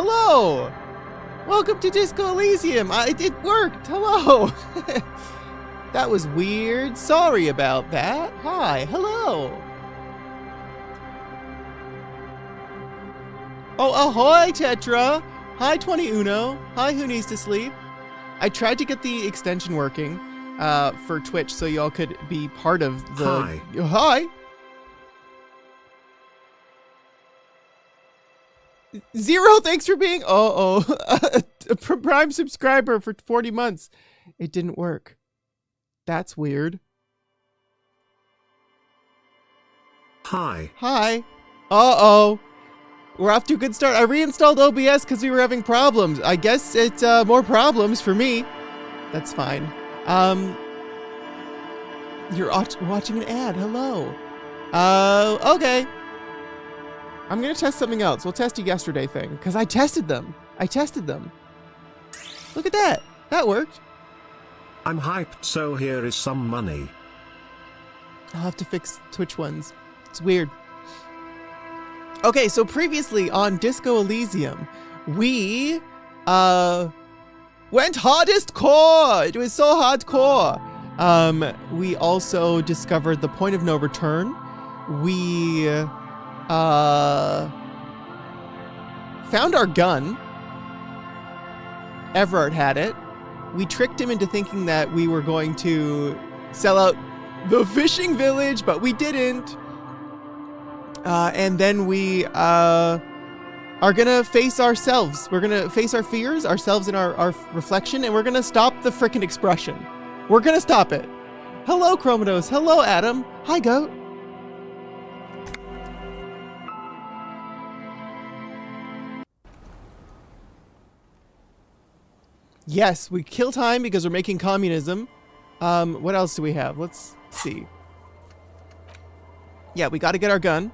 Hello! Welcome to Disco Elysium! It worked! Hello! That was weird. Sorry about that. Hi, hello! Oh, ahoy, Tetra! Hi, 20 Uno. Hi, who needs to sleep? I tried to get the extension working for Twitch so y'all could be part of the... Hi. Hi! Zero, thanks for being... a Prime subscriber for 40 months. It didn't work. That's weird. Hi. Hi. Uh-oh. We're off to a good start. I reinstalled OBS because we were having problems. I guess it's more problems for me. That's fine. You're watching an ad. Hello. Okay. I'm gonna test something else. We'll test a yesterday thing because I tested them. Look at that. That worked. I'm hyped, so here is some money. I'll have to fix Twitch ones. It's weird. Okay, so previously on Disco Elysium, we went hardest core. It was so hardcore. We also discovered the point of no return. We found our gun. Everard had it. We tricked him into thinking that we were going to sell out the fishing village, but we didn't. And then we are gonna face ourselves. We're gonna face our fears, ourselves in our reflection, and we're gonna stop the frickin' expression. We're gonna stop it. Hello, Chromatos. Hello, Adam. Hi, Goat. Yes, we kill time because we're making communism. What else do we have? Let's see. Yeah, we got to get our gun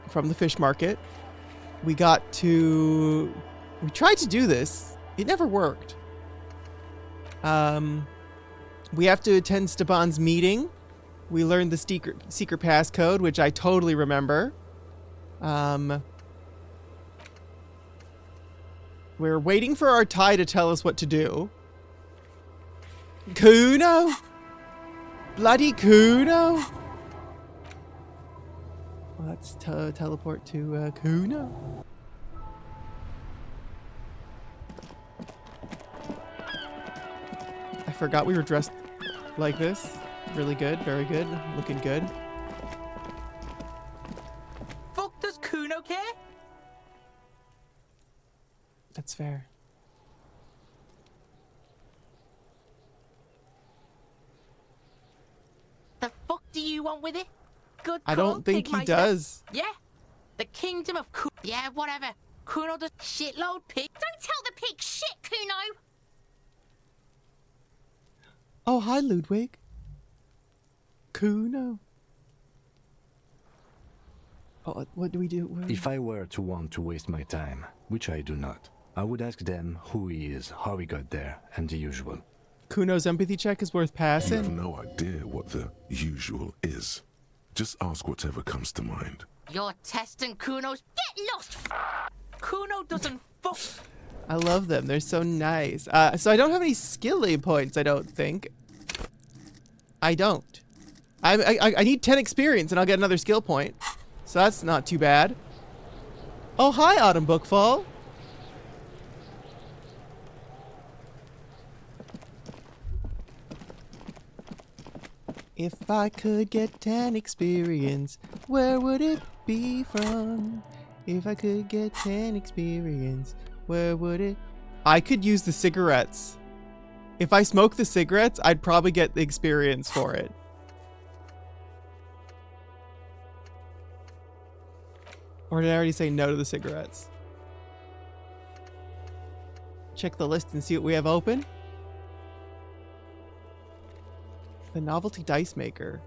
from the fish market. We tried to do this. It never worked. We have to attend Stepan's meeting. We learned the secret passcode, which I totally remember. We're waiting for our tie to tell us what to do. Kuno? Bloody Kuno? Let's teleport to Kuno. I forgot we were dressed like this. Really good, very good, looking good. Fuck does Kuno care? That's fair. The fuck do you want with it? Good I call, don't think he Pigmeister. does. Yeah? The kingdom of Kuno. Yeah, whatever. Kuno does shitload pig. Don't tell the pig shit, Kuno! Oh, hi, Ludwig. Kuno. Oh, what do we do? If I were to want to waste my time, which I do not, I would ask them who he is, how he got there, and the usual. Kuno's empathy check is worth You passing. have no idea what the usual is. Just ask whatever comes to mind. You're testing Kuno's. Get lost! Kuno doesn't fuck. I love them. They're so nice. So I don't have any skilly points, I don't think. I don't. I need 10 experience and I'll get another skill point. So that's not too bad. Oh, hi, Autumn Bookfall. If I could get 10 experience, where would it be from? If I could get 10 experience, where would it... I could use the cigarettes. If I smoke the cigarettes, I'd probably get the experience for it. Or did I already say no to the cigarettes? Check the list and see what we have open. The novelty dice maker.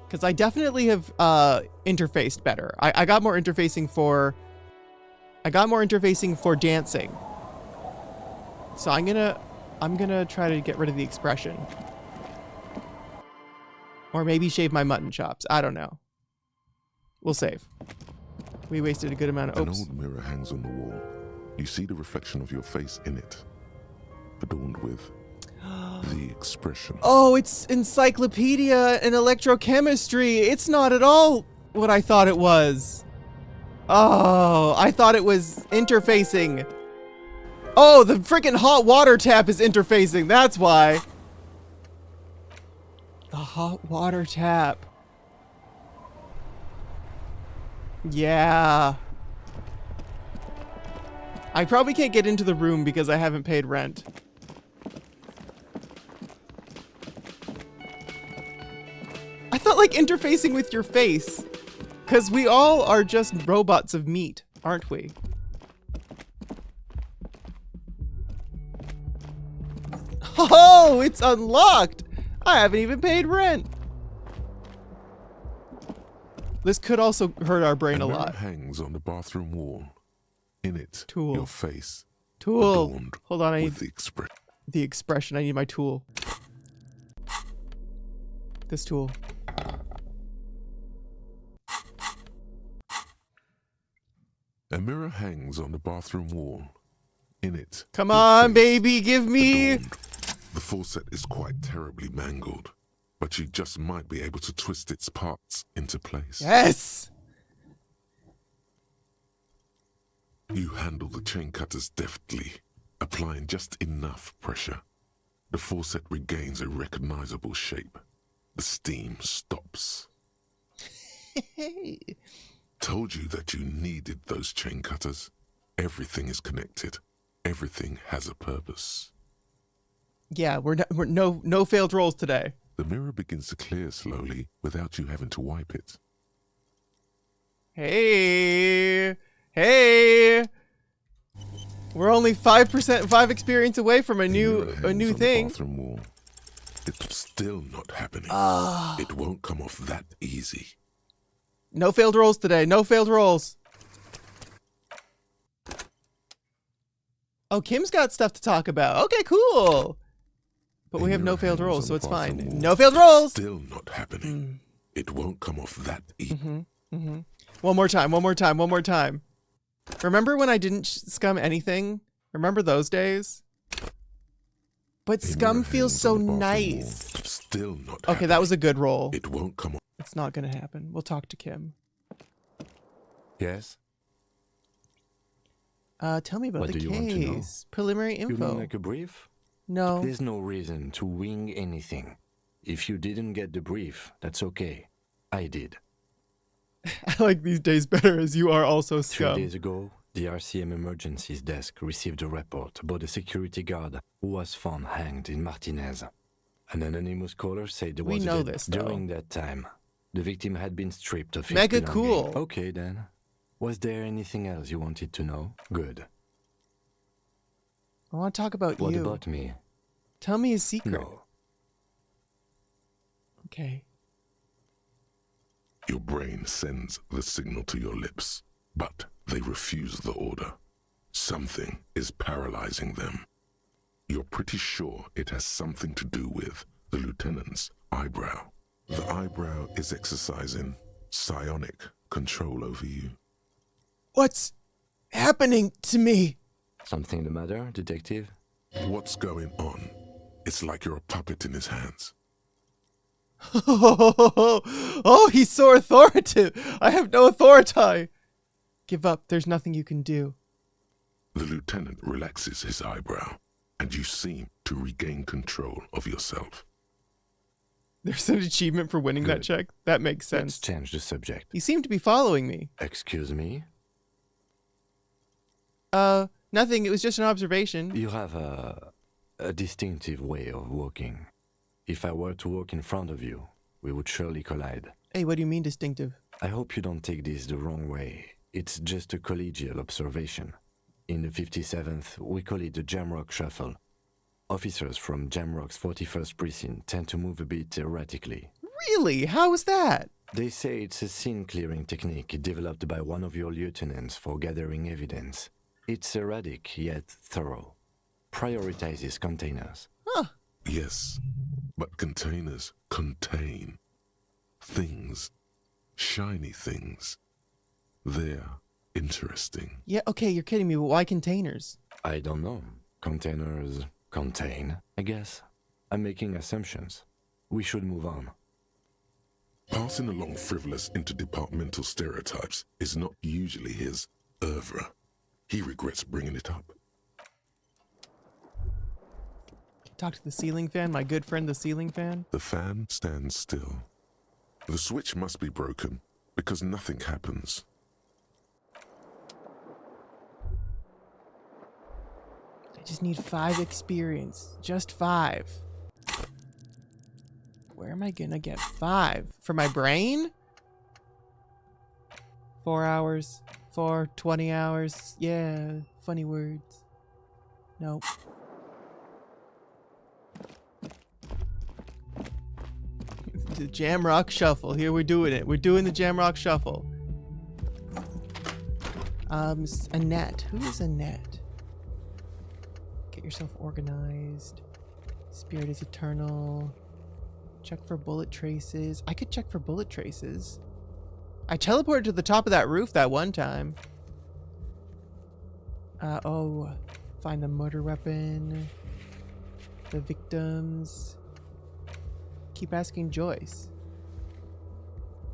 Because I definitely have interfaced better. I got more interfacing for... I got more interfacing for dancing. So I'm gonna try to get rid of the expression. Or maybe shave my mutton chops. I don't know. We'll save. We wasted a good amount of... An Oops. old mirror hangs on the wall. You see the reflection of your face in it, adorned with the expression. Oh, it's encyclopedia and electrochemistry. It's not at all what I thought it was. Oh, I thought it was interfacing. Oh, the freaking hot water tap is interfacing. That's why. The hot water tap. Yeah. I probably can't get into the room because I haven't paid rent. I thought like interfacing with your face. Because we all are just robots of meat, aren't we? Oh, it's unlocked! I haven't even paid rent. This could also hurt our brain a mirror lot. Hangs on the bathroom wall. In it, Tool. your face Tool. adorned Hold on, I need with the expression. I need my tool. This tool. A mirror hangs on the bathroom wall. In it, Come your on, face baby, give me. adorned. The faucet is quite terribly mangled, but you just might be able to twist its parts into place. Yes! You handle the chain cutters deftly, applying just enough pressure. The faucet regains a recognizable shape. The steam stops. Hey. Told you that you needed those chain cutters. Everything is connected. Everything has a purpose. Yeah, we're no failed rolls today. The mirror begins to clear slowly without you having to wipe it. Hey, hey, we're only 5% experience away from a The mirror new hangs on the thing. bathroom wall. It's still not happening. It won't come off that easy. No failed rolls today. No failed rolls. Oh, Kim's got stuff to talk about. Okay, cool. But we have no failed rolls, so it's fine. No failed rolls. Still not happening. It won't come off that easy. One more time. One more time. One more time. Remember when I didn't scum anything? Remember those days? But The scum mirror feels hangs so on the bathroom wall. nice. Still not Okay, happening. that was a good roll. It won't come off. It's not gonna happen. We'll talk to Kim. Yes? Tell me about What the do you want to know? case. Preliminary You info. mean like a brief? No. There's no reason to wing anything. If you didn't get the brief, that's okay. I did. I like these days better as you are also 3 scum. days ago, the RCM emergencies desk received a report about a security guard who was found hanged in Martinez. An anonymous caller said there We was know a death this, though. during that time. The victim had been stripped of his Mega belongings. cool. Okay then. Was there anything else you wanted to know? Good. I want to talk about What you. about me? Tell me a secret. No. Okay. Your brain sends the signal to your lips, but they refuse the order. Something is paralyzing them. You're pretty sure it has something to do with the lieutenant's eyebrow. The eyebrow is exercising psionic control over you. What's happening to me? Something the matter, detective? What's going on? It's like you're a puppet in his hands. Oh, he's so authoritative. I have no authority. Give up. There's nothing you can do. The lieutenant relaxes his eyebrow, and you seem to regain control of yourself. There's an achievement for winning that Good. check. That makes Let's sense. change the subject. You seem to be following me. Excuse me? Nothing. It was just an observation. You have a distinctive way of walking. If I were to walk in front of you, we would surely collide. Hey, what do you mean distinctive? I hope you don't take this the wrong way. It's just a collegial observation. In the 57th, we call it the Jamrock Shuffle. Officers from Jamrock's 41st Precinct tend to move a bit erratically. Really? How is that? They say it's a scene-clearing technique developed by one of your lieutenants for gathering evidence. It's erratic, yet thorough. Prioritizes containers. Huh. Yes, but containers contain things, shiny things. They're interesting. Yeah, okay, you're kidding me, but why containers? I don't know. Containers contain, I guess. I'm making assumptions. We should move on. Passing along frivolous interdepartmental stereotypes is not usually his oeuvre. He regrets bringing it up. Talk to the ceiling fan, my good friend the ceiling fan. The fan stands still. The switch must be broken because nothing happens. I just need 5 experience. Just 5. Where am I gonna get 5? For my brain? 4 hours. 4, 20 hours. Yeah, funny words. Nope. The Jamrock Shuffle. Here we're doing it. We're doing the Jamrock Shuffle. Annette. Who is Annette? Get yourself organized. Spirit is eternal. Check for bullet traces. I could check for bullet traces. I teleported to the top of that roof that one time. Oh. Find the murder weapon. The victims. Keep asking Joyce.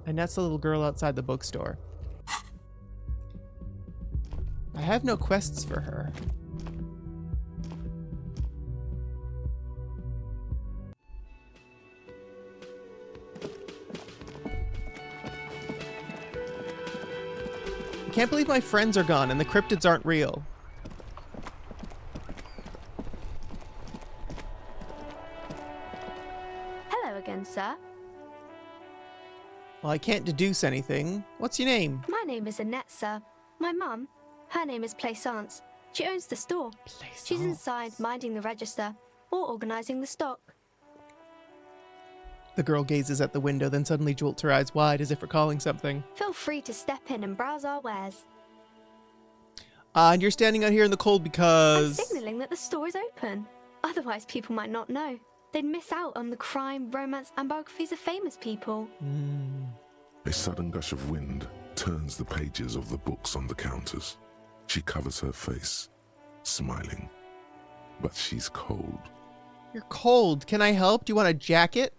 And that's the little girl outside the bookstore. I have no quests for her. I can't believe my friends are gone and the cryptids aren't real. Hello again, sir. Well, I can't deduce anything. What's your name? My name is Annette, sir. My mum, her name is Plaisance. She owns the store. She's inside minding the register or organising the stock. The girl gazes at the window, then suddenly jolts her eyes wide as if recalling something. Feel free to step in and browse our wares. And you're standing out here in the cold because... I'm signalling that the store is open. Otherwise, people might not know. They'd miss out on the crime, romance, and biographies of famous people. A sudden gush of wind turns the pages of the books on the counters. She covers her face, smiling. But she's cold. You're cold. Can I help? Do you want a jacket?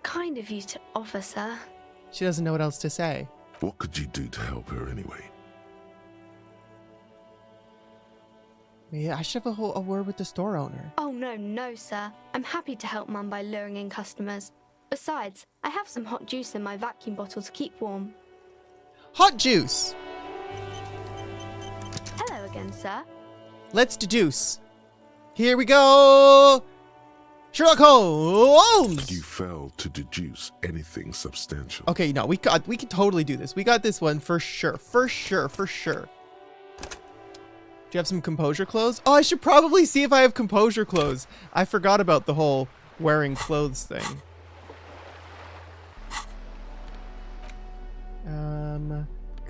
Kind of you to offer, sir. She doesn't know what else to say. What could you do to help her anyway? Yeah, I should have a word with the store owner. Oh, no, sir. I'm happy to help Mum by luring in customers. Besides, I have some hot juice in my vacuum bottle to keep warm. Hot juice! Hello again, sir. Let's deduce. Here we go! Sherlock Holmes! You failed to deduce anything substantial. Okay, no, we can totally do this. We got this one for sure. For sure. Do you have some composure clothes? Oh, I should probably see if I have composure clothes. I forgot about the whole wearing clothes thing.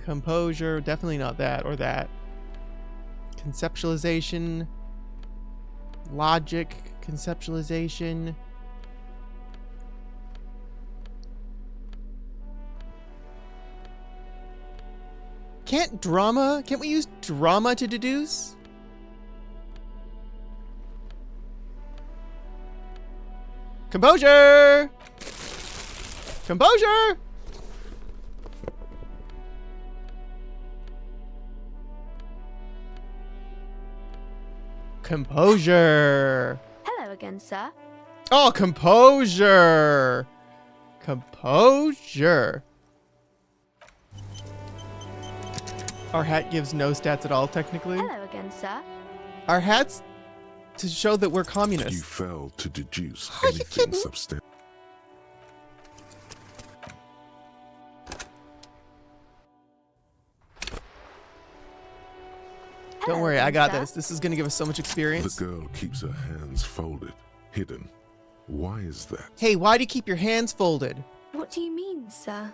Composure, definitely not that or that. Conceptualization, logic, conceptualization. Can't we use drama to deduce? Composure! Composure! Composure! Hello again, sir. Oh, composure! Composure. Our hat gives no stats at all, technically. Hello again, sir. Our hats to show that we're communists. You failed to deduce Are you anything kidding? substantial. Don't worry, I got this. This is going to give us so much The experience. girl keeps her hands folded, hidden. Why is that? Hey, why do you keep your hands folded? What do you mean, sir?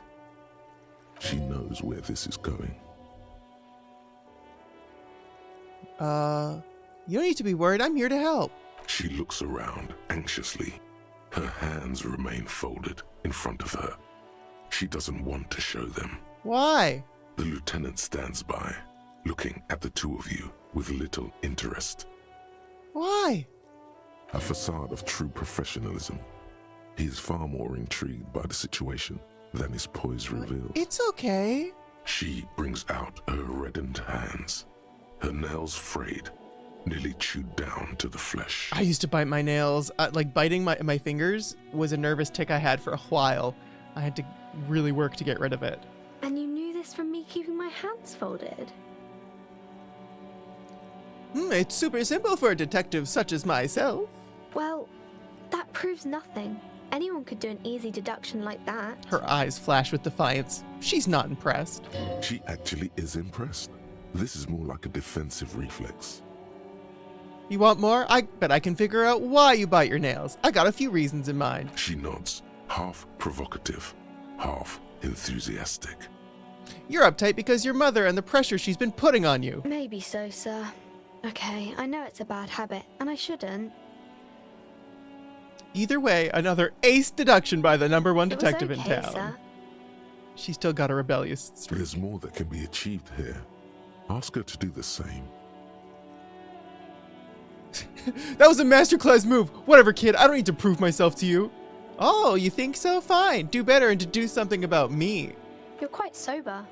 She knows where this is going. You don't need to be worried. I'm here to help. She looks around anxiously. Her hands remain folded in front of her. She doesn't want to show them. Why? The lieutenant stands by, looking at the two of you with little interest. Why? A facade of true professionalism. He is far more intrigued by the situation than his poise reveals. It's okay. She brings out her reddened hands, her nails frayed, nearly chewed down to the flesh. I used to bite my nails. Like biting my fingers was a nervous tick I had for a while. I had to really work to get rid of it. And you knew this from me keeping my hands folded? It's super simple for a detective such as myself. Well, that proves nothing. Anyone could do an easy deduction like that. Her eyes flash with defiance. She's not impressed. She actually is impressed. This is more like a defensive reflex. You want more? I bet I can figure out why you bite your nails. I got a few reasons in mind. She nods, half provocative, half enthusiastic. You're uptight because your mother and the pressure she's been putting on you. Maybe so, sir. Okay, I know it's a bad habit, and I shouldn't. Either way, another ace deduction by the #1 detective it was okay, in town. Sir. She's still got a rebellious streak. There's more that can be achieved here. Ask her to do the same. That was a masterclass move. Whatever, kid. I don't need to prove myself to you. Oh, you think so? Fine. Do better and to do something about me. You're quite sober.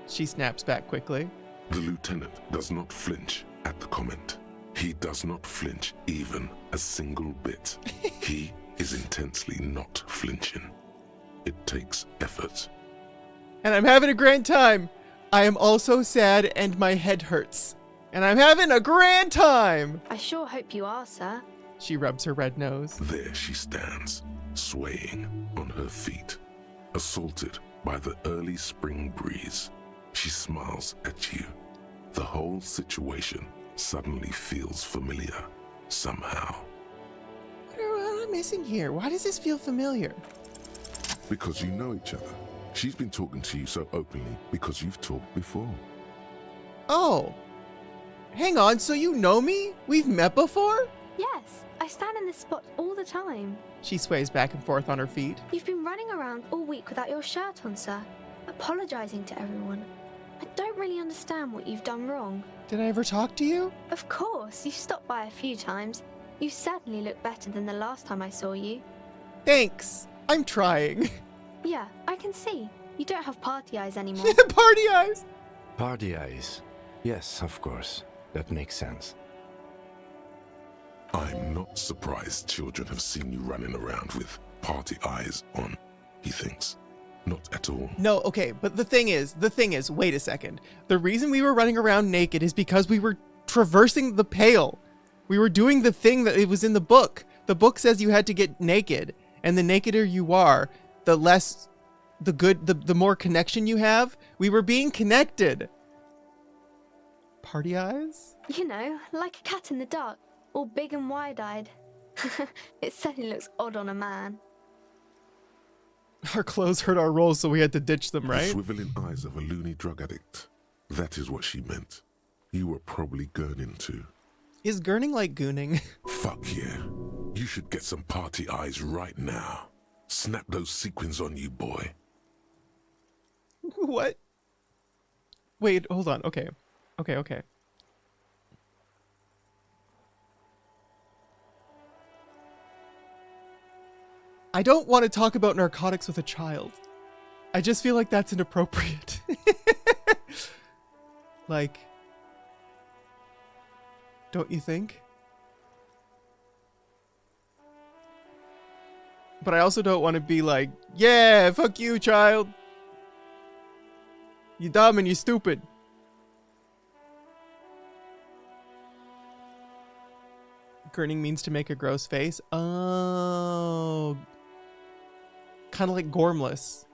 She snaps back quickly. The lieutenant does not flinch at the comment. He does not flinch even a single bit. He is intensely not flinching. It takes effort. And I'm having a grand time. I am also sad and my head hurts. And I'm having a grand time. I sure hope you are, sir. She rubs her red nose. There she stands, swaying on her feet, assaulted by the early spring breeze. She smiles at you. The whole situation suddenly feels familiar, somehow. What am I missing here? Why does this feel familiar? Because you know each other. She's been talking to you so openly because you've talked before. Oh. Hang on, so you know me? We've met before? Yes, I stand in this spot all the time. She sways back and forth on her feet. You've been running around all week without your shirt on, sir, apologizing to everyone. I don't really understand what you've done wrong. Did I ever talk to you? Of course, you stopped by a few times. You certainly look better than the last time I saw you. Thanks. I'm trying. Yeah, I can see. You don't have party eyes anymore. Party eyes. Party eyes. Yes, of course. That makes sense. I'm not surprised children have seen you running around with party eyes on, he thinks. Not at all. No, okay, but the thing is, wait a second. The reason we were running around naked is because we were traversing the pale. We were doing the thing that it was in the book. The book says you had to get naked, and the nakeder you are, the less, the more connection you have. We were being connected. Party eyes? You know, like a cat in the dark, all big and wide-eyed. It certainly looks odd on a man. Our clothes hurt our rolls, so we had to ditch them, The right? swiveling eyes of a loony drug addict. That is what she meant. You were probably gurning too. Is gurning like gooning? Fuck yeah. You should get some party eyes right now. Snap those sequins on you, boy. What? Wait, hold on. Okay. Okay. I don't want to talk about narcotics with a child. I just feel like that's inappropriate. Like, don't you think? But I also don't want to be like, yeah, fuck you, child. You dumb and you stupid. Grinning means to make a gross face. Oh. Kind of like gormless.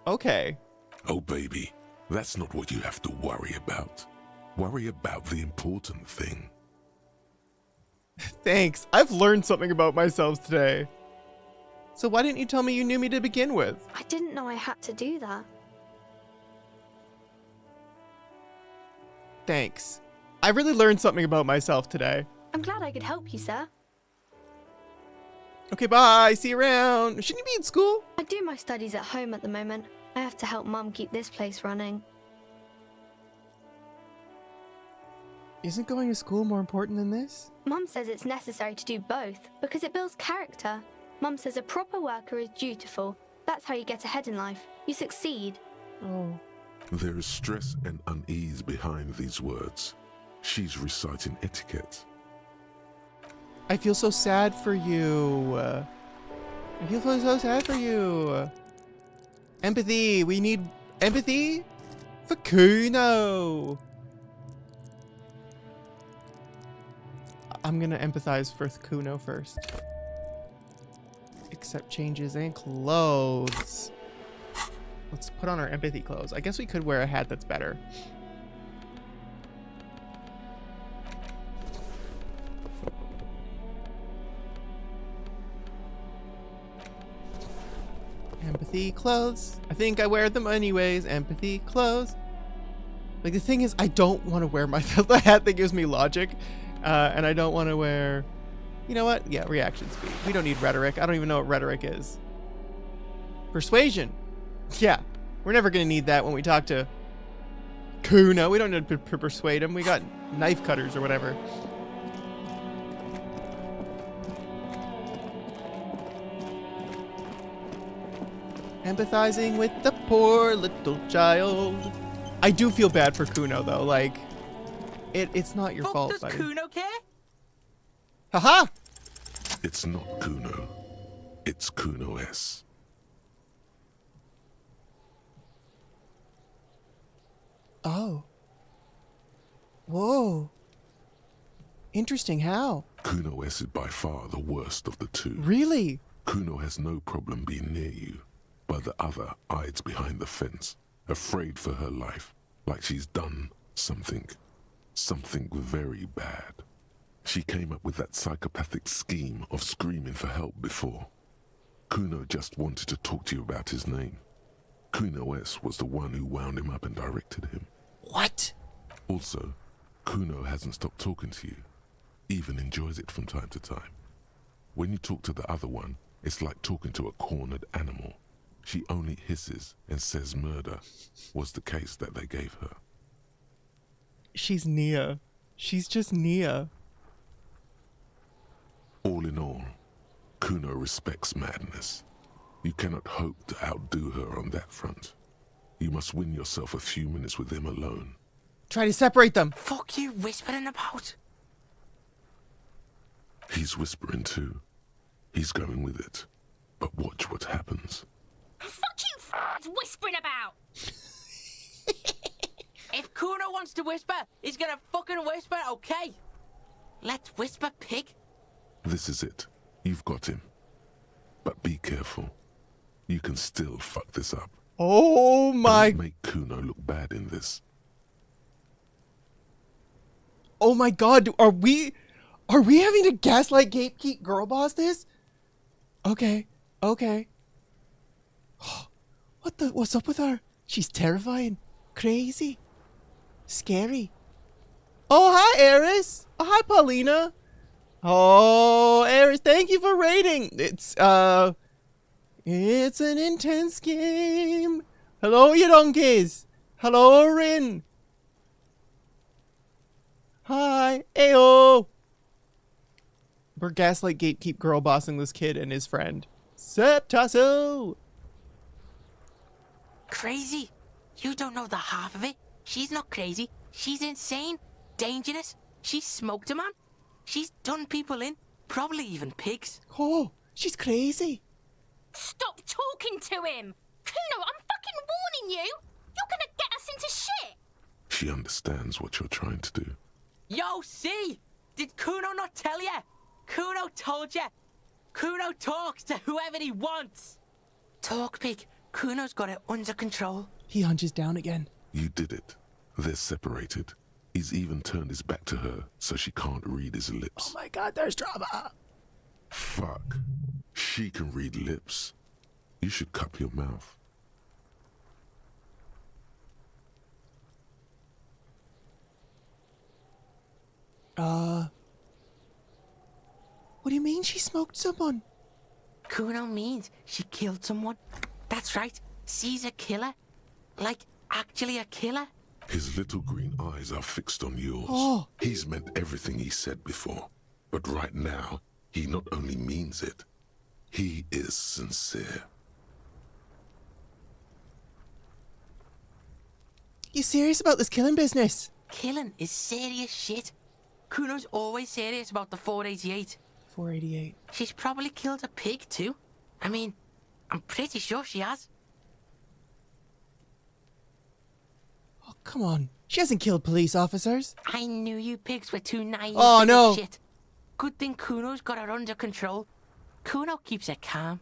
Okay. Oh, baby, that's not what you have to worry about. Worry about the important thing. Thanks. I've learned something about myself today. So why didn't you tell me you knew me to begin with? I didn't know I had to do that. Thanks. I really learned something about myself today. I'm glad I could help you, sir. Okay, bye. See you around. Shouldn't you be in school? I do my studies at home at the moment. I have to help Mum keep this place running. Isn't going to school more important than this? Mum says it's necessary to do both because it builds character. Mum says a proper worker is dutiful. That's how you get ahead in life. You succeed. Oh. There is stress and unease behind these words. She's reciting etiquette. I feel so sad for you. I feel so sad for you. Empathy. We need empathy for Kuno. I'm gonna empathize for Kuno first. Accept changes and clothes. Let's put on our empathy clothes. I guess we could wear a hat that's better. Empathy clothes. I think I wear them anyways. Empathy clothes. Like, the thing is, I don't want to wear my the hat that gives me logic. And I don't want to wear... You know what? Yeah, reaction speed. We don't need rhetoric. I don't even know what rhetoric is. Persuasion. Yeah. We're never going to need that when we talk to Kuno. We don't need to persuade him. We got knife cutters or whatever. Empathizing with the poor little child. I do feel bad for Kuno, though. Like, it's not your fault, Does buddy. Kuno care? Haha! It's not Kuno. It's Kuno S. Oh. Whoa. Interesting. How? Kuno S is by far the worst of the two. Really? Kuno has no problem being near you, but the other hides behind the fence, afraid for her life, like she's done something very bad. She came up with that psychopathic scheme of screaming for help before. Kuno just wanted to talk to you about his name. Kuno S was the one who wound him up and directed him. What? Also, Kuno hasn't stopped talking to you, even enjoys it from time to time. When you talk to the other one, it's like talking to a cornered animal. She only hisses and says murder was the case that they gave her. She's Nia. She's just Nia. All in all, Kuno respects madness. You cannot hope to outdo her on that front. You must win yourself a few minutes with him alone. Try to separate them. Fuck you whispering about? He's whispering too. He's going with it. But watch what happens. Fuck you whispering about! If Kuno wants to whisper, he's gonna fucking whisper, okay? Let's whisper, pig. This is it. You've got him. But be careful. You can still fuck this up. Oh my... Don't make Kuno look bad in this. Oh my god, are we having to gaslight gatekeep girl boss this? Okay. What's up with her? She's terrifying. Crazy. Scary. Oh, hi, Eris. Oh, hi, Paulina. Oh, Eris, thank you for rating. It's an intense game. Hello, you donkeys. Hello, Rin. Hi. Ayo. We're gaslight gatekeep girl bossing this kid and his friend. Septasso. Crazy? You don't know the half of it. She's not crazy. She's insane. Dangerous. She's smoked a man. She's done people in. Probably even pigs. Oh, she's crazy. Stop talking to him! Kuno, I'm fucking warning you! You're gonna get us into shit! She understands what you're trying to do. Yo, see? Did Kuno not tell ya? Kuno told ya. Kuno talks to whoever he wants. Talk, pig. Kuno's got it under control. He hunches down again. You did it. They're separated. He's even turned his back to her so she can't read his lips. Oh my god, there's drama. Fuck. She can read lips. You should cup your mouth. What do you mean she smoked someone? Kuno means she killed someone. That's right. She's a killer. Like, actually a killer. His little green eyes are fixed on yours. Oh. He's meant everything he said before. But right now, he not only means it, he is sincere. You serious about this killing business? Killing is serious shit. Kuno's always serious about the 488. 488. She's probably killed a pig too. I mean, I'm pretty sure she has. Oh, come on. She hasn't killed police officers. I knew you pigs were too naive Oh, for no. this shit. Good thing Kuno's got her under control. Kuno keeps her calm.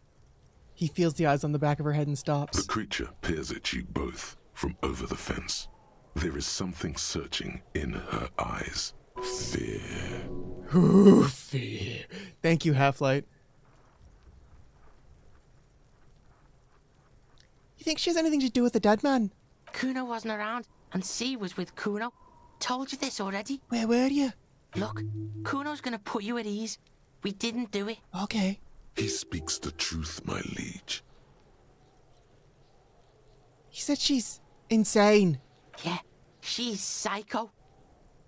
He feels the eyes on the back of her head and The stops. creature peers at you both from over the fence. There is something searching in her eyes. Fear. Ooh, fear. Thank you, Half-Light. You think she has anything to do with the dead man? Kuno wasn't around, and C was with Kuno. Told you this already. Where were you? Look, Kuno's gonna put you at ease. We didn't do it. Okay. He speaks the truth, my liege. He said she's insane. Yeah, she's psycho.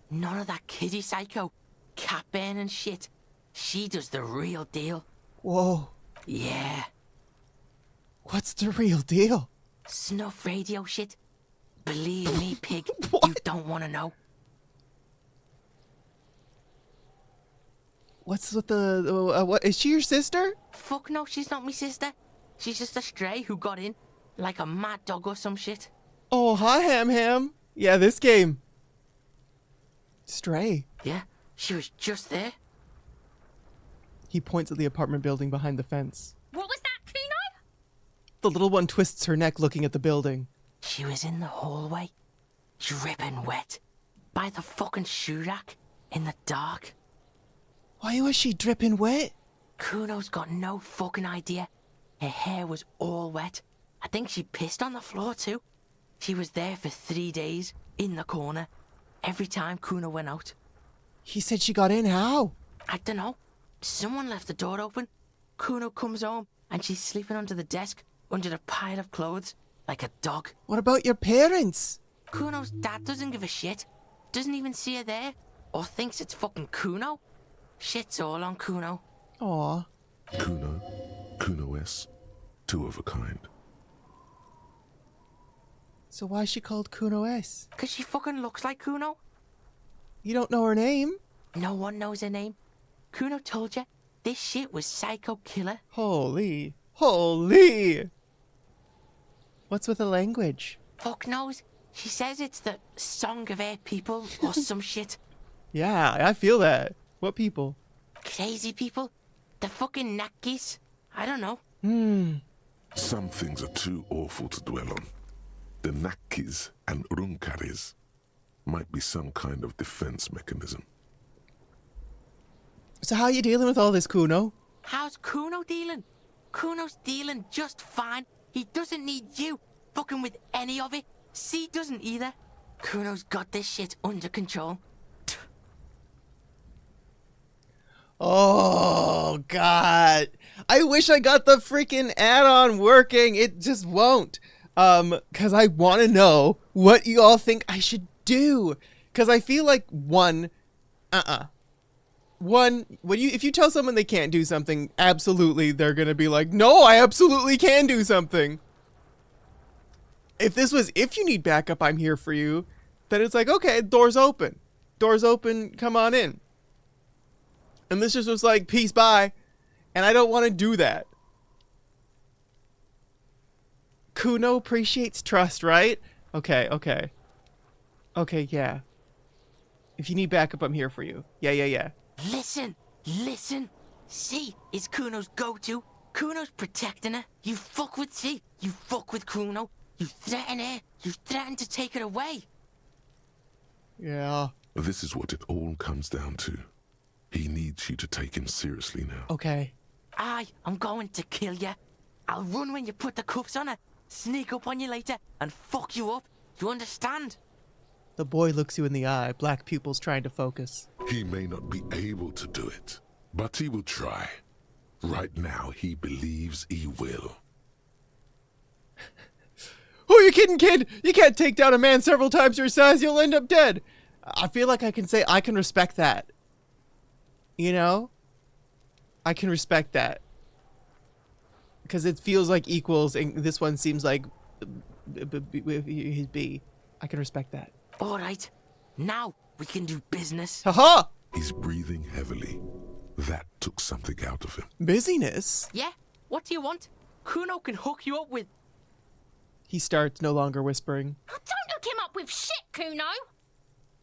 None of that kiddie psycho. Cat burning shit. She does the real deal. Whoa. Yeah. What's the real deal? Snuff radio shit. Believe me, pig, you What? don't want to know. What's with the... what? Is she your sister? Fuck no, she's not me sister. She's just a stray who got in. Like a mad dog or some shit. Oh, hi, Ham Ham. Yeah, this game. Stray. Yeah, she was just there. He points at the apartment building behind the fence. What was that, Kuno? The little one twists her neck looking at the building. She was in the hallway. Dripping wet. By the fucking shoe rack. In the dark. Why was she dripping wet? Kuno's got no fucking idea. Her hair was all wet. I think she pissed on the floor too. She was there for 3 days, in the corner, every time Kuno went out. He said she got in. How? I don't know. Someone left the door open. Kuno comes home and she's sleeping under the desk, under a pile of clothes, like a dog. What about your parents? Kuno's dad doesn't give a shit. Doesn't even see her there. Or thinks it's fucking Kuno. Shit's all on Kuno. Aw. Kuno, Kuno S, two of a kind. So why is she called Kuno S? Cause she fucking looks like Kuno. You don't know her name? No one knows her name. Kuno told you, this shit was Psycho Killer. Holy. Holy! What's with the language? Fuck knows. She says it's the Song of Air People or some shit. Yeah, I feel that. What people? Crazy people. The fucking Nakis. I don't know. Some things are too awful to dwell on. The Nakis and Runkaris might be some kind of defense mechanism. So how are you dealing with all this, Kuno? How's Kuno dealing? Kuno's dealing just fine. He doesn't need you fucking with any of it. C doesn't either. Kuno's got this shit under control. Oh, God. I wish I got the freaking add-on working. It just won't. Because I want to know what you all think I should do. Because I feel like, one, if you tell someone they can't do something, absolutely, they're going to be like, no, I absolutely can do something. If this was, if you need backup, I'm here for you, then it's like, okay, door's open. Door's open, come on in. And this just was like, peace, bye. And I don't want to do that. Kuno appreciates trust, right? Okay, okay. Okay, yeah. If you need backup, I'm here for you. Yeah. Listen. C is Kuno's go-to. Kuno's protecting her. You fuck with C. You fuck with Kuno. You threaten her. You threaten to take her away. Yeah. This is what it all comes down to. He needs you to take him seriously now. Okay. I'm going to kill you. I'll run when you put the cuffs on her. Sneak up on you later and fuck you up. You understand? The boy looks you in the eye, black pupils trying to focus. He may not be able to do it, but he will try. Right now, he believes he will. Who are you kidding, kid? You can't take down a man several times your size. You'll end up dead. I feel like I can say I can respect that. You know? I can respect that. Because it feels like equals, and this one seems like his B. I can respect that. All right. Now we can do business. Haha! He's breathing heavily. That took something out of him. Busyness? Yeah? What do you want? Kuno can hook you up with... He starts, no longer whispering. Oh, don't hook him up with shit, Kuno.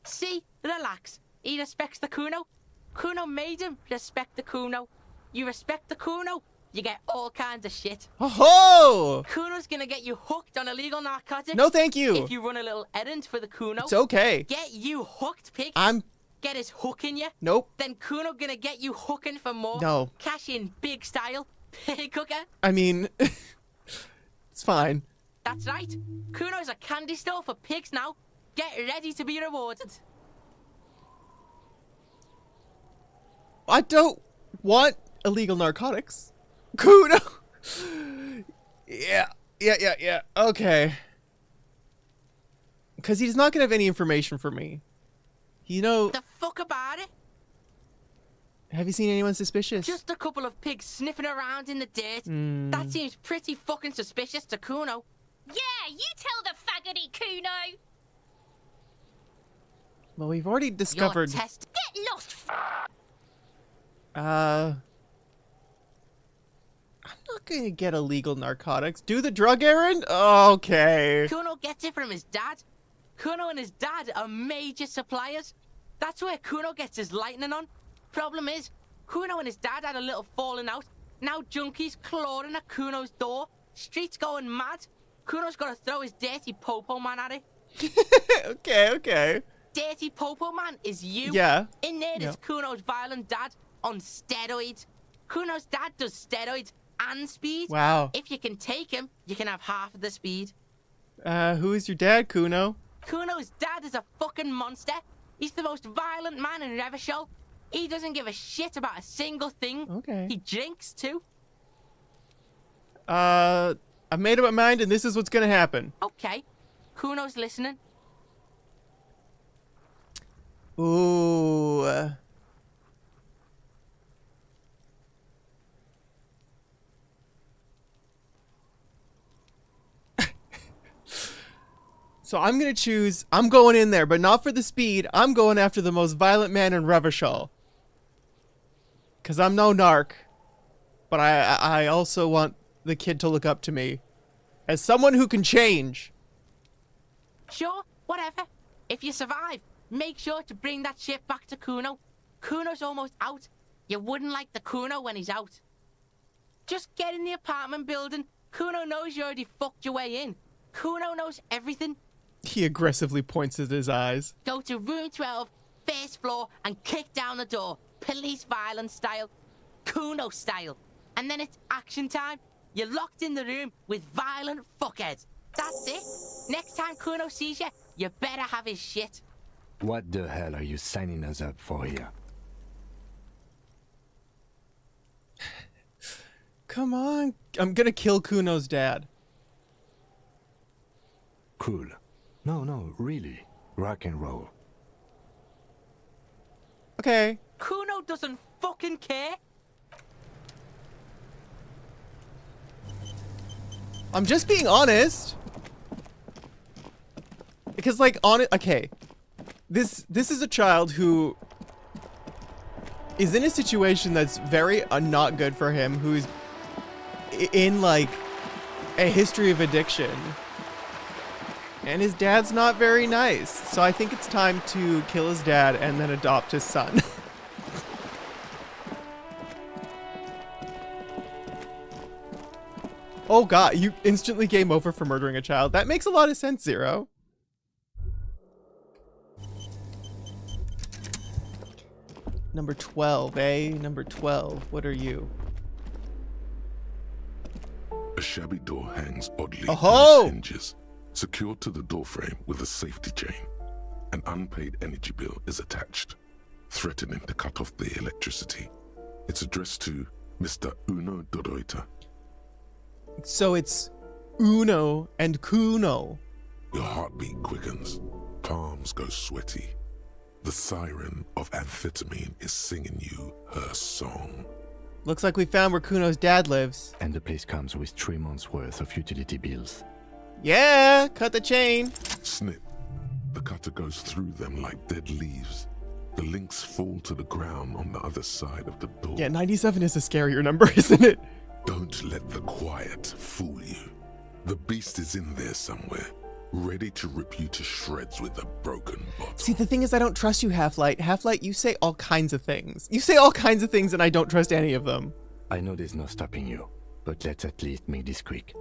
See? Relax. He respects the Kuno. Kuno made him respect the Kuno. You respect the Kuno, you get all kinds of shit. Ho-ho! Kuno's gonna get you hooked on illegal narcotics. No, thank you. If you run a little errand for the Kuno. It's okay. Get you hooked, pig. Get his hook in you. Nope. Then Kuno gonna get you hooking for more. No. Cash in big style. Pig hooker. I mean, it's fine. That's right. Kuno's a candy store for pigs now. Get ready to be rewarded. I don't want illegal narcotics. Kuno! Yeah. Okay. Because he's not going to have any information for me. You know... The fuck about it? Have you seen anyone suspicious? Just a couple of pigs sniffing around in the dirt. That seems pretty fucking suspicious to Kuno. Yeah, you tell the faggoty, Kuno. Well, we've already discovered... Get lost, I'm not gonna get illegal narcotics. Do the drug errand? Okay. Kuno gets it from his dad. Kuno and his dad are major suppliers. That's where Kuno gets his lightning on. Problem is, Kuno and his dad had a little falling out. Now junkies clawing at Kuno's door. Streets going mad. Kuno's gotta throw his dirty popo man at it. Okay. Dirty popo man is you. Yeah. In there is Kuno's violent dad on steroids. Kuno's dad does steroids and speed. Wow. If you can take him, you can have half of the speed. Who is your dad, Kuno? Kuno's dad is a fucking monster. He's the most violent man in Revachol. He doesn't give a shit about a single thing. Okay. He drinks too. I've made up my mind and this is what's gonna happen. Okay. Kuno's listening. Ooh. So I'm gonna choose, I'm going in there, but not for the speed. I'm going after the most violent man in Revachol. Cause I'm no narc. But I also want the kid to look up to me as someone who can change. Sure, whatever. If you survive, make sure to bring that shit back to Kuno. Kuno's almost out. You wouldn't like the Kuno when he's out. Just get in the apartment building. Kuno knows you already fucked your way in. Kuno knows everything. He aggressively points at his eyes. Go to room 12, first floor, and kick down the door. Police violence style. Kuno style. And then it's action time. You're locked in the room with violent fuckheads. That's it. Next time Kuno sees you, you better have his shit. What the hell are you signing us up for here? Come on. I'm gonna kill Kuno's dad. Cool. No, really. Rock and roll. Okay. Kuno doesn't fucking care. I'm just being honest. Because, like, okay. This is a child who is in a situation that's very not good for him, who's in, like, a history of addiction. And his dad's not very nice. So I think it's time to kill his dad and then adopt his son. Oh god, you instantly game over for murdering a child. That makes a lot of sense, Zero. Number 12, eh? Number 12. What are you? A shabby door hangs oddly Oh-ho! on its hinges, secured to the doorframe with a safety chain. An unpaid energy bill is attached, threatening to cut off the electricity. It's addressed to Mr. Uno Doroita. So it's Uno and Kuno. Your heartbeat quickens, palms go sweaty. The siren of amphetamine is singing you her song. Looks like we found where Kuno's dad lives. And the place comes with 3 months' worth of utility bills. Yeah, cut the chain. Snip. The cutter goes through them like dead leaves. The links fall to the ground on the other side of the door. Yeah, 97 is a scarier number, isn't it? Don't let the quiet fool you. The beast is in there somewhere, ready to rip you to shreds with a broken bottle. See, the thing is, I don't trust you, Half-Light. Half-Light, you say all kinds of things. You say all kinds of things, and I don't trust any of them. I know there's no stopping you, but let's at least make this quick.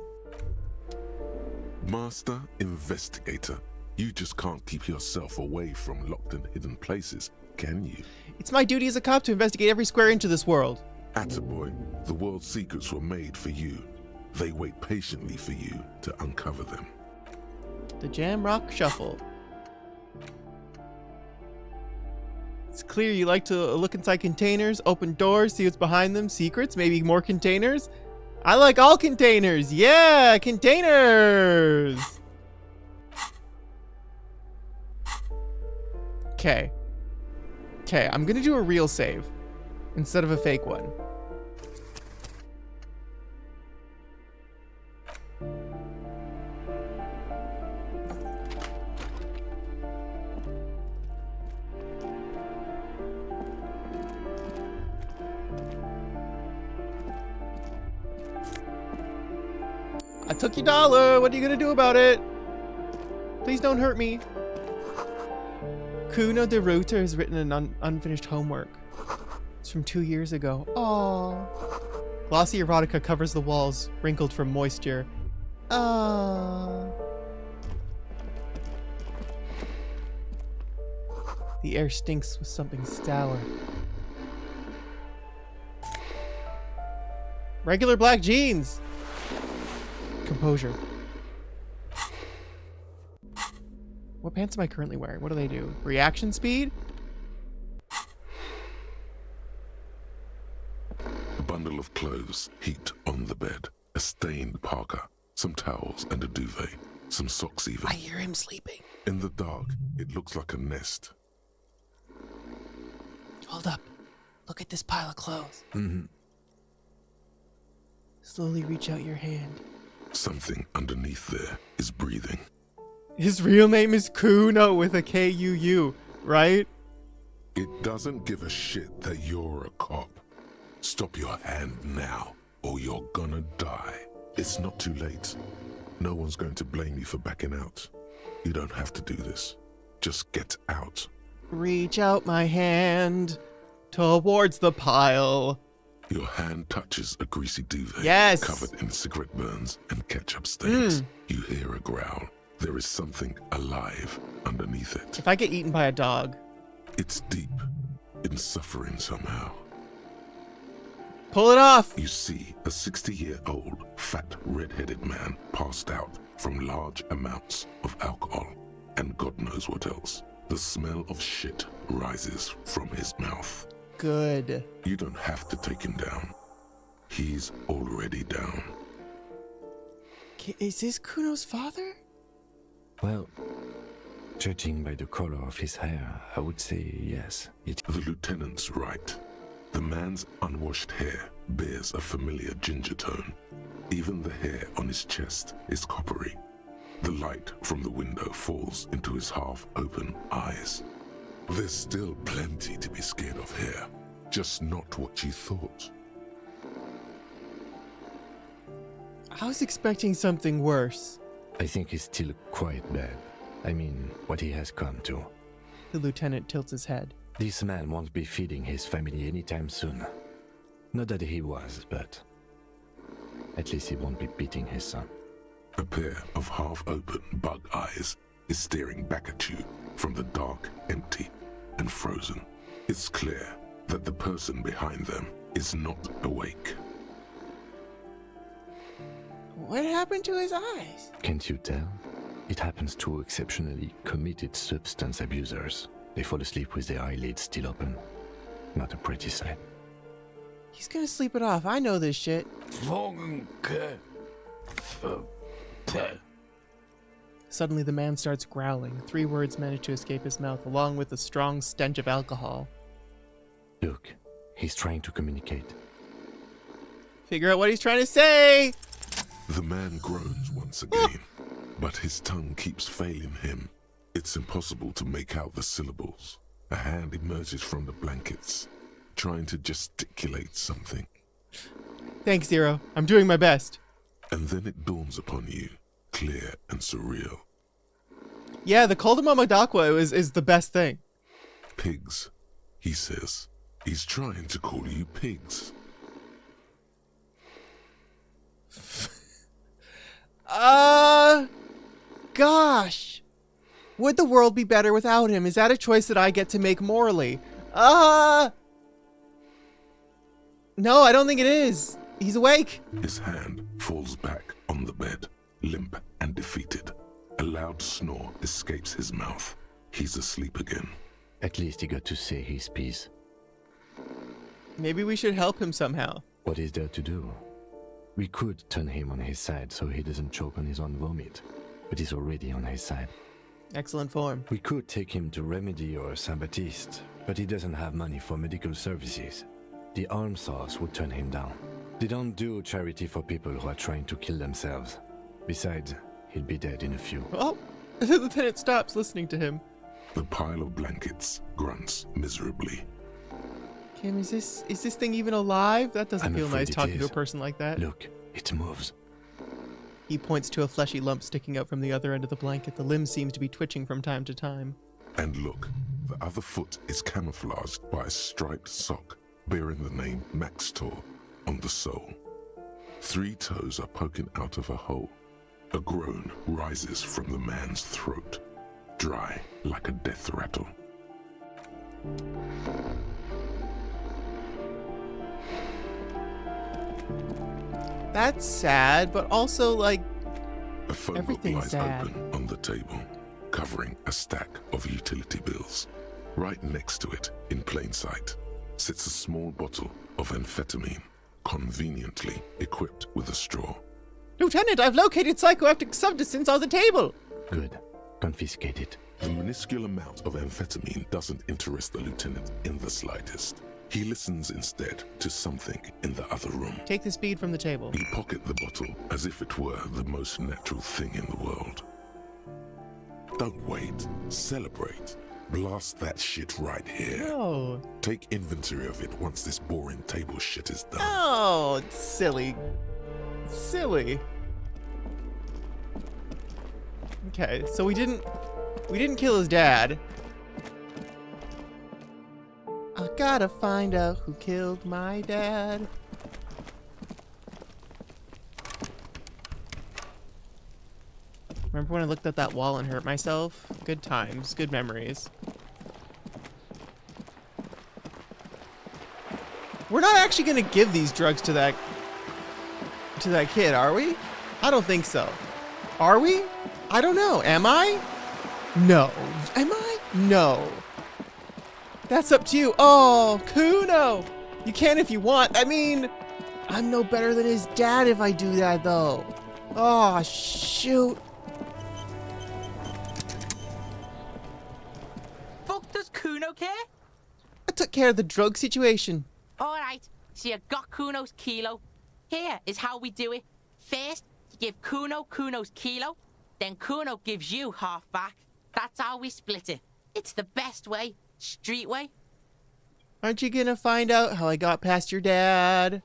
Master Investigator, you just can't keep yourself away from locked and hidden places, can you? It's my duty as a cop to investigate every square inch of this world. Attaboy, the world's secrets were made for you. They wait patiently for you to uncover them. The Jamrock Shuffle. It's clear you like to look inside containers, open doors, see what's behind them, secrets, maybe more containers. I like all containers. Yeah, containers. Okay. Okay, I'm gonna do a real save instead of a fake one. I took your dollar. What are you gonna do about it? Please don't hurt me. Kuno de Reuter has written an unfinished homework. It's from 2 years ago. Aww. Glossy erotica covers the walls, wrinkled from moisture. Aww. The air stinks with something sour. Regular black jeans. Composure. What pants am I currently wearing? What do they do? Reaction speed? A bundle of clothes heaped on the bed. A stained parka, some towels and a duvet. Some socks even. I hear him sleeping. In the dark, it looks like a nest. Hold up. Look at this pile of clothes. Mm-hmm. Slowly reach out your hand. Something underneath there is breathing. His real name is Kuno with a K-U-U, right? It doesn't give a shit that you're a cop. Stop your hand now, or you're gonna die. It's not too late. No one's going to blame you for backing out. You don't have to do this. Just get out. Reach out my hand towards the pile. Your hand touches a greasy duvet Yes. covered in cigarette burns and ketchup stains. You hear a growl. There is something alive underneath it. If I get eaten by a dog. It's deep, in suffering somehow. Pull it off. You see a 60-year-old, fat, red-headed man passed out from large amounts of alcohol and God knows what else. The smell of shit rises from his mouth. Good. You don't have to take him down. He's already down. Is this Kuno's father? Well, judging by the color of his hair, I would say yes. The lieutenant's right. The man's unwashed hair bears a familiar ginger tone. Even the hair on his chest is coppery. The light from the window falls into his half-open eyes. There's still plenty to be scared of here, just not what you thought. I was expecting something worse. I think he's still quite bad. I mean, what he has come to. The lieutenant tilts his head. This man won't be feeding his family anytime soon. Not that he was, but at least he won't be beating his son. A pair of half-open bug eyes is staring back at you from the dark, empty, and frozen. It's clear that the person behind them is not awake. What happened to his eyes? Can't you tell? It happens to exceptionally committed substance abusers. They fall asleep with their eyelids still open. Not a pretty sight. He's gonna sleep it off. I know this shit. Suddenly, the man starts growling. 3 words manage to escape his mouth, along with a strong stench of alcohol. Look, he's trying to communicate. Figure out what he's trying to say! The man groans once again, but his tongue keeps failing him. It's impossible to make out the syllables. A hand emerges from the blankets, trying to gesticulate something. Thanks, Zero. I'm doing my best. And then it dawns upon you, clear and surreal. Yeah, the Koldamomadakwa is the best thing. Pigs, he says. He's trying to call you pigs. Gosh. Would the world be better without him? Is that a choice that I get to make morally? No, I don't think it is. He's awake. His hand falls back on the bed, limp and defeated. A loud snore escapes his mouth. He's asleep again. At least he got to say his piece. Maybe we should help him somehow. What is there to do? We could turn him on his side so he doesn't choke on his own vomit, but he's already on his side. Excellent form. We could take him to Remedy or Saint-Baptiste, but he doesn't have money for medical services. The arm sauce would turn him down. They don't do charity for people who are trying to kill themselves. Besides, he'll be dead in a few. Oh, the lieutenant stops listening to him. The pile of blankets grunts miserably. Kim, is this thing even alive? That doesn't I'm feel afraid nice it talking to a is. person like that. Look, it moves. He points to a fleshy lump sticking out from the other end of the blanket. The limb seems to be twitching from time to time. And look, the other foot is camouflaged by a striped sock bearing the name Maxtor on the sole. 3 toes are poking out of a hole. A groan rises from the man's throat, dry like a death rattle. That's sad, but also, like, A phone book everything's lies sad. open on the table, covering a stack of utility bills. Right next to it, in plain sight, sits a small bottle of amphetamine, conveniently equipped with a straw. Lieutenant, I've located psychoactive substance on the table. Good. Confiscate it. The minuscule amount of amphetamine doesn't interest the lieutenant in the slightest. He listens instead to something in the other room. Take the speed from the table. You pocket the bottle as if it were the most natural thing in the world. Don't wait. Celebrate. Blast that shit right here. Oh. Take inventory of it once this boring table shit is done. Oh, silly. Silly. Okay, so we didn't kill his dad. I gotta find out who killed my dad. Remember when I looked at that wall and hurt myself? Good times, good memories. We're not actually gonna give these drugs to that kid, are we? I don't think so. Are we? I don't know. Am I? No. Am I? No. That's up to you. Oh, Kuno. You can if you want. I mean, I'm no better than his dad if I do that, though. Oh, shoot. Fuck does Kuno care? I took care of the drug situation. Alright, so you got Kuno's kilo. Here is how we do it. First, you give Kuno Kuno's kilo, then Kuno gives you half back. That's how we split it. It's the best way. Street way. Aren't you gonna find out how I got past your dad?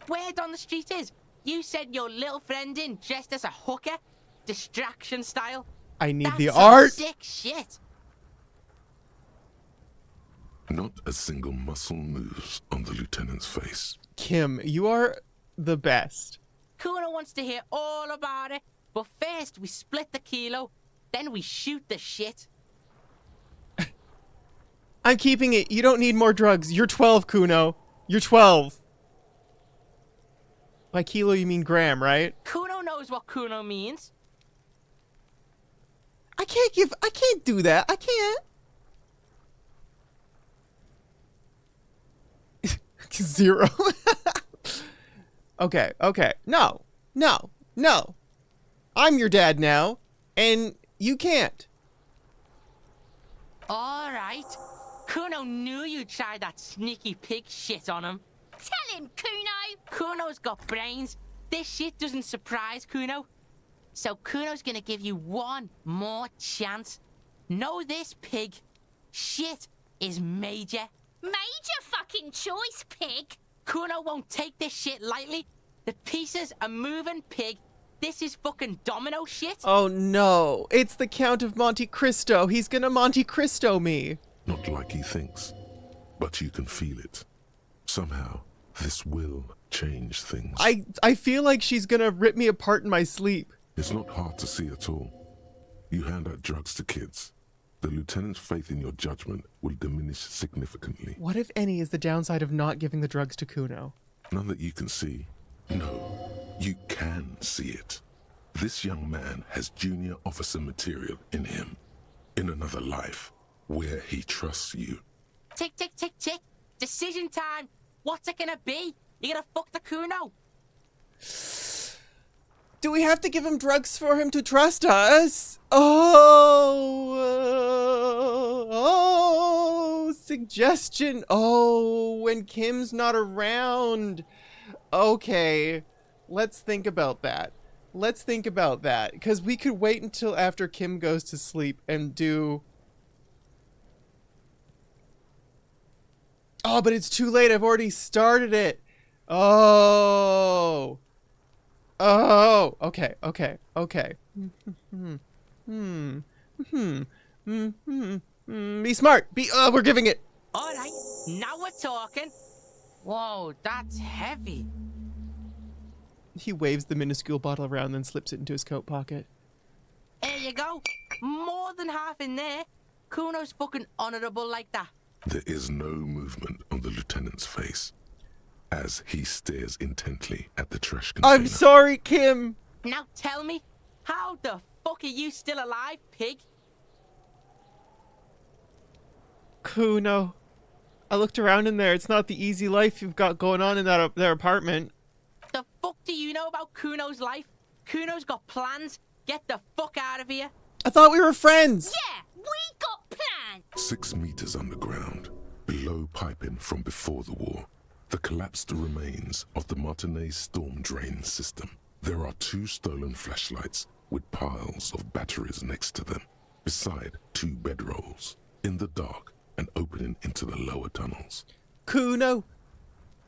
Word on the street is, you sent your little friend in dressed as a hooker, distraction style. I need That's the some art. sick shit. Not a single muscle moves on the lieutenant's face. Kim, you are the best. Kuno wants to hear all about it, but first we split the kilo, then we shoot the shit. I'm keeping it. You don't need more drugs. You're 12, Kuno. You're 12. By kilo, you mean gram, right? Kuno knows what Kuno means. I can't do that. I can't. 0. Okay. No. I'm your dad now, and you can't. All right. Kuno knew you tried that sneaky pig shit on him. Tell him, Kuno. Kuno's got brains. This shit doesn't surprise Kuno. So Kuno's gonna give you one more chance. Know this, pig. Shit is major. Major fucking choice, pig. Kuno won't take this shit lightly. The pieces are moving, pig. This is fucking domino shit. Oh no, it's the Count of Monte Cristo. He's gonna Monte Cristo me. Not like he thinks, but you can feel it. Somehow, this will change things. I feel like she's gonna rip me apart in my sleep. It's not hard to see at all. You hand out drugs to kids. The lieutenant's faith in your judgment will diminish significantly. What, if any, is the downside of not giving the drugs to Kuno? None that you can see. No, you can see it. This young man has junior officer material in him. In another life, where he trusts you. Tick, tick, tick, tick. Decision time. What's it gonna be? You gonna fuck the Kuno? Do we have to give him drugs for him to trust us? Oh, suggestion. Oh, when Kim's not around. Okay, let's think about that. Because we could wait until after Kim goes to sleep and do... Oh, but it's too late. I've already started it. Oh, okay. Be smart. We're giving it. All right, now we're talking. Whoa, that's heavy. He waves the minuscule bottle around, then slips it into his coat pocket. There you go. More than half in there. Kuno's fucking honorable like that. There is no movement on the lieutenant's face as he stares intently at the trash container. I'm sorry, Kim. Now tell me, how the fuck are you still alive, pig? Kuno, I looked around in there. It's not the easy life you've got going on in their apartment. The fuck do you know about Kuno's life? Kuno's got plans. Get the fuck out of here. I thought we were friends. Yeah, we got plans. 6 meters underground, below piping from before the war, the collapsed remains of the Martinez storm drain system. There are 2 stolen flashlights with piles of batteries next to them, beside 2 bedrolls, in the dark and opening into the lower tunnels. Kuno,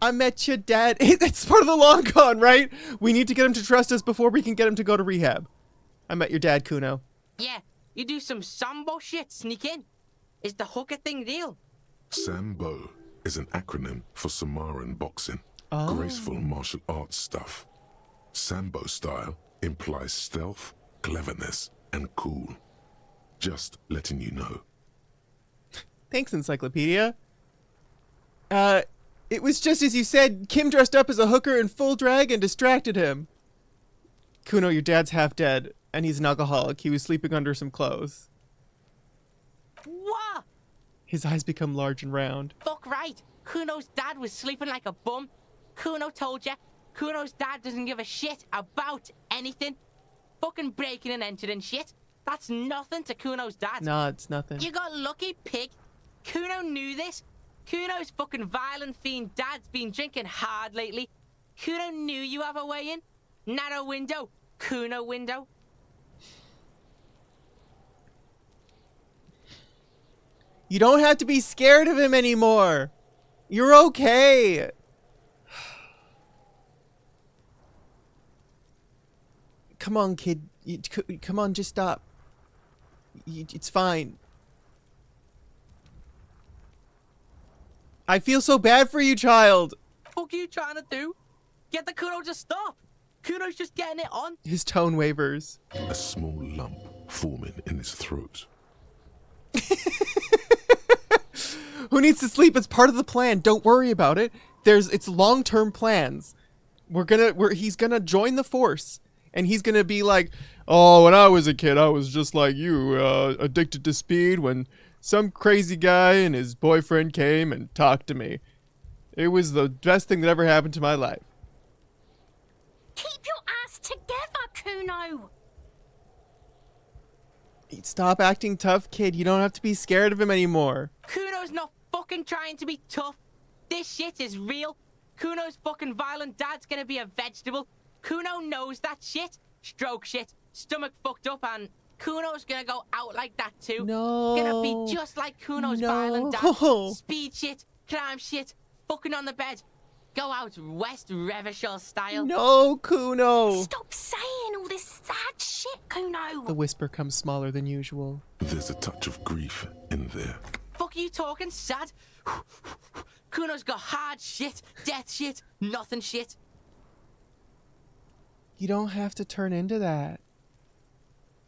I met your dad. It's part of the long con, right? We need to get him to trust us before we can get him to go to rehab. I met your dad, Kuno. Yeah, you do some sambo shit, sneak in. Is the hooker thing real? Sambo is an acronym for Samoan boxing, graceful martial arts stuff. Sambo style implies stealth, cleverness, and cool. Just letting you know. Thanks, Encyclopedia. It was just as you said. Kim dressed up as a hooker in full drag and distracted him. Kuno, your dad's half dead, and he's an alcoholic. He was sleeping under some clothes. What? His eyes become large and round. Fuck right. Kuno's dad was sleeping like a bum. Kuno told ya. Kuno's dad doesn't give a shit about anything. Fucking breaking and entering shit. That's nothing to Kuno's dad. Nah, it's nothing. You got lucky, pig. Kuno knew this. Kuno's fucking violent fiend dad's been drinking hard lately. Kuno knew you have a way in. Narrow window. Kuno window. You don't have to be scared of him anymore. You're okay. Come on, kid. Come on, just stop. It's fine. I feel so bad for you, child. What are you trying to do? Get the Kuno to stop. Kuno's just getting it on. His tone wavers. A small lump forming in his throat. Who needs to sleep? It's part of the plan. Don't worry about it. It's long-term plans. He's gonna join the force, and he's gonna be like, oh, when I was a kid, I was just like you, addicted to speed when some crazy guy and his boyfriend came and talked to me. It was the best thing that ever happened to my life. Keep your ass together, Kuno. Stop acting tough, kid. You don't have to be scared of him anymore. Kuno's not fucking trying to be tough. This shit is real. Kuno's fucking violent dad's gonna be a vegetable. Kuno knows that shit. Stroke shit. Stomach fucked up, and Kuno's gonna go out like that too. No. Gonna be just like Kuno's violent dad. Speed shit, crime shit, fucking on the bed. Go out West Revachol style. No, Kuno. Stop saying all this sad shit, Kuno. The whisper comes smaller than usual. There's a touch of grief in there. Fuck are you talking, sad? Kuno's got hard shit, death shit, nothing shit. You don't have to turn into that.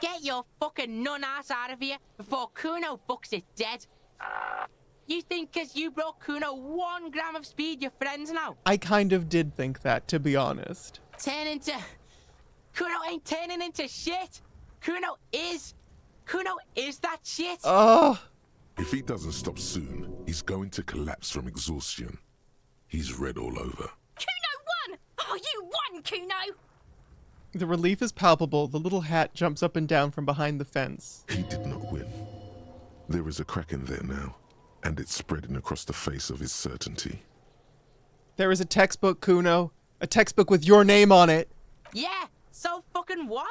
Get your fucking nun ass out of here before Kuno fucks it dead. You think because you brought Kuno 1 gram of speed, you're friends now? I kind of did think that, to be honest. Turn into... Kuno ain't turning into shit. Kuno is that shit. Oh. If he doesn't stop soon, he's going to collapse from exhaustion. He's red all over. Kuno won! Oh, you won, Kuno! The relief is palpable. The little hat jumps up and down from behind the fence. He did not win. There is a crack in there now, and it's spreading across the face of his certainty. There is a textbook, Kuno. A textbook with your name on it. Yeah, so fucking what?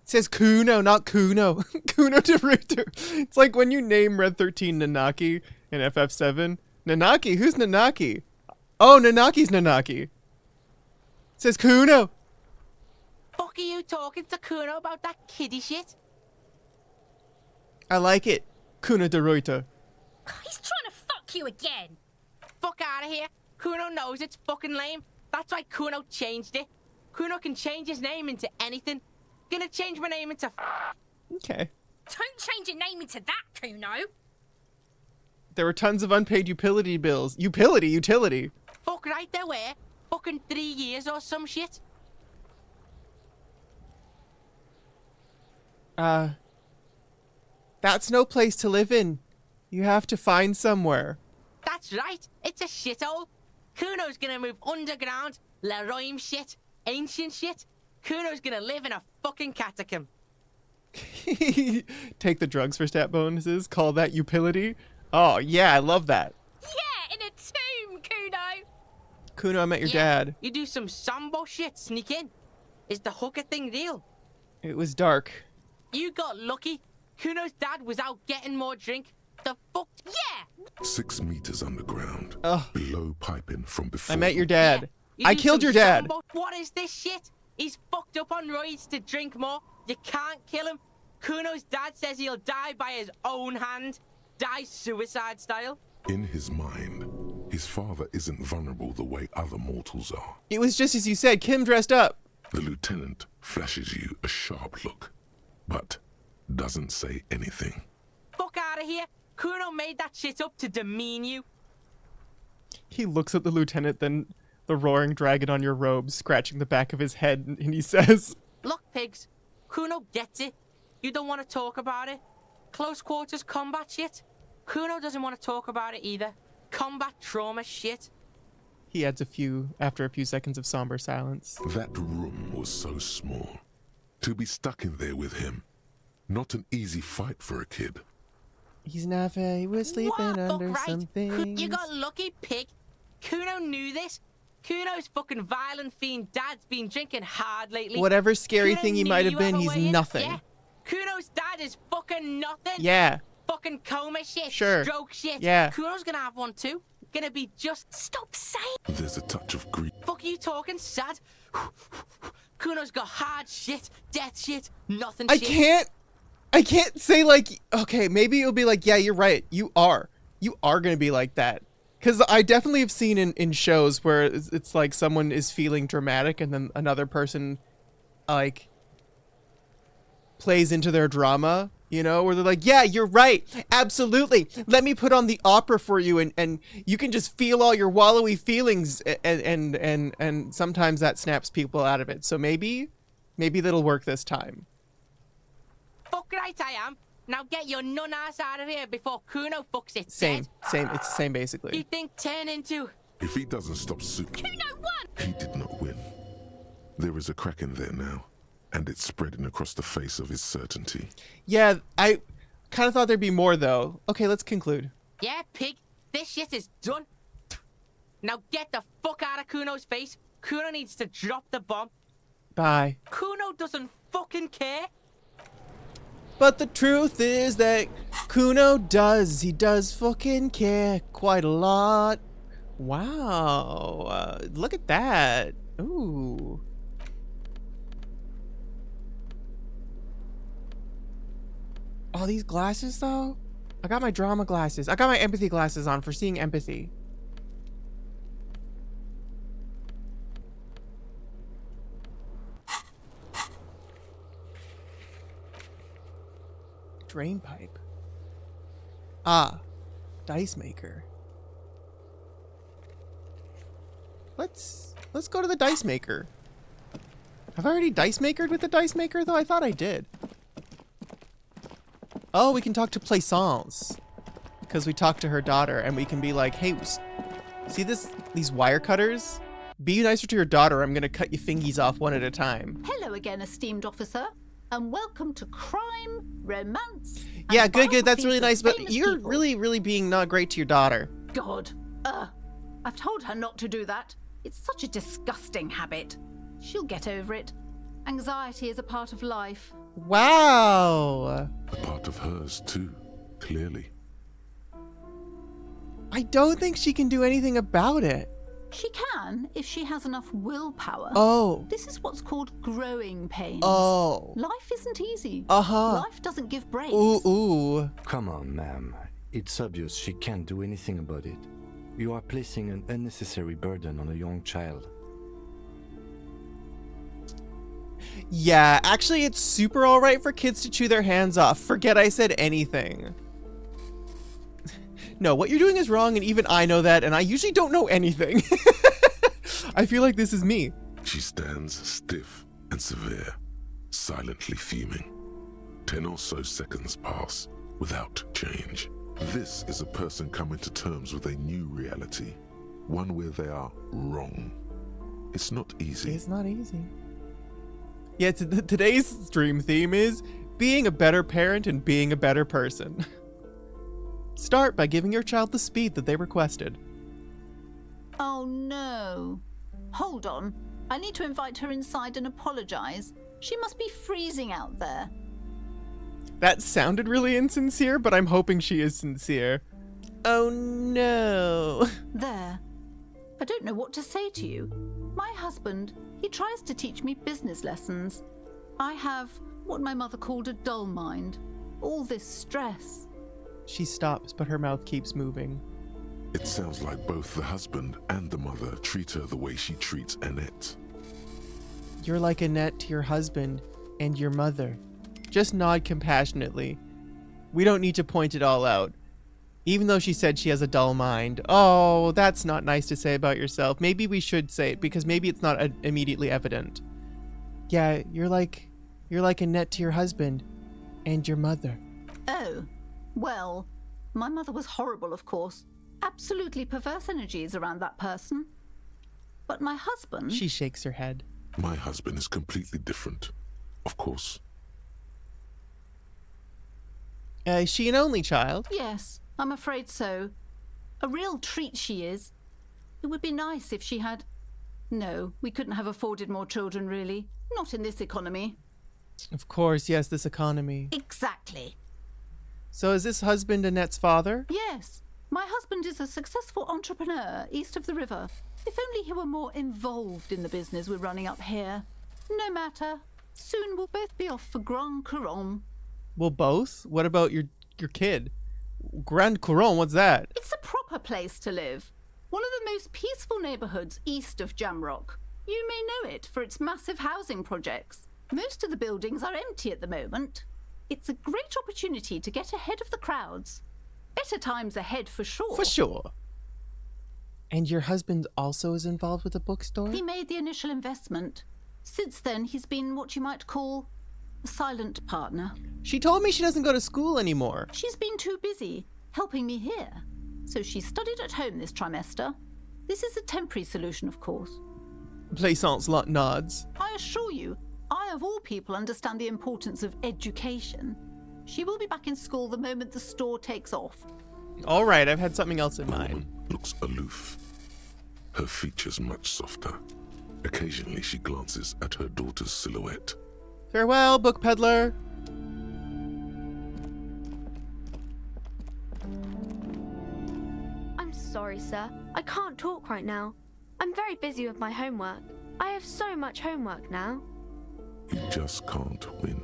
It says Kuno, not Kuno. Kuno de Reuter. It's like when you name Red 13 Nanaki in FF7. Nanaki? Who's Nanaki? Oh, Nanaki's Nanaki. It says Kuno. Fuck are you talking to Kuno about that kiddie shit? I like it. Kuno de Reuter. He's trying to fuck you again. Fuck out of here. Kuno knows it's fucking lame. That's why Kuno changed it. Kuno can change his name into anything. Gonna change my name into... Okay. Don't change your name into that, Kuno. There were tons of unpaid utility bills. Utility. Fuck right there were. Fucking 3 years or some shit. That's no place to live in. You have to find somewhere. That's right. It's a shithole. Kuno's gonna move underground. Leroy shit. Ancient shit. Kuno's gonna live in a fucking catacomb. Take the drugs for stat bonuses. Call that utility. Oh, yeah, I love that. Yeah, in a tomb, Kuno. Kuno, I met your dad. You do some sambo shit, sneak in. Is the hooker thing real? It was dark. You got lucky. Kuno's dad was out getting more drink. The fuck? Yeah. 6 meters underground. Ugh. Below piping from before. I met your dad. Yeah, I do killed some your dad. sambo- What is this shit? He's fucked up on roids to drink more. You can't kill him. Kuno's dad says he'll die by his own hand. Die suicide style. In his mind, his father isn't vulnerable the way other mortals are. It was just as you said. Kim dressed up. The lieutenant flashes you a sharp look, but doesn't say anything. Fuck out of here. Kuno made that shit up to demean you. He looks at the lieutenant, then the roaring dragon on your robe, scratching the back of his head, and he says, Look, pigs. Kuno gets it. You don't want to talk about it. Close quarters combat shit. Kuno doesn't want to talk about it either. Combat trauma shit. He adds after a few seconds of somber silence. That room was so small. To be stuck in there with him, not an easy fight for a kid. He's not very, we're sleeping What? under Fuck right. some things. You got lucky, pig. Kuno knew this. Kuno's fucking violent fiend dad's been drinking hard lately. Whatever scary Kuno thing he knew might have you been, a he's way in. nothing. Yeah. Kuno's dad is fucking nothing. Yeah. Fucking coma shit. Sure. Stroke shit. Yeah. Kuno's gonna have one too. Gonna be just... Stop saying. There's a touch of grief. Fuck you talking, sad? Kuno's got hard shit, death shit, nothing I shit. can't say like, okay, maybe it'll be like, yeah, you're right. You are gonna be like that. Because I definitely have seen in shows where it's like someone is feeling dramatic and then another person like plays into their drama, you know, where they're like, yeah, you're right. Absolutely. Let me put on the opera for you and you can just feel all your wallowy feelings and sometimes that snaps people out of it. So maybe that'll work this time. Fuck right I am. Now get your nun ass out of here before Kuno fucks it Same. dead. It's the same You basically. think turn into If he doesn't stop Kuno won! he did not win. There is a crack in there now, and it's spreading across the face of his certainty. Yeah, I kind of thought there'd be more, though. Okay, let's conclude. Yeah, pig, this shit is done. Now get the fuck out of Kuno's face. Kuno needs to drop the bomb. Bye. Kuno doesn't fucking care. But the truth is that Kuno does. He does fucking care quite a lot. Wow. Look at that. Ooh. Oh, these glasses, though? I got my drama glasses. I got my empathy glasses on for seeing empathy. Drain pipe. Ah, dice maker. Let's go to the dice maker. Have I already dice makered with the dice maker though? I thought I did. Oh, we can talk to Plaisance because we talked to her daughter, and we can be like, "Hey, see these wire cutters? Be nicer to your daughter. I'm gonna cut your fingies off one at a time." Hello again, esteemed officer, and welcome to Crime, Romance. and Yeah, good. That's Biographies really of nice, but Famous you're People. really being not great to your daughter. God, I've told her not to do that. It's such a disgusting habit. She'll get over it. Anxiety is a part of life. Wow. A part of hers, too, clearly. I don't think she can do anything about it. She can if she has enough willpower. Oh. This is what's called growing pains. Oh. Life isn't easy. Uh-huh. Life doesn't give breaks. Ooh. Come on, ma'am. It's obvious she can't do anything about it. You are placing an unnecessary burden on a young child. Yeah, actually, it's super alright for kids to chew their hands off. Forget I said anything. No, what you're doing is wrong, and even I know that, and I usually don't know anything. I feel like this is me. She stands stiff and severe, silently fuming. 10 or so seconds pass without change. This is a person coming to terms with a new reality, one where they are wrong. It's not easy. It's not easy. Yeah, today's stream theme is being a better parent and being a better person. Start by giving your child the speed that they requested. Oh no. Hold on. I need to invite her inside and apologize. She must be freezing out there. That sounded really insincere, but I'm hoping she is sincere. Oh no. There. I don't know what to say to you. My husband, he tries to teach me business lessons. I have what my mother called a dull mind. All this stress. She stops, but her mouth keeps moving. It sounds like both the husband and the mother treat her the way she treats Annette. You're like Annette to your husband and your mother. Just nod compassionately. We don't need to point it all out. Even though she said she has a dull mind. Oh, that's not nice to say about yourself. Maybe we should say it, because maybe it's not immediately evident. Yeah, you're like Annette to your husband and your mother. Oh, well, my mother was horrible, of course. Absolutely perverse energies around that person. But my husband... She shakes her head. My husband is completely different, of course. Is she an only child? Yes, I'm afraid so. A real treat she is. It would be nice if she had... No, we couldn't have afforded more children, really. Not in this economy. Of course, yes, this economy. Exactly. So is this husband Annette's father? Yes. My husband is a successful entrepreneur east of the river. If only he were more involved in the business we're running up here. No matter. Soon we'll both be off for Grand Couronne. Well, both? What about your kid? Grand Couronne, what's that? It's a proper place to live. One of the most peaceful neighbourhoods east of Jamrock. You may know it for its massive housing projects. Most of the buildings are empty at the moment. It's a great opportunity to get ahead of the crowds. Better times ahead for sure. For sure. And your husband also is involved with the bookstore? He made the initial investment. Since then, he's been what you might call a silent partner. She told me she doesn't go to school anymore. She's been too busy helping me here. So she studied at home this trimester. This is a temporary solution, of course. Plaisance nods. I assure you, I of all people understand the importance of education. She will be back in school the moment the store takes off. All right, I've had something else in The mind. woman looks aloof, her features much softer. Occasionally she glances at her daughter's silhouette. Farewell, book peddler. I'm sorry, sir. I can't talk right now. I'm very busy with my homework. I have so much homework now. You just can't win.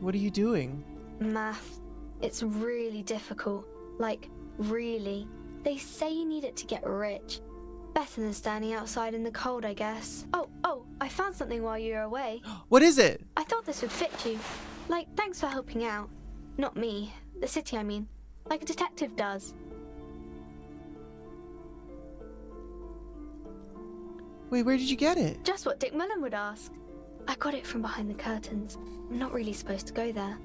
What are you doing? Math. It's really difficult. Like, really. They say you need it to get rich. Better than standing outside in the cold, I guess. Oh, I found something while you were away. What is it? I thought this would fit you. Like, thanks for helping out. Not me. The city, I mean. Like a detective does. Wait, where did you get it? Just what Dick Mullen would ask. I got it from behind the curtains. I'm not really supposed to go there.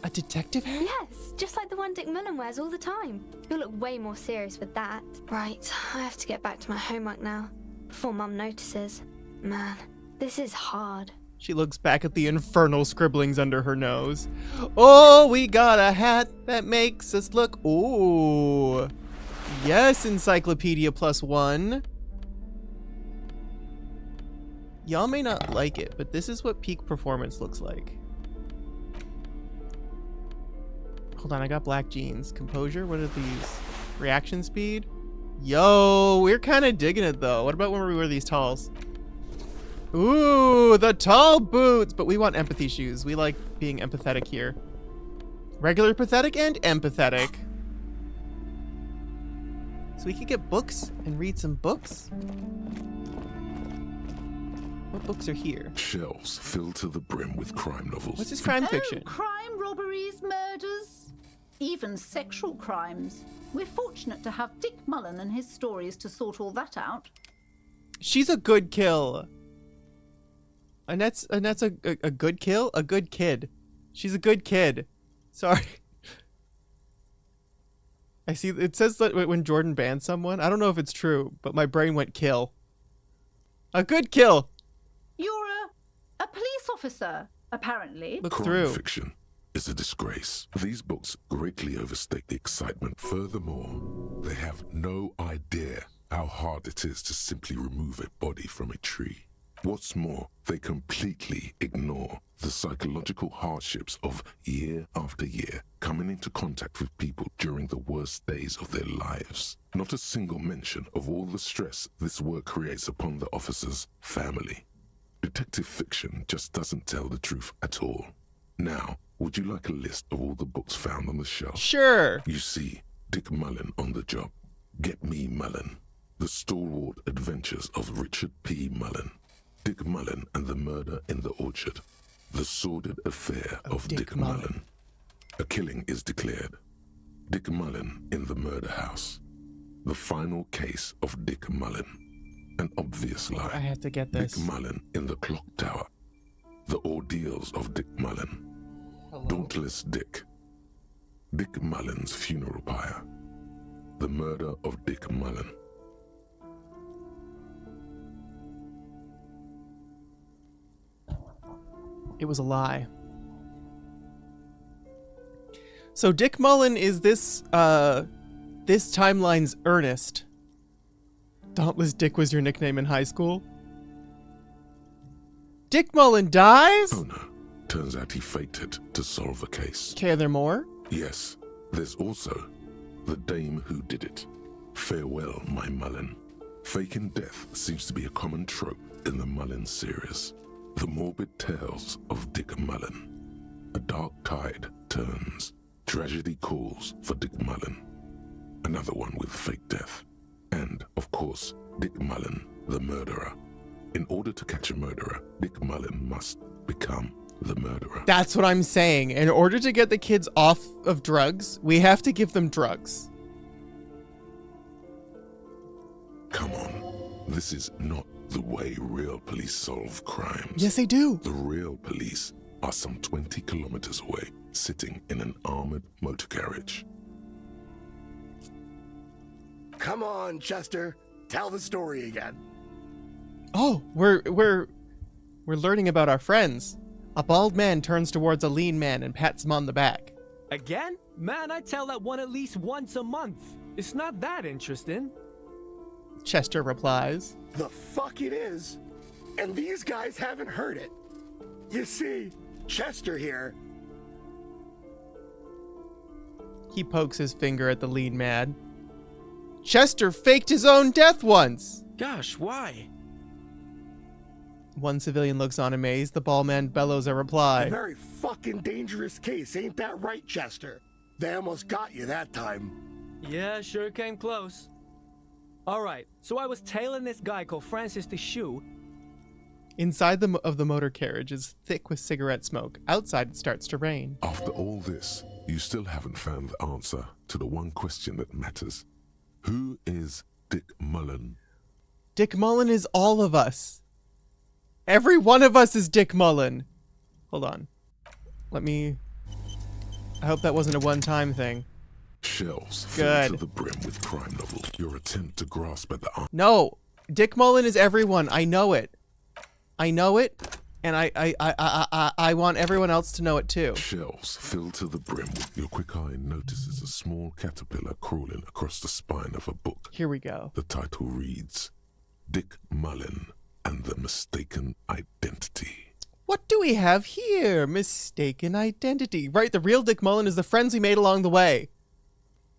A detective hat? Yes, just like the one Dick Mullen wears all the time. You'll look way more serious with that. Right, I have to get back to my homework now, before Mum notices. Man, this is hard. She looks back at the infernal scribblings under her nose. Oh, we got a hat that makes us look... Ooh. Yes, Encyclopedia +1. Y'all may not like it, but this is what peak performance looks like. Hold on, I got black jeans. Composure, what are these? Reaction speed? Yo, we're kind of digging it though. What about when we wear these talls? Ooh, the tall boots! But we want empathy shoes. We like being empathetic here. Regular pathetic and empathetic. So we could get books and read some books? What books are here? Shelves filled to the brim with crime novels. What's this crime fiction? Crime, robberies, murders, even sexual crimes. We're fortunate to have Dick Mullen and his stories to sort all that out. She's a good kill. Annette's a good kill? A good kid. She's a good kid. Sorry. I see, it says that when Jordan bans someone, I don't know if it's true, but my brain went kill. A good kill. You're a police officer, apparently. Look Crime through. fiction is a disgrace. These books greatly overstate the excitement. Furthermore, they have no idea how hard it is to simply remove a body from a tree. What's more, they completely ignore the psychological hardships of year after year coming into contact with people during the worst days of their lives. Not a single mention of all the stress this work creates upon the officer's family. Detective fiction just doesn't tell the truth at all. Now, would you like a list of all the books found on the shelf? Sure. You see Dick Mullen on the job. Get Me Mullen. The Stalwart Adventures of Richard P. Mullen. Dick Mullen and the Murder in the Orchard. The Sordid Affair of Dick Mullen. A killing is declared. Dick Mullen in the Murder House. The Final Case of Dick Mullen. An Obvious Lie. I have to get this. Dick Mullen in the Clock Tower. The Ordeals of Dick Mullen. Hello. Dauntless Dick. Dick Mullen's Funeral Pyre. The Murder of Dick Mullen. It was a lie. So Dick Mullen is this timeline's Ernest. Dauntless Dick was your nickname in high school? Dick Mullen dies? Oh no. Turns out he faked it to solve the case. Okay, are there more? Yes. There's also the dame who did it. Farewell, my Mullen. Faking death seems to be a common trope in the Mullen series. The morbid tales of Dick Mullen. A dark tide turns. Tragedy calls for Dick Mullen. Another one with fake death. And, of course, Dick Mullen, the murderer. In order to catch a murderer, Dick Mullen must become the murderer. That's what I'm saying. In order to get the kids off of drugs, we have to give them drugs. Come on. This is not the way real police solve crimes. Yes, they do. The real police are some 20 kilometers away, sitting in an armored motor carriage. come on, Chester. Tell the story again. Oh, we're learning about our friends. A bald man turns towards a lean man and pats him on the back. Again? Man, I tell that one at least once a month. It's not that interesting. Chester replies. The fuck it is. And these guys haven't heard it. You see, Chester here. He pokes his finger at the lean man. Chester faked his own death once. Gosh, why? One civilian looks on amazed. The bald man bellows a reply. A very fucking dangerous case, ain't that right, Chester? They almost got you that time. Yeah, sure came close. Alright, so I was tailing this guy called Francis the Shoe. Inside of the motor carriage is thick with cigarette smoke. Outside it starts to rain. After all this, you still haven't found the answer to the one question that matters. Who is Dick Mullen? Dick Mullen is all of us. Every one of us is Dick Mullen. Hold on. I hope that wasn't a one-time thing. Shelves Good. filled to the brim with crime novels. Your attempt to grasp at the No, Dick Mullen is everyone. I know it. I know it, and I want everyone else to know it too. Shelves filled to the brim. Your quick eye notices a small caterpillar crawling across the spine of a book. Here we go. The title reads, Dick Mullen and the Mistaken Identity. What do we have here? Mistaken identity. Right, the real Dick Mullen is the friends we made along the way.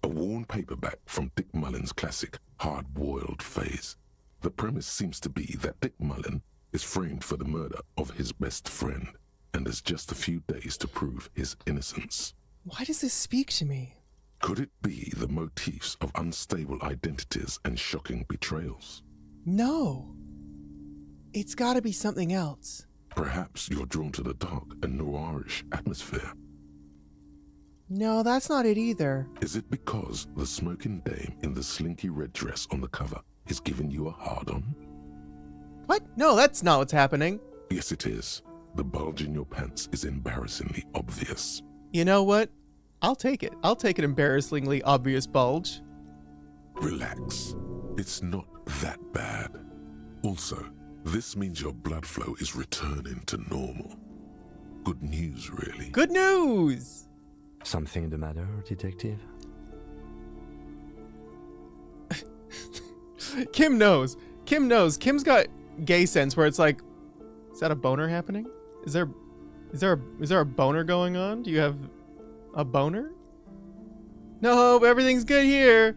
A worn paperback from Dick Mullen's classic hard-boiled phase. The premise seems to be that Dick Mullen is framed for the murder of his best friend and has just a few days to prove his innocence. Why does this speak to me? Could it be the motifs of unstable identities and shocking betrayals? No. It's gotta be something else. Perhaps you're drawn to the dark and noirish atmosphere. No, that's not it either. Is it because the smoking dame in the slinky red dress on the cover is giving you a hard-on? What? No, that's not what's happening. Yes, it is. The bulge in your pants is embarrassingly obvious. You know what? I'll take it. I'll take an embarrassingly obvious bulge. Relax. It's not that bad. Also, this means your blood flow is returning to normal. Good news, really. Good news! Something the matter, detective? Kim knows. Kim knows. Kim's got gay sense where it's like, is that a boner happening? Is there a boner going on? Do you have a boner? No, everything's good here.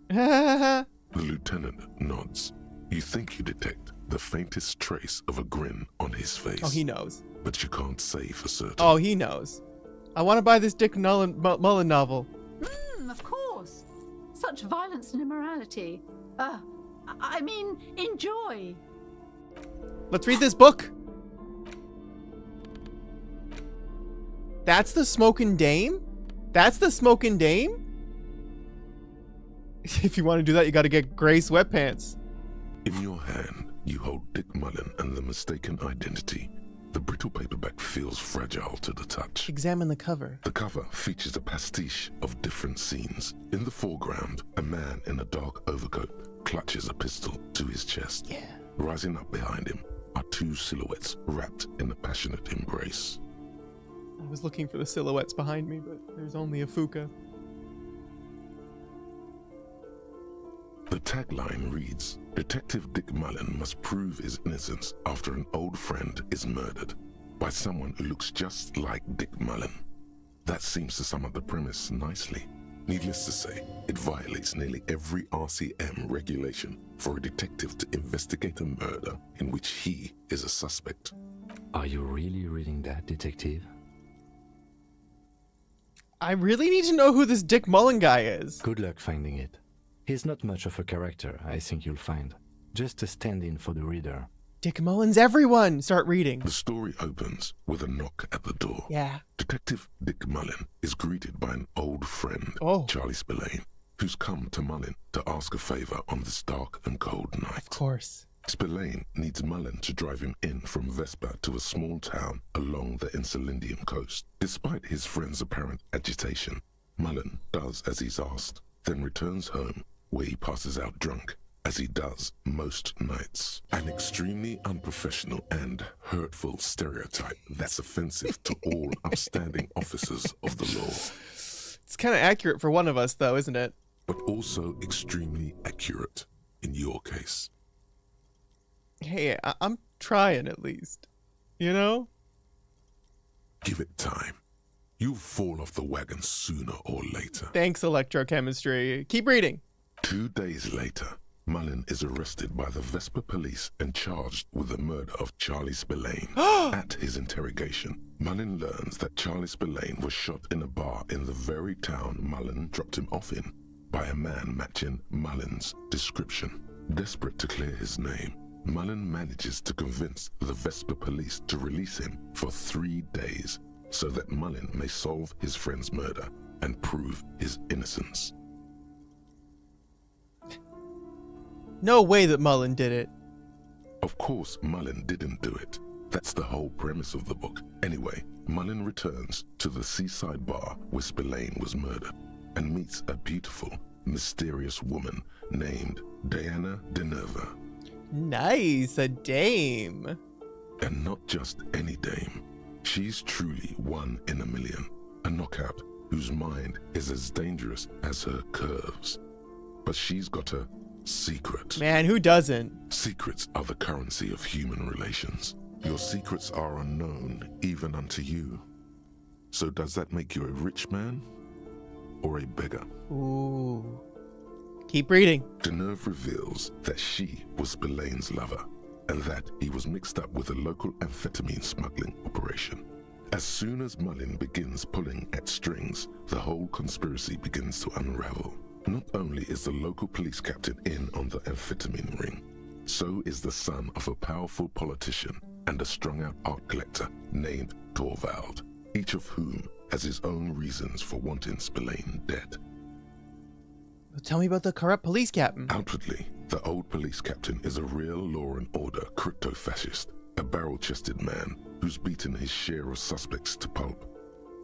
The lieutenant nods. You think you detect the faintest trace of a grin on his face. Oh, he knows. But you can't say for certain. Oh, he knows. I want to buy this Dick Mullen novel. Of course. Such violence and immorality. I mean, enjoy. Let's read this book. That's the Smokin' Dame? That's the Smokin' Dame? If you want to do that, you got to get gray sweatpants. In your hand, you hold Dick Mullen and the Mistaken Identity. The brittle paperback feels fragile to the touch. Examine the cover. The cover features a pastiche of different scenes. In the foreground, a man in a dark overcoat clutches a pistol to his chest. Yeah. Rising up behind him are two silhouettes wrapped in a passionate embrace. I was looking for the silhouettes behind me, but there's only a Fuka. The tagline reads, Detective Dick Mullen must prove his innocence after an old friend is murdered by someone who looks just like Dick Mullen. That seems to sum up the premise nicely. Needless to say, it violates nearly every RCM regulation for a detective to investigate a murder in which he is a suspect. Are you really reading that, detective? I really need to know who this Dick Mullen guy is. Good luck finding it. He's not much of a character, I think you'll find. Just a stand-in for the reader. Dick Mullen's everyone! Start reading. The story opens with a knock at the door. Yeah. Detective Dick Mullen is greeted by an old friend, Charlie Spillane, who's come to Mullen to ask a favor on this dark and cold night. Of course. Spillane needs Mullen to drive him in from Vespa to a small town along the Insulindian coast. Despite his friend's apparent agitation, Mullen does as he's asked. then returns home, where he passes out drunk, as he does most nights. An extremely unprofessional and hurtful stereotype that's offensive to all upstanding officers of the law. It's kind of accurate for one of us, though, isn't it? But also extremely accurate in your case. Hey, I'm trying at least. You know? Give it time. You'll fall off the wagon sooner or later. Thanks, electrochemistry. Keep reading. 2 days later, Mullen is arrested by the Vesper police and charged with the murder of Charlie Spillane. At his interrogation, Mullen learns that Charlie Spillane was shot in a bar in the very town Mullen dropped him off in by a man matching Mullen's description. Desperate to clear his name, Mullen manages to convince the Vesper police to release him for 3 days so that Mullen may solve his friend's murder and prove his innocence. No way that Mullen did it. Of course, Mullen didn't do it. That's the whole premise of the book. Anyway, Mullen returns to the seaside bar where Spillane was murdered and meets a beautiful, mysterious woman named Diana DeNerva. Nice, a dame. And not just any dame. She's truly one in a million. A knockout whose mind is as dangerous as her curves. But she's got a secret. Man, who doesn't? Secrets are the currency of human relations. Your secrets are unknown even unto you. So does that make you a rich man or a beggar? Ooh. Keep reading. DeNerve reveals that she was Spillane's lover and that he was mixed up with a local amphetamine smuggling operation. As soon as Mullen begins pulling at strings, the whole conspiracy begins to unravel. Not only is the local police captain in on the amphetamine ring, so is the son of a powerful politician and a strung-out art collector named Torvald, each of whom has his own reasons for wanting Spillane dead. Tell me about the corrupt police captain. Outwardly, the old police captain is a real law and order crypto-fascist, a barrel-chested man who's beaten his share of suspects to pulp.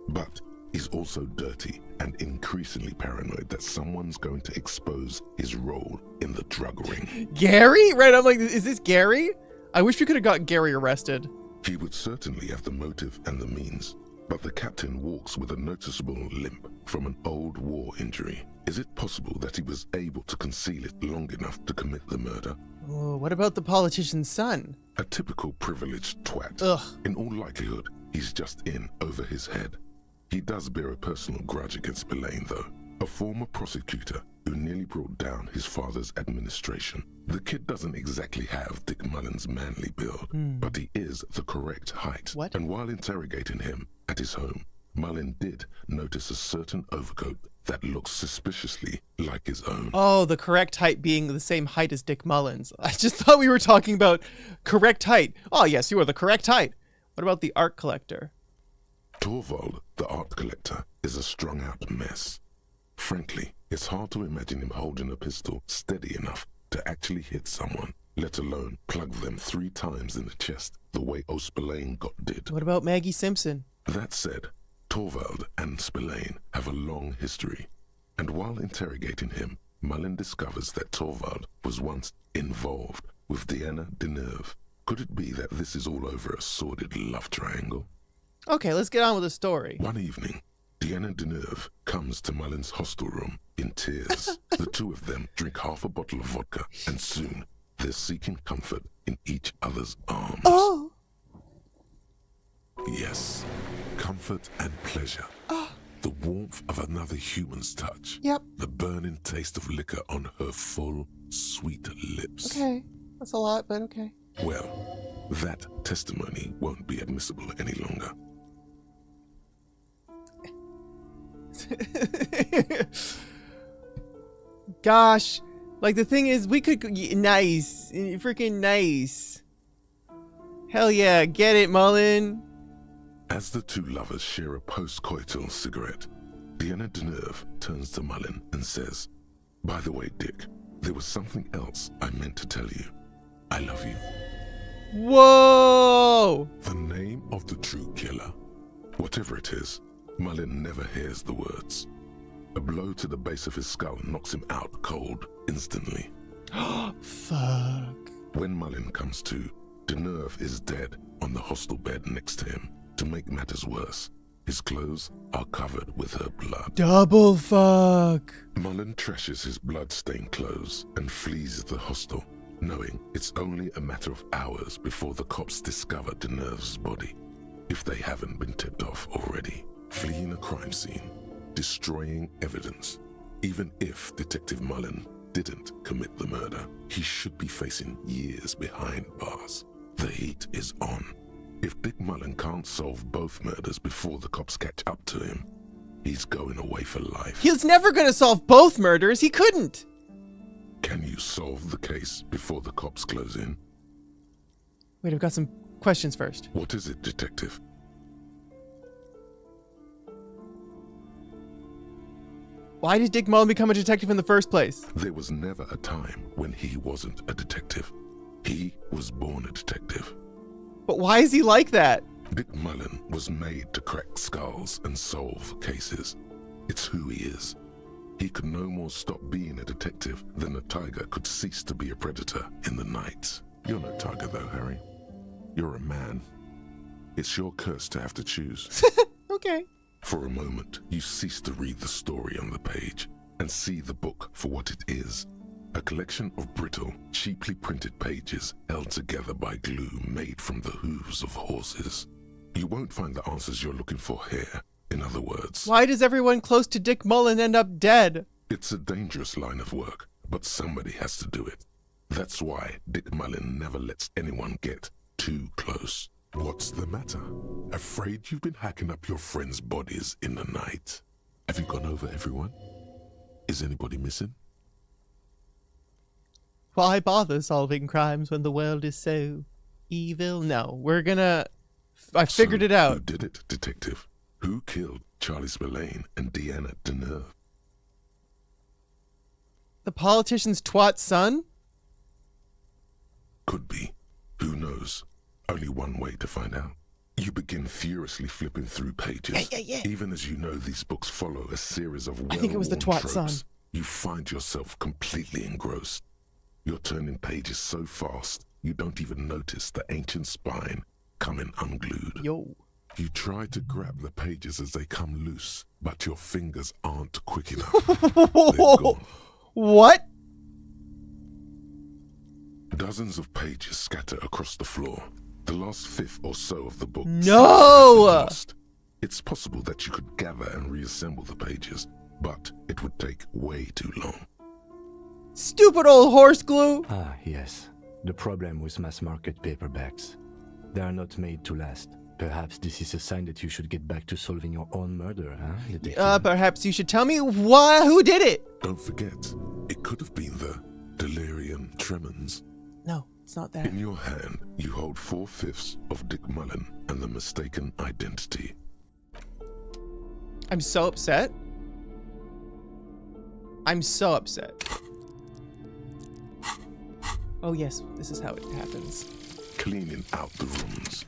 But he's also dirty and increasingly paranoid that someone's going to expose his role in the drug ring. Gary? Right, I'm like, is this Gary? I wish we could have got Gary arrested. He would certainly have the motive and the means, but the captain walks with a noticeable limp from an old war injury. Is it possible that he was able to conceal it long enough to commit the murder? Oh, what about the politician's son? A typical privileged twat. Ugh. In all likelihood, he's just in over his head. He does bear a personal grudge against Spillane, though, a former prosecutor who nearly brought down his father's administration. The kid doesn't exactly have Dick Mullen's manly build, but he is the correct height. What? And while interrogating him at his home, Mullen did notice a certain overcoat that looks suspiciously like his own. Oh, the correct height being the same height as Dick Mullen's. I just thought we were talking about correct height. Oh, yes, you are the correct height. What about the art collector? Torvald, the art collector, is a strung-out mess. Frankly, it's hard to imagine him holding a pistol steady enough to actually hit someone, let alone plug them 3 times in the chest the way Spillane got did. What about Maggie Simpson? That said, Torvald and Spillane have a long history, and while interrogating him, Mullen discovers that Torvald was once involved with Diana DeNerve. Could it be that this is all over a sordid love triangle? Okay, let's get on with the story. One evening, Diana DeNerve comes to Mullen's hostel room in tears. The two of them drink half a bottle of vodka, and soon they're seeking comfort in each other's arms. Oh! Yes, comfort and pleasure. The warmth of another human's touch. Yep. The burning taste of liquor on her full, sweet lips. Okay, that's a lot, but okay. Well, that testimony won't be admissible any longer. Gosh, like the thing is, we could nice, freaking nice. Hell yeah, get it, Mullen. As the two lovers share a post-coital cigarette, Diana DeNerve turns to Mullen and says, "By the way, Dick, there was something else I meant to tell you. I love you." Whoa! The name of the true killer. Whatever it is, Mullen never hears the words. A blow to the base of his skull knocks him out cold instantly. Fuck. When Mullen comes to, Deneuve is dead on the hostel bed next to him. To make matters worse, his clothes are covered with her blood. Double fuck. Mullen trashes his blood-stained clothes and flees the hostel, knowing it's only a matter of hours before the cops discover Deneuve's body, if they haven't been tipped off already. Fleeing a crime scene, destroying evidence. Even if Detective Mullen didn't commit the murder, he should be facing years behind bars. The heat is on. If Dick Mullen can't solve both murders before the cops catch up to him, he's going away for life. He's never gonna solve both murders. He couldn't. Can you solve the case before the cops close in? Wait, I've got some questions first. What is it, Detective? Why did Dick Mullen become a detective in the first place? There was never a time when he wasn't a detective. He was born a detective. But why is he like that? Dick Mullen was made to crack skulls and solve cases. It's who he is. He could no more stop being a detective than a tiger could cease to be a predator in the night. You're no tiger though, Harry. You're a man. It's your curse to have to choose. Okay. For a moment, you cease to read the story on the page and see the book for what it is. A collection of brittle, cheaply printed pages held together by glue made from the hooves of horses. You won't find the answers you're looking for here. In other words, Why does everyone close to Dick Mullen end up dead? it's a dangerous line of work, but somebody has to do it. That's why Dick Mullen never lets anyone get too close. What's the matter? Afraid you've been hacking up your friends' bodies in the night? Have you gone over everyone? Is anybody missing? Why bother solving crimes when the world is so evil? No, we're gonna... I figured it out. Who did it, Detective? Who killed Charlie Spillane and Deanna Deneuve? The politician's twat son? Could be. Who knows? Only one way to find out. You begin furiously flipping through pages. Yeah. Even as you know these books follow a series of I think it was the well-worn twat tropes, son. you find yourself completely engrossed. You're turning pages so fast, you don't even notice the ancient spine coming unglued. Yo. You try to grab the pages as they come loose, but your fingers aren't quick enough. They're gone. What? Dozens of pages scatter across the floor. The last fifth or so of the book. No! seems to have been lost. It's possible that you could gather and reassemble the pages, but it would take way too long. Stupid old horse glue! Ah, yes. The problem with mass-market paperbacks. They are not made to last. Perhaps this is a sign that you should get back to solving your own murder, huh, detective? Perhaps you should tell me who did it? Don't forget, it could have been the delirium tremens. No, it's not that. In your hand, you hold 4/5 of Dick Mullen and the mistaken identity. I'm so upset. I'm so upset. Oh yes, this is how it happens. Cleaning out the rooms.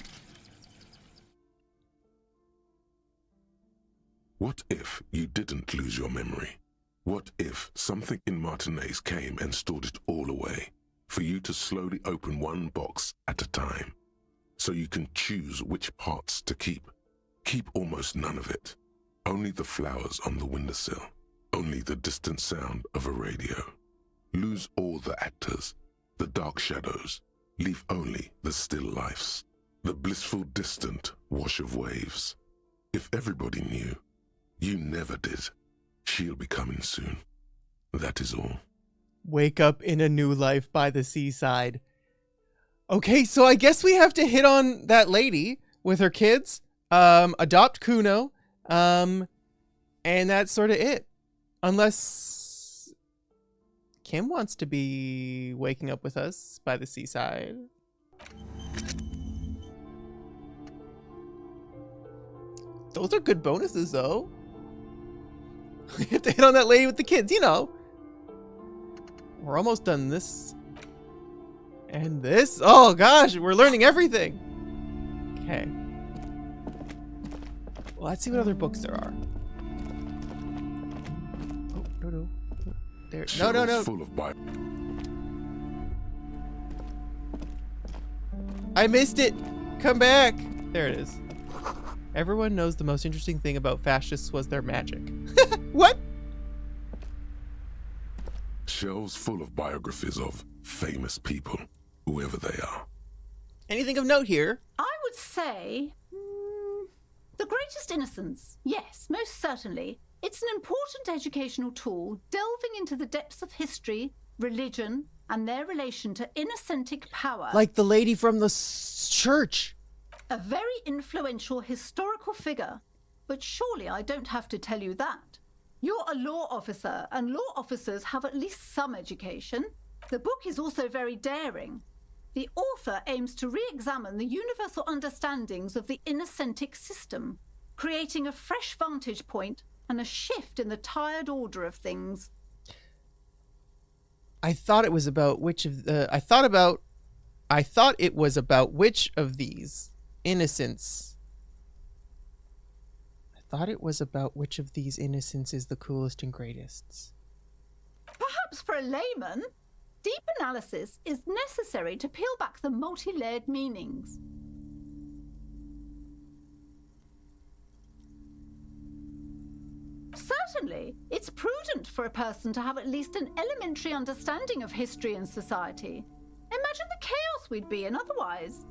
What if you didn't lose your memory? What if something in Martinez came and stored it all away, for you to slowly open one box at a time, so you can choose which parts to keep? Keep almost none of it. Only the flowers on the windowsill. Only the distant sound of a radio. Lose all the actors, the dark shadows. Leave only the still lifes, the blissful distant wash of waves. If everybody knew, you never did, she'll be coming soon. That is all. Wake up in a new life by the seaside. Okay, so I guess we have to hit on that lady with her kids, adopt Kuno, and that's sort of it. Unless Kim wants to be waking up with us by the seaside. Those are good bonuses, though. We have to hit on that lady with the kids, you know. We're almost done this. And this. Oh, gosh, we're learning everything. Okay. Well, let's see what other books there are. There. No. Shelves full of I missed it. Come back. There it is. Everyone knows the most interesting thing about fascists was their magic. What? Shelves full of biographies of famous people, whoever they are. Anything of note here? I would say The Greatest Innocence. Yes, most certainly. It's an important educational tool delving into the depths of history, religion, and their relation to innocentic power. Like the lady from the church. A very influential historical figure. But surely I don't have to tell you that. You're a law officer, and law officers have at least some education. The book is also very daring. The author aims to re-examine the universal understandings of the innocentic system, creating a fresh vantage point and a shift in the tired order of things. I thought it was about which of the... I thought it was about which of these innocents... I thought it was about which of these innocents is the coolest and greatest. Perhaps for a layman, deep analysis is necessary to peel back the multi-layered meanings. Certainly, it's prudent for a person to have at least an elementary understanding of history and society. Imagine the chaos we'd be in otherwise.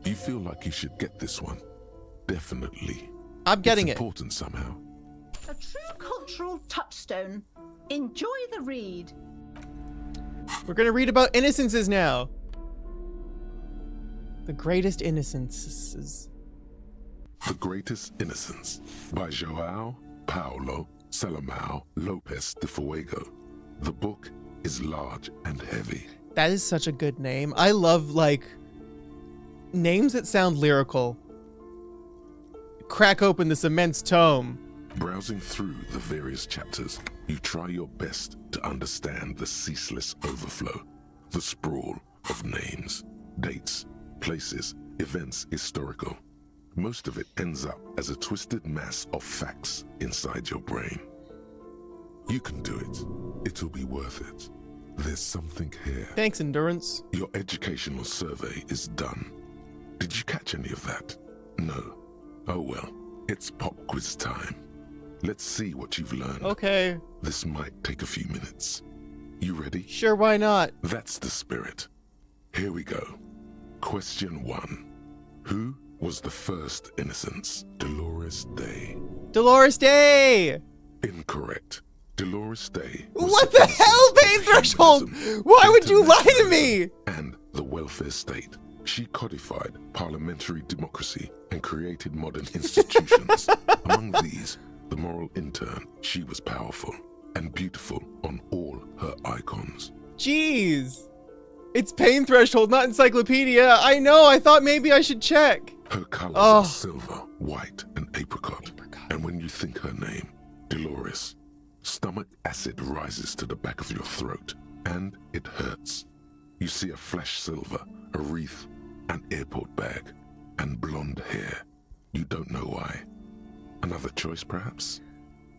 You feel like you should get this one? Definitely. I'm getting it's important somehow. A true cultural touchstone. Enjoy the read. We're gonna read about innocences now. The Greatest Innocences. The Greatest Innocence by João Paulo Salomão Lopes de Fuego. The book is large and heavy. That is such a good name. I love, like, names that sound lyrical. Crack open this immense tome. Browsing through the various chapters, you try your best to understand the ceaseless overflow, the sprawl of names, dates, places, events historical. Most of it ends up as a twisted mass of facts inside your brain. You can do it. It'll be worth it. There's something here. Thanks, Endurance. Your educational survey is done. Did you catch any of that? No. Oh well, it's pop quiz time. Let's see what you've learned. Okay. This might take a few minutes. You ready? Sure, why not? That's the spirit. Here we go. Question 1. Who was the first innocence? Dolores Day. Dolores Day! Incorrect. Dolores Day. What the hell, Pain Threshold? Why would you lie to me? And the welfare state. She codified parliamentary democracy and created modern institutions. Among these, the moral intern. She was powerful and beautiful on all her icons. Jeez. It's Pain Threshold, not Encyclopedia. I know, I thought maybe I should check. Her colors are silver, white, and apricot. And when you think her name, Dolores, stomach acid rises to the back of your throat, and it hurts. You see a flash silver, a wreath, an airport bag, and blonde hair. You don't know why. Another choice, perhaps?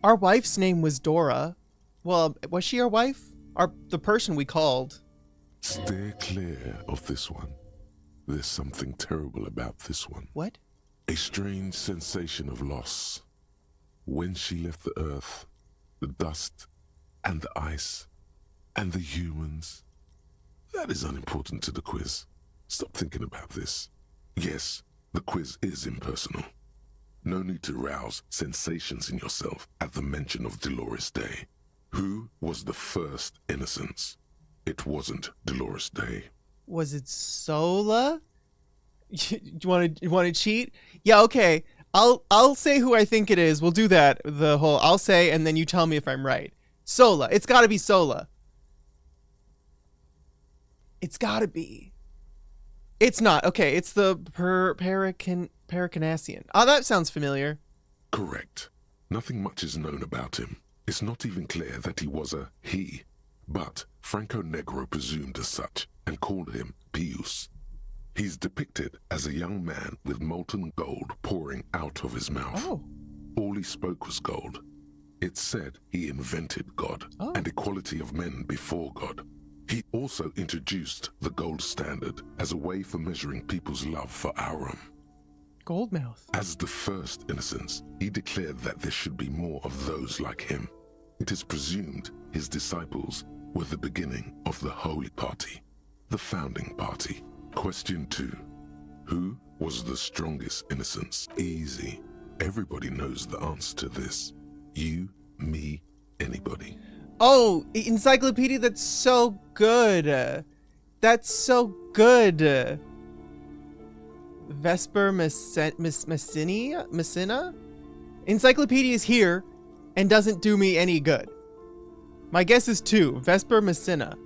Our wife's name was Dora. Well, was she our wife? The person we called. Steer clear of this one. There's something terrible about this one. What? A strange sensation of loss. When she left the earth, the dust, and the ice, and the humans. That is unimportant to the quiz. Stop thinking about this. Yes, the quiz is impersonal. No need to rouse sensations in yourself at the mention of Dolores Day. Who was the first innocence? It wasn't Dolores Day. Was it Sola? You want to cheat? Yeah, okay. I'll say who I think it is. We'll do that. I'll say, and then you tell me if I'm right. Sola. It's got to be Sola. It's got to be. It's not. Okay, it's the Paracanassian. Oh, that sounds familiar. Correct. Nothing much is known about him. It's not even clear that he was a he, but Franco Negro presumed as such and called him Pius. He's depicted as a young man with molten gold pouring out of his mouth. Oh. All he spoke was gold. It said he invented God and equality of men before God. He also introduced the gold standard as a way for measuring people's love for Aurum. Goldmouth. As the first innocence, he declared that there should be more of those like him. It is presumed his disciples were the beginning of the Holy Party, the founding party. Question 2. Who was the strongest innocence? Easy. Everybody knows the answer to this. You, me, anybody. Oh, encyclopedia, that's so good. That's so good. Vesper Messina? Encyclopedia is here and doesn't do me any good. My guess is 2. Vesper Messina.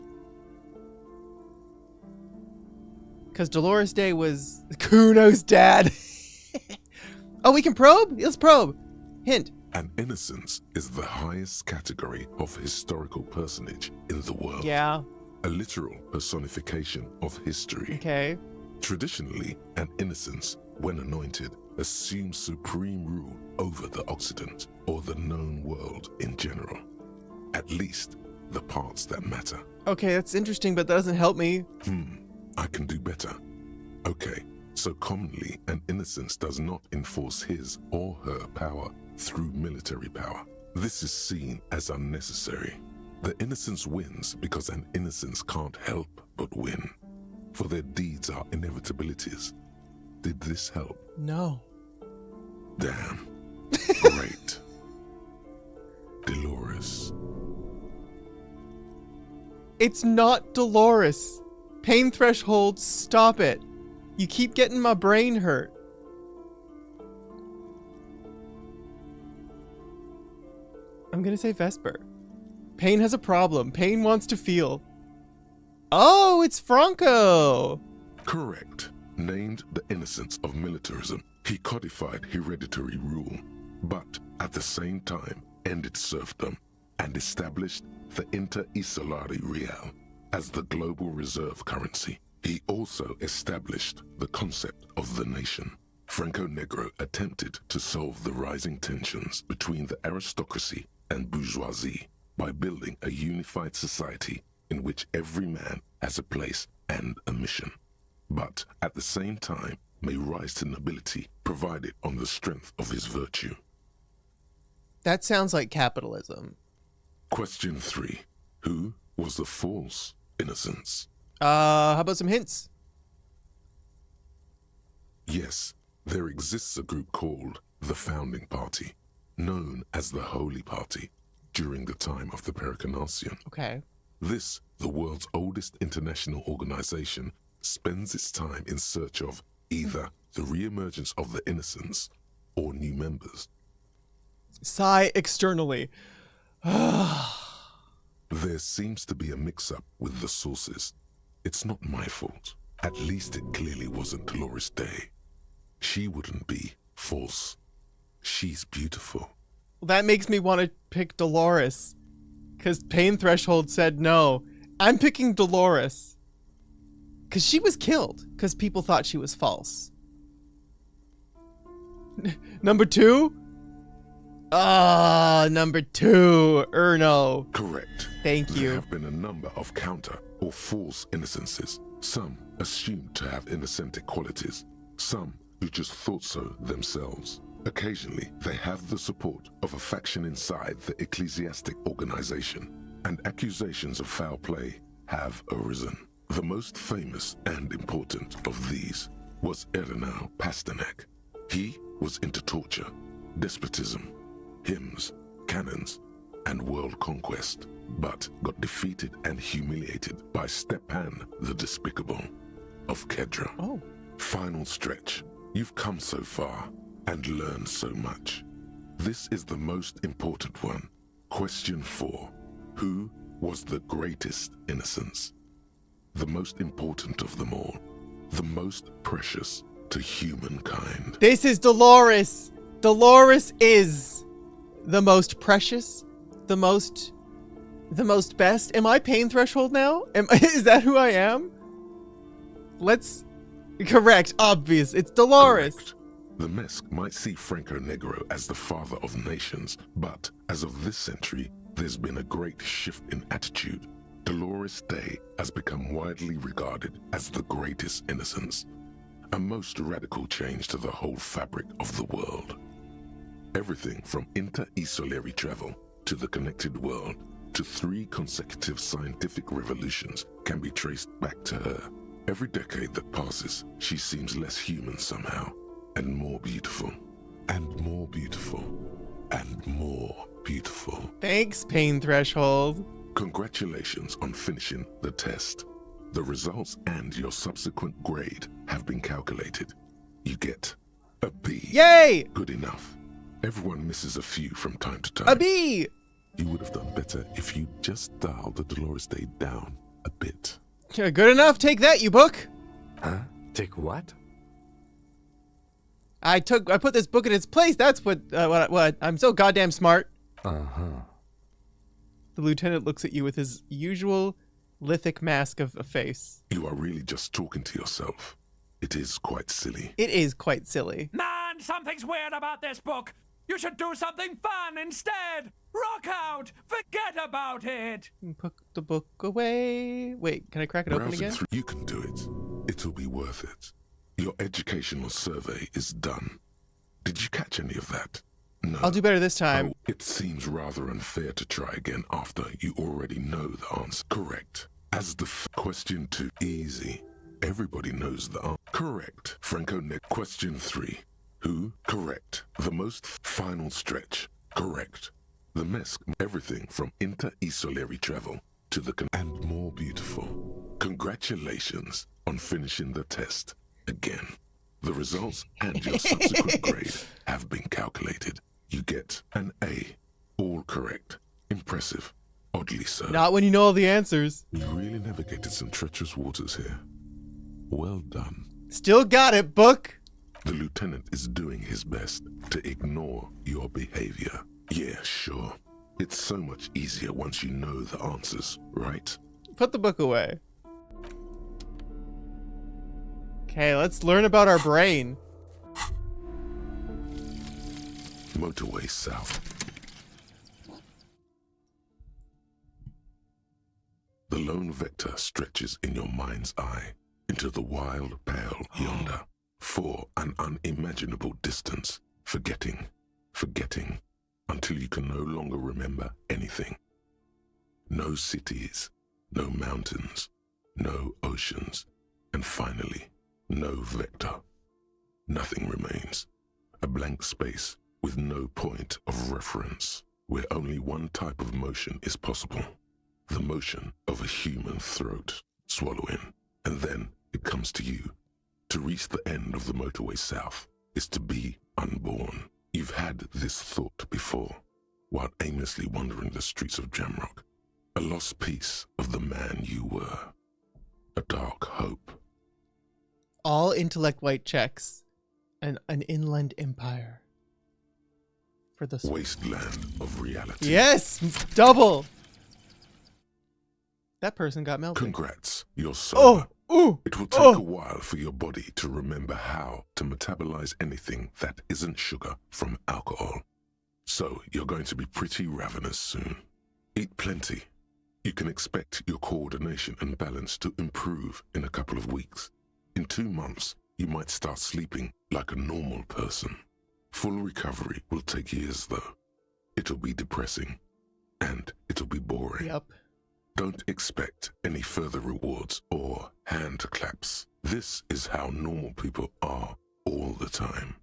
Because Dolores Day was Kuno's dad. Oh, we can probe? Let's probe. Hint. An innocence is the highest category of historical personage in the world. Yeah. A literal personification of history. Okay. Traditionally, an innocence, when anointed, assumes supreme rule over the Occident or the known world in general. At least the parts that matter. Okay, that's interesting, but that doesn't help me. I can do better. Okay, so commonly an innocence does not enforce his or her power through military power. This is seen as unnecessary. The innocence wins because an innocence can't help but win, for their deeds are inevitabilities. Did this help? No. Damn. Great. Dolores. It's not Dolores. Pain threshold, stop it. You keep getting my brain hurt. I'm gonna say Vesper. Pain has a problem. Pain wants to feel. Oh, it's Franco. Correct. Named the innocence of militarism, he codified hereditary rule, but at the same time ended serfdom and established the Inter-Isolari Real as the global reserve currency. He also established the concept of the nation. Franco Negro attempted to solve the rising tensions between the aristocracy and bourgeoisie by building a unified society in which every man has a place and a mission, but at the same time may rise to nobility provided on the strength of his virtue. That sounds like capitalism. Question 3. Who was the false innocence? How about some hints? Yes, there exists a group called the Founding Party, known as the Holy Party, during the time of the Pericarnacian. Okay. This, the world's oldest international organization, spends its time in search of either the re-emergence of the innocents or new members. Sigh externally. There seems to be a mix-up with the sources. It's not my fault. At least it clearly wasn't Dolores Day. She wouldn't be false. She's beautiful. That makes me want to pick Dolores. Because Pain Threshold said no. I'm picking Dolores. Because she was killed. Because people thought she was false. Number 2? Ah, number 2. Erno. Correct. Thank you. There have been a number of counter or false innocences. Some assumed to have innocentic qualities. Some who just thought so themselves. Occasionally, they have the support of a faction inside the ecclesiastic organization, and accusations of foul play have arisen. The most famous and important of these was Ernau Pasternak. He was into torture, despotism, hymns, cannons, and world conquest, but got defeated and humiliated by Stepan the Despicable of Kedra. Oh. Final stretch. You've come so far and learned so much. This is the most important one. Question 4. Who was the greatest innocence? The most important of them all. The most precious to humankind. This is Dolores. Dolores is the most precious, the most best. Am I Pain Threshold now? Is that who I am? Let's... Correct. Obvious. It's Dolores. Correct. The Mesk might see Franco Negro as the father of nations, but as of this century, there's been a great shift in attitude. Dolores Day has become widely regarded as the greatest innocence, a most radical change to the whole fabric of the world. Everything from inter-esolary travel to the connected world to 3 consecutive scientific revolutions can be traced back to her. Every decade that passes, she seems less human somehow, and more beautiful, and more beautiful, and more beautiful. Thanks, Pain Threshold. Congratulations on finishing the test. The results and your subsequent grade have been calculated. You get a B. Yay! Good enough. Everyone misses a few from time to time. A B! You would have done better if you just dialed the Dolores Day down a bit. Yeah, good enough. Take that, you book. Huh? Take what? I put this book in its place. That's what I'm so goddamn smart. Uh-huh. The lieutenant looks at you with his usual lithic mask of a face. You are really just talking to yourself. It is quite silly. It is quite silly. Man, something's weird about this book. You should do something fun instead. Rock out. Forget about it. Put the book away. Wait, can I crack it open Browsing again? through, you can do it. It'll be worth it. Your educational survey is done. Did you catch any of that? No. I'll do better this time. Oh, it seems rather unfair to try again after you already know the answer. Correct. As the question 2, easy. Everybody knows the answer. Correct. Franco Neck. Question 3. Who? Correct. The most final stretch. Correct. The Mesk. Everything from inter-esolary travel to the and more beautiful. Congratulations on finishing the test again. The results and your subsequent grade have been calculated. You get an A. All correct. Impressive. Oddly so. Not when you know all the answers. You really navigated some treacherous waters here. Well done. Still got it, book. The lieutenant is doing his best to ignore your behavior. Yeah, sure. It's so much easier once you know the answers, right? Put the book away. Okay, let's learn about our brain. Motorway south. The lone vector stretches in your mind's eye into the wild pale yonder for an unimaginable distance, forgetting, until you can no longer remember anything. No cities, no mountains, no oceans, and finally, no vector. Nothing remains. A blank space with no point of reference, where only one type of motion is possible. The motion of a human throat swallowing, and then it comes to you. To reach the end of the motorway south is to be unborn. You've had this thought before, while aimlessly wandering the streets of Jamrock. A lost piece of the man you were. A dark hope. All intellect white checks. And an inland empire. For the wasteland of reality. Yes! Double! That person got melted. Congrats, you're sober. Ooh! It will take a while for your body to remember how to metabolize anything that isn't sugar from alcohol. So you're going to be pretty ravenous soon. Eat plenty. You can expect your coordination and balance to improve in a couple of weeks. In 2 months, you might start sleeping like a normal person. Full recovery will take years though. It'll be depressing. And it'll be boring. Yep. Don't expect any further rewards or hand claps. This is how normal people are all the time.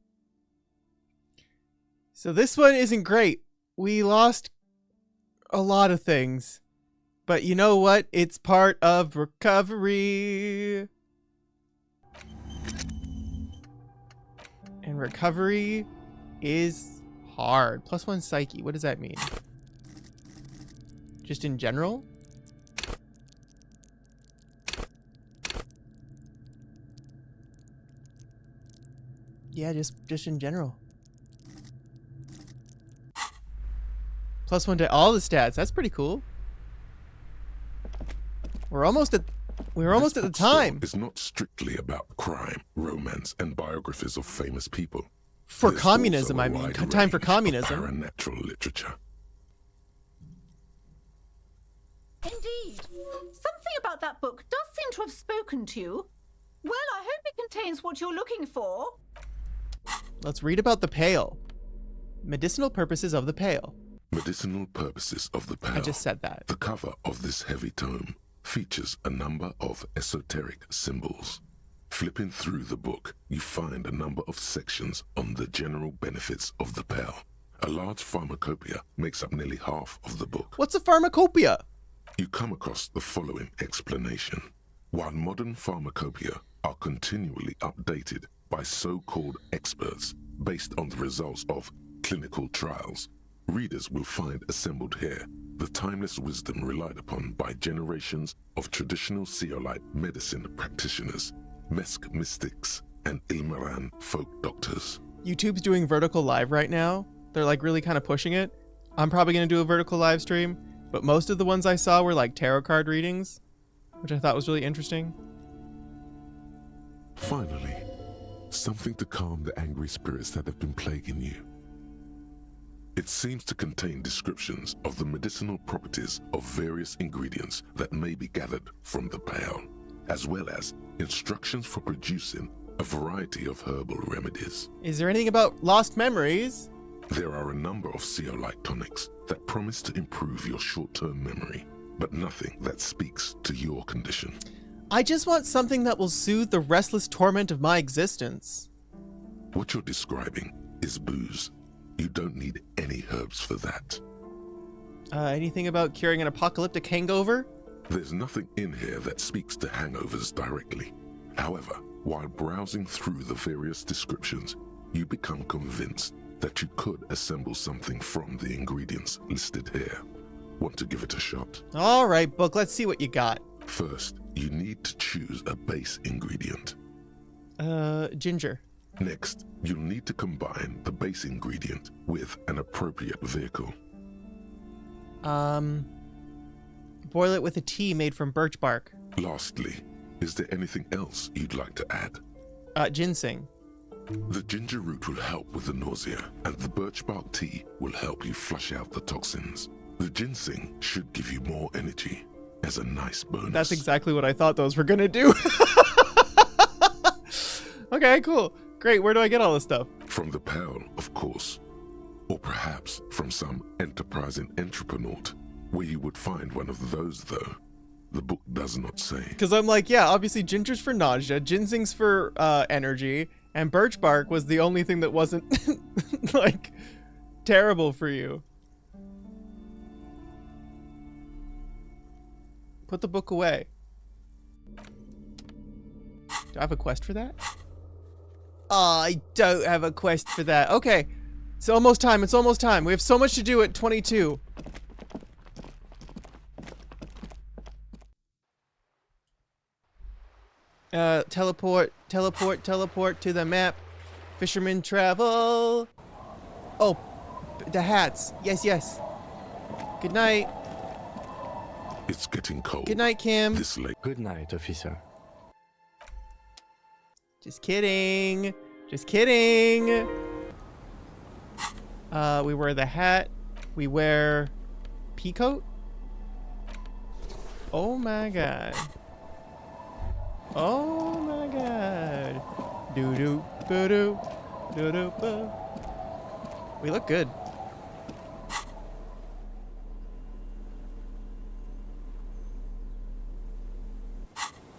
So this one isn't great. We lost a lot of things. But you know what? It's part of recovery. And recovery is hard. +1 psyche. What does that mean? Just in general? Yeah, just in general. +1 to all the stats. That's pretty cool. We're almost at the time. It's not strictly about crime, romance, and biographies of famous people. For There's communism, also a I mean. wide Time for range of communism. Paranatural literature. Indeed. Something about that book does seem to have spoken to you. Well, I hope it contains what you're looking for. Let's read about the Pale. Medicinal purposes of the Pale. Medicinal purposes of the Pale. I just said that. The cover of this heavy tome features a number of esoteric symbols. Flipping through the book, you find a number of sections on the general benefits of the Pale. A large pharmacopoeia makes up nearly half of the book. What's a pharmacopoeia? You come across the following explanation. While modern pharmacopoeia are continually updated by so-called experts based on the results of clinical trials, readers will find assembled here the timeless wisdom relied upon by generations of traditional Zeolite medicine practitioners, Mesk mystics, and Ilmaran folk doctors. YouTube's doing vertical live right now. They're like really kind of pushing it. I'm probably going to do a vertical live stream, but most of the ones I saw were like tarot card readings, which I thought was really interesting. Finally, something to calm the angry spirits that have been plaguing you. It seems to contain descriptions of the medicinal properties of various ingredients that may be gathered from the Pale, as well as instructions for producing a variety of herbal remedies. Is there anything about lost memories? There are a number of Zeolite tonics that promise to improve your short-term memory, but nothing that speaks to your condition. I just want something that will soothe the restless torment of my existence. What you're describing is booze. You don't need any herbs for that. Anything about curing an apocalyptic hangover? There's nothing in here that speaks to hangovers directly. However, while browsing through the various descriptions, you become convinced that you could assemble something from the ingredients listed here. Want to give it a shot? All right, book, let's see what you got. First, you need to choose a base ingredient. Ginger. Next, you'll need to combine the base ingredient with an appropriate vehicle. Boil it with a tea made from birch bark. Lastly, is there anything else you'd like to add? Ginseng. The ginger root will help with the nausea, and the birch bark tea will help you flush out the toxins. The ginseng should give you more energy as a nice bonus. That's exactly what I thought those were gonna do. Okay, cool. Great, where do I get all this stuff? From the Pale, of course. Or perhaps from some enterprising entrepreneur. Where you would find one of those, though, the book does not say. Because I'm like, yeah, obviously ginger's for nausea, ginseng's for energy, and birch bark was the only thing that wasn't, like, terrible for you. Put the book away. Do I have a quest for that? Oh, I don't have a quest for that. Okay. It's almost time. It's almost time. We have so much to do at 22. Teleport to the map. Fisherman travel. Oh, the hats. Yes, yes. Good night. It's getting cold. Good night, Kim. This late. Good night, officer. Just kidding. Just kidding. We wear the hat. We wear peacoat. Oh my god. Oh my god. Doo doo boo doo doo doo boo. We look good.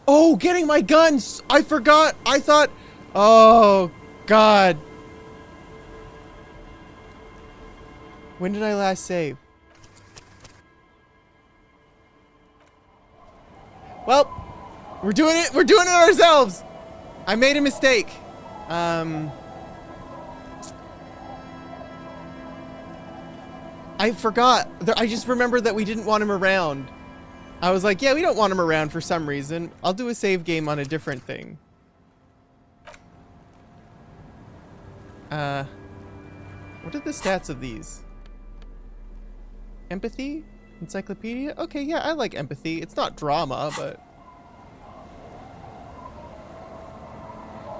Oh, getting my guns! I forgot! I thought... Oh, God. When did I last save? Well, we're doing it! We're doing it ourselves! I made a mistake. I forgot. I just remembered that we didn't want him around. I was like, yeah, we don't want him around for some reason. I'll do a save game on a different thing. What are the stats of these? Empathy? Encyclopedia? Okay, yeah, I like empathy. It's not drama, but...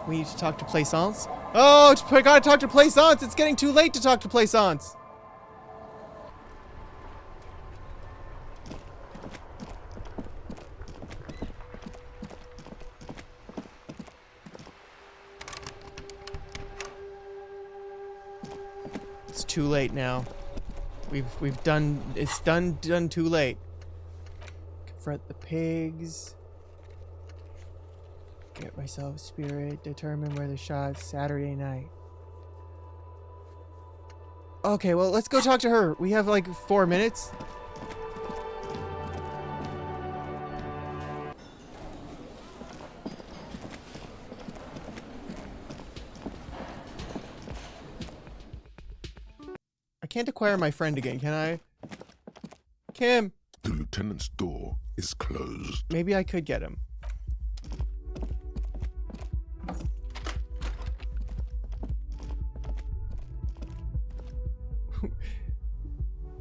We need to talk to Plaisance. Oh, I gotta talk to Plaisance. It's getting too late to talk to Plaisance. It's too late now. We've done, it's done too late. Confront the pigs. Get myself spirit. Determine where the shot's Saturday night. Okay, well, let's go talk to her. We have like 4 minutes. I can't acquire my friend again, can I? Kim! The lieutenant's door is closed. Maybe I could get him.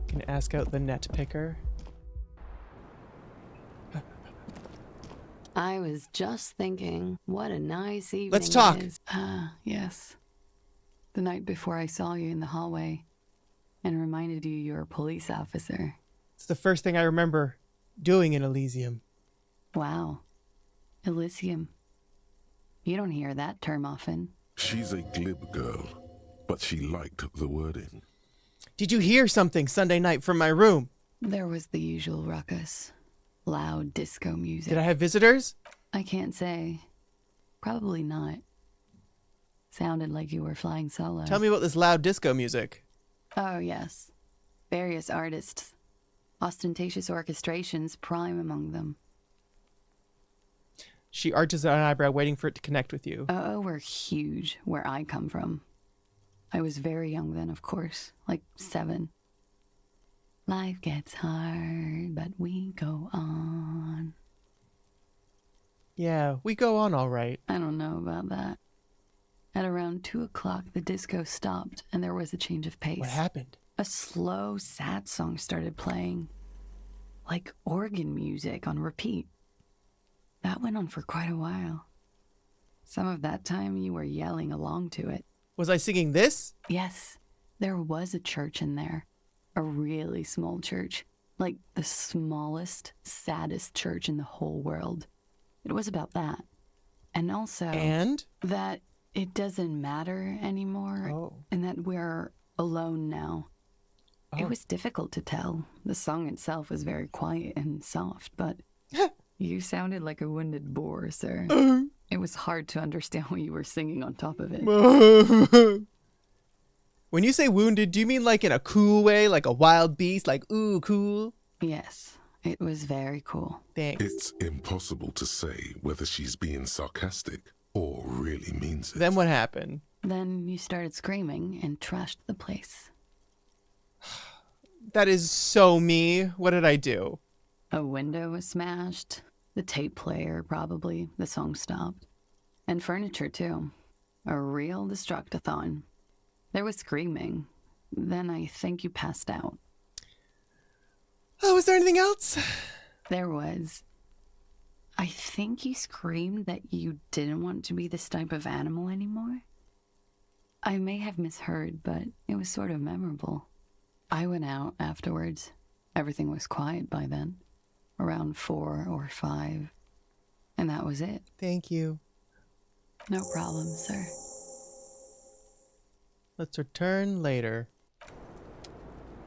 Can ask out the net picker. I was just thinking, what a nice evening. Let's talk. It is. Yes. The night before I saw you in the hallway and reminded you you're a police officer. It's the first thing I remember doing in Elysium. Wow. Elysium. You don't hear that term often. She's a glib girl, but she liked the wording. Did you hear something Sunday night from my room? There was the usual ruckus. Loud disco music. Did I have visitors? I can't say. Probably not. Sounded like you were flying solo. Tell me about this loud disco music. Oh, yes. Various artists. Ostentatious orchestrations prime among them. She arches an eyebrow, waiting for it to connect with you. Oh, we're huge where I come from. I was very young then, of course. Like 7. Life gets hard, but we go on. Yeah, we go on all right. I don't know about that. At around 2 o'clock, the disco stopped, and there was a change of pace. What happened? A slow, sad song started playing. Like organ music on repeat. That went on for quite a while. Some of that time, you were yelling along to it. Was I singing this? Yes. There was a church in there. A really small church. Like the smallest, saddest church in the whole world. It was about that. And also... And? That it doesn't matter anymore. Oh. And that we're alone now. Oh. It was difficult to tell. The song itself was very quiet and soft, but... You sounded like a wounded boar, sir. It was hard to understand what you were singing on top of it. When you say wounded, do you mean like in a cool way? Like a wild beast? Like, ooh, cool? Yes, it was very cool. Thanks. It's impossible to say whether she's being sarcastic or really means it. Then what happened? Then you started screaming and trashed the place. That is so me. What did I do? A window was smashed. The tape player, probably. The song stopped. And furniture, too. A real destructathon. There was screaming. Then I think you passed out. Oh, was there anything else? There was. I think you screamed that you didn't want to be this type of animal anymore. I may have misheard, but it was sort of memorable. I went out afterwards. Everything was quiet by then. Around 4 or 5. And that was it. Thank you. No problem, sir. Let's return later.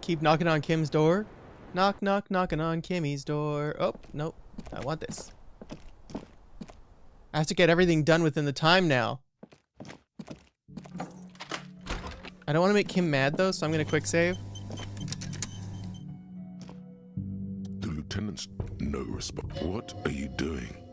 Keep knocking on Kim's door. Knock, knock, knocking on Kimmy's door. Oh, nope. I want this. I have to get everything done within the time now. I don't want to make Kim mad, though, so I'm going to quick save. The lieutenant's no response. What are you doing?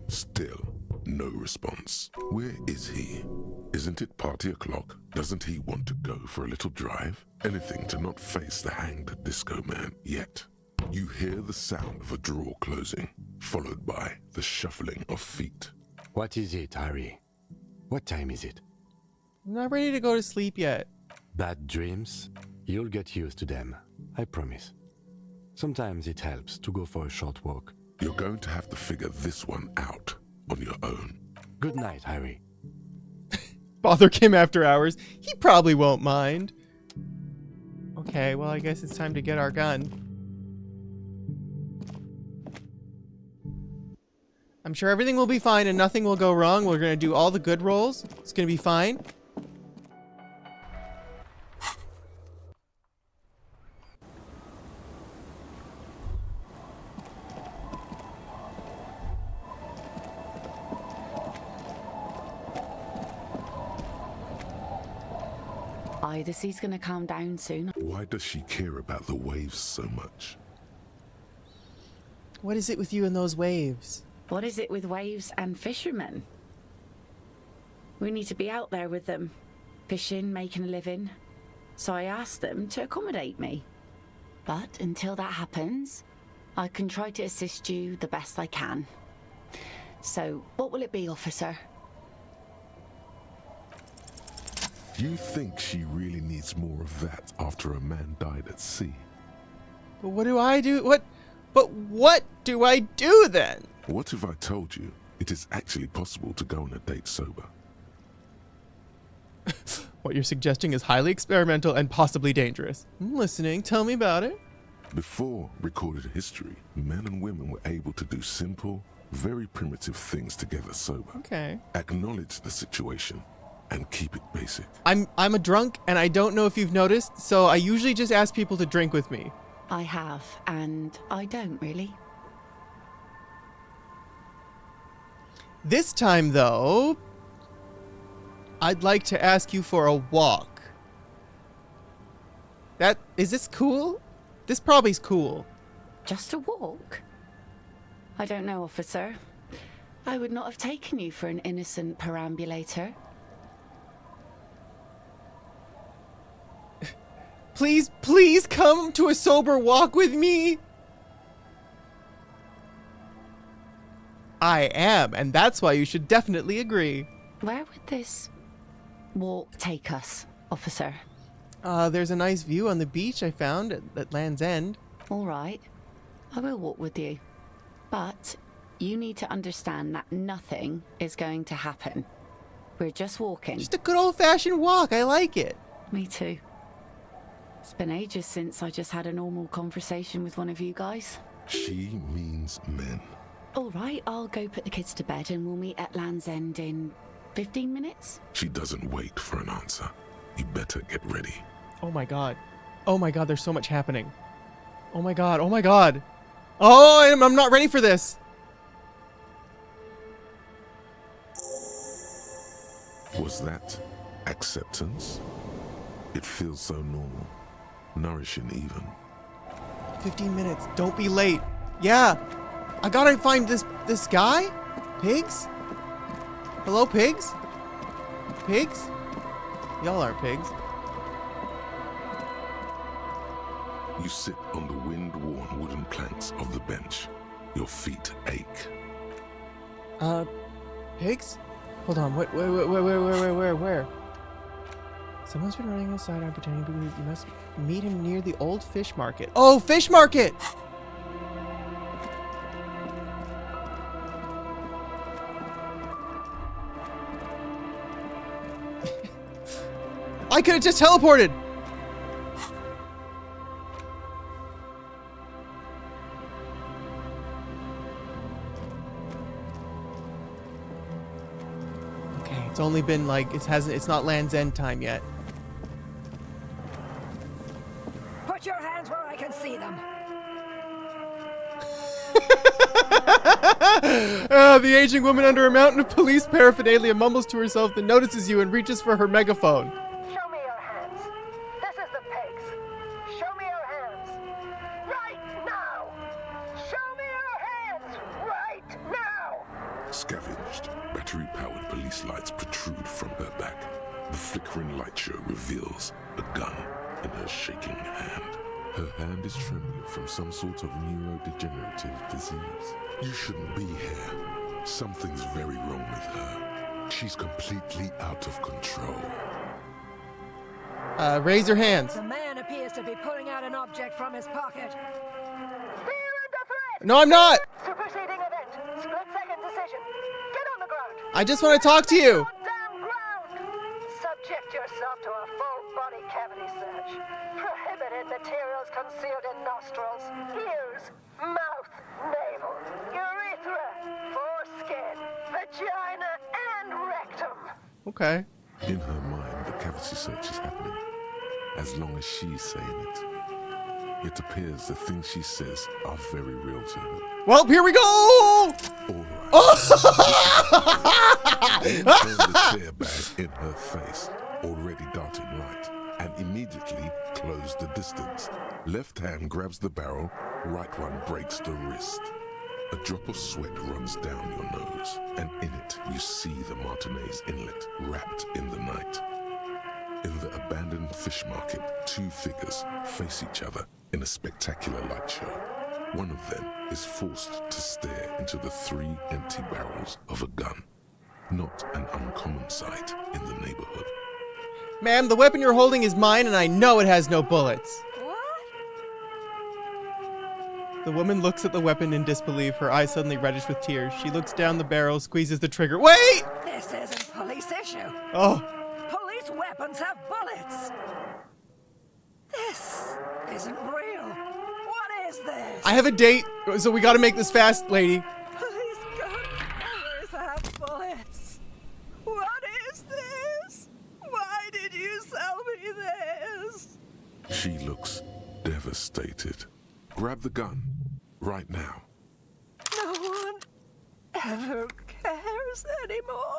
Still no response. Where is he? Isn't it party o'clock? Doesn't he want to go for a little drive? Anything to not face the hanged disco man. Yet, you hear the sound of a drawer closing, followed by the shuffling of feet. What is it, Harry? What time is it? I'm not ready to go to sleep yet. Bad dreams? You'll get used to them, I promise. Sometimes it helps to go for a short walk. You're going to have to figure this one out on your own. Good night, Harry. bother Kim after hours. He probably won't mind. Okay, well, I guess it's time to get our gun. I'm sure everything will be fine and nothing will go wrong. We're gonna do all the good rolls. It's gonna be fine. The sea's gonna calm down soon. Why does she care about the waves so much? What is it with you and those waves? What is it with waves and fishermen? We need to be out there with them, fishing, making a living. So I asked them to accommodate me. But until that happens, I can try to assist you the best I can. So, what will it be, officer? You think she really needs more of that after a man died at sea? But what do I do? But what do I do then? What if I told you it is actually possible to go on a date sober? What you're suggesting is highly experimental and possibly dangerous. I'm listening. Tell me about it. Before recorded history, men and women were able to do simple, very primitive things together sober. Okay. Acknowledge the situation and keep it basic. I'm a drunk and I don't know if you've noticed, so I usually just ask people to drink with me. I have, and I don't really. This time though, I'd like to ask you for a walk. Is this cool? This probably's cool. Just a walk? I don't know, officer. I would not have taken you for an innocent perambulator. Please come to a sober walk with me. I am, and that's why you should definitely agree. Where would this walk take us, officer? There's a nice view on the beach I found at Land's End. All right. I will walk with you. But you need to understand that nothing is going to happen. We're just walking. Just a good old-fashioned walk. I like it. Me too. It's been ages since I just had a normal conversation with one of you guys. She means men. All right, I'll go put the kids to bed and we'll meet at Land's End in 15 minutes. She doesn't wait for an answer. You better get ready. Oh my god. Oh my god, there's so much happening. Oh my god, oh my god. Oh, I'm not ready for this. Was that acceptance? It feels so normal. Nourishing even. 15 minutes. Don't be late. Yeah. I gotta find this guy? Pigs? Hello, pigs? Pigs? Y'all aren't pigs. You sit on the wind-worn wooden planks of the bench. Your feet ache. Pigs? Hold on. Where? Someone's been running inside. I'm pretending to believe you must meet him near the old fish market. Oh, fish market! I could have just teleported! Okay, it's only been like, it's not Land's End time yet. Put your hands where I can see them. The aging woman under a mountain of police paraphernalia mumbles to herself, then notices you and reaches for her megaphone. Show me your hands. This is the pigs. Show me your hands. Right now. Show me your hands. Right now. Scavenged, battery-powered police lights protrude from her back. The flickering light show reveals a gun in her shaking hand. Her hand is trembling from some sort of neurodegenerative disease. You shouldn't be here. Something's very wrong with her. She's completely out of control. Raise your hands. The man appears to be pulling out an object from his pocket. Feel under threat! No, I'm not! Superseding event. Split-second decision. Get on the ground. I just want to talk to you. Damn ground. materials concealed in nostrils, ears, mouth, navel, urethra, foreskin, vagina, and rectum. Okay. In her mind, the cavity search is happening, as long as she's saying it. It appears the things she says are very real to her. Well, here we go! All right. Then turn the chair back in her face, already darting right, and immediately close the distance. Left hand grabs the barrel, right one breaks the wrist. A drop of sweat runs down your nose, and in it you see the Martinez Inlet wrapped in the night. In the abandoned fish market, two figures face each other in a spectacular light show. One of them is forced to stare into the 3 empty barrels of a gun. Not an uncommon sight in the neighborhood. Ma'am, the weapon you're holding is mine, and I know it has no bullets. The woman looks at the weapon in disbelief, her eyes suddenly reddish with tears. She looks down the barrel, squeezes the trigger. Wait! This isn't police issue. Oh. Police weapons have bullets. This isn't real. What is this? I have a date, so we gotta make this fast, lady. Police gun barrels have bullets. What is this? Why did you sell me this? She looks devastated. Grab the gun, right now. No one ever cares anymore.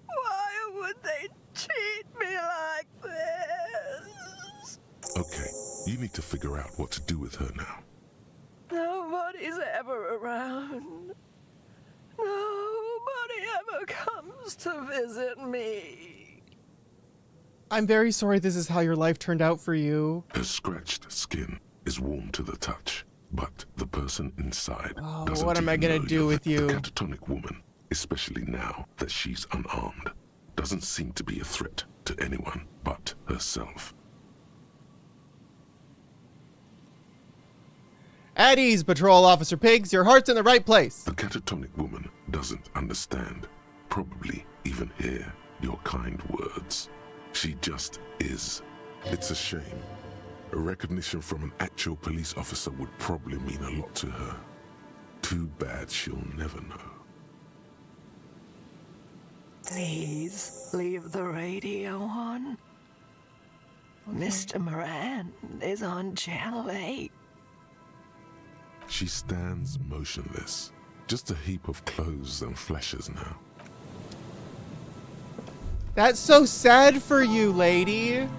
Why would they treat me like this? Okay, you need to figure out what to do with her now. Nobody's ever around. Nobody ever comes to visit me. I'm very sorry this is how your life turned out for you. Her scratched skin is warm to the touch, but the person inside doesn't what am I gonna do with you? The catatonic woman, especially now that she's unarmed, doesn't seem to be a threat to anyone but herself. At ease, Patrol Officer Pigs. Your heart's in the right place. The catatonic woman doesn't understand, probably even hear your kind words. She just is. It's a shame. A recognition from an actual police officer would probably mean a lot to her. Too bad she'll never know. Please leave the radio on. Mr. Moran is on Channel 8. She stands motionless, just a heap of clothes and fleshes now. That's so sad for you, lady.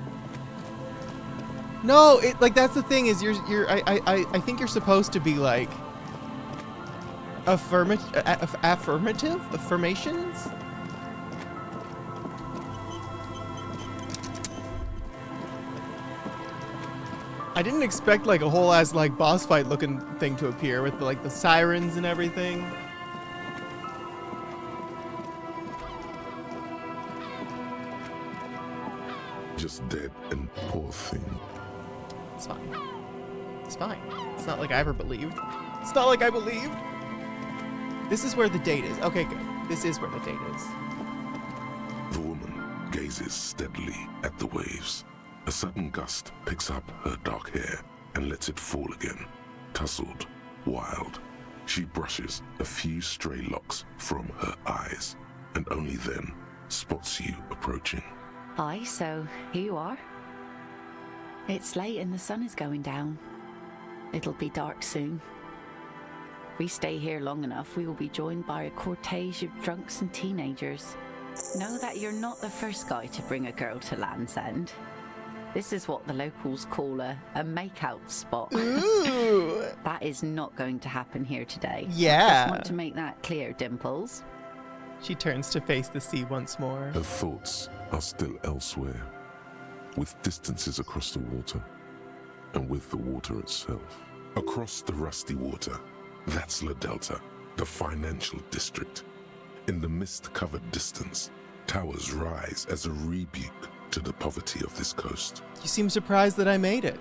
No, that's the thing is I think you're supposed to be like affirmations. I didn't expect like a whole ass like boss fight looking thing to appear with like the sirens and everything. Just dead and poor thing. It's fine. It's fine. It's not like I ever believed. It's not like I believed. This is where the date is. Okay, good. This is where the date is. The woman gazes steadily at the waves. A sudden gust picks up her dark hair and lets it fall again. Tousled, wild, she brushes a few stray locks from her eyes, and only then spots you approaching. Hi, so here you are. It's late and the sun is going down. It'll be dark soon. If we stay here long enough, we will be joined by a cortege of drunks and teenagers. Know that you're not the first guy to bring a girl to Land's End. This is what the locals call a make-out spot. Ooh. That is not going to happen here today. Yeah. I just want to make that clear, Dimples. She turns to face the sea once more. Her thoughts are still elsewhere, with distances across the water, and with the water itself. Across the rusty water, that's La Delta, the financial district. In the mist-covered distance, towers rise as a rebuke to the poverty of this coast. You seem surprised that I made it.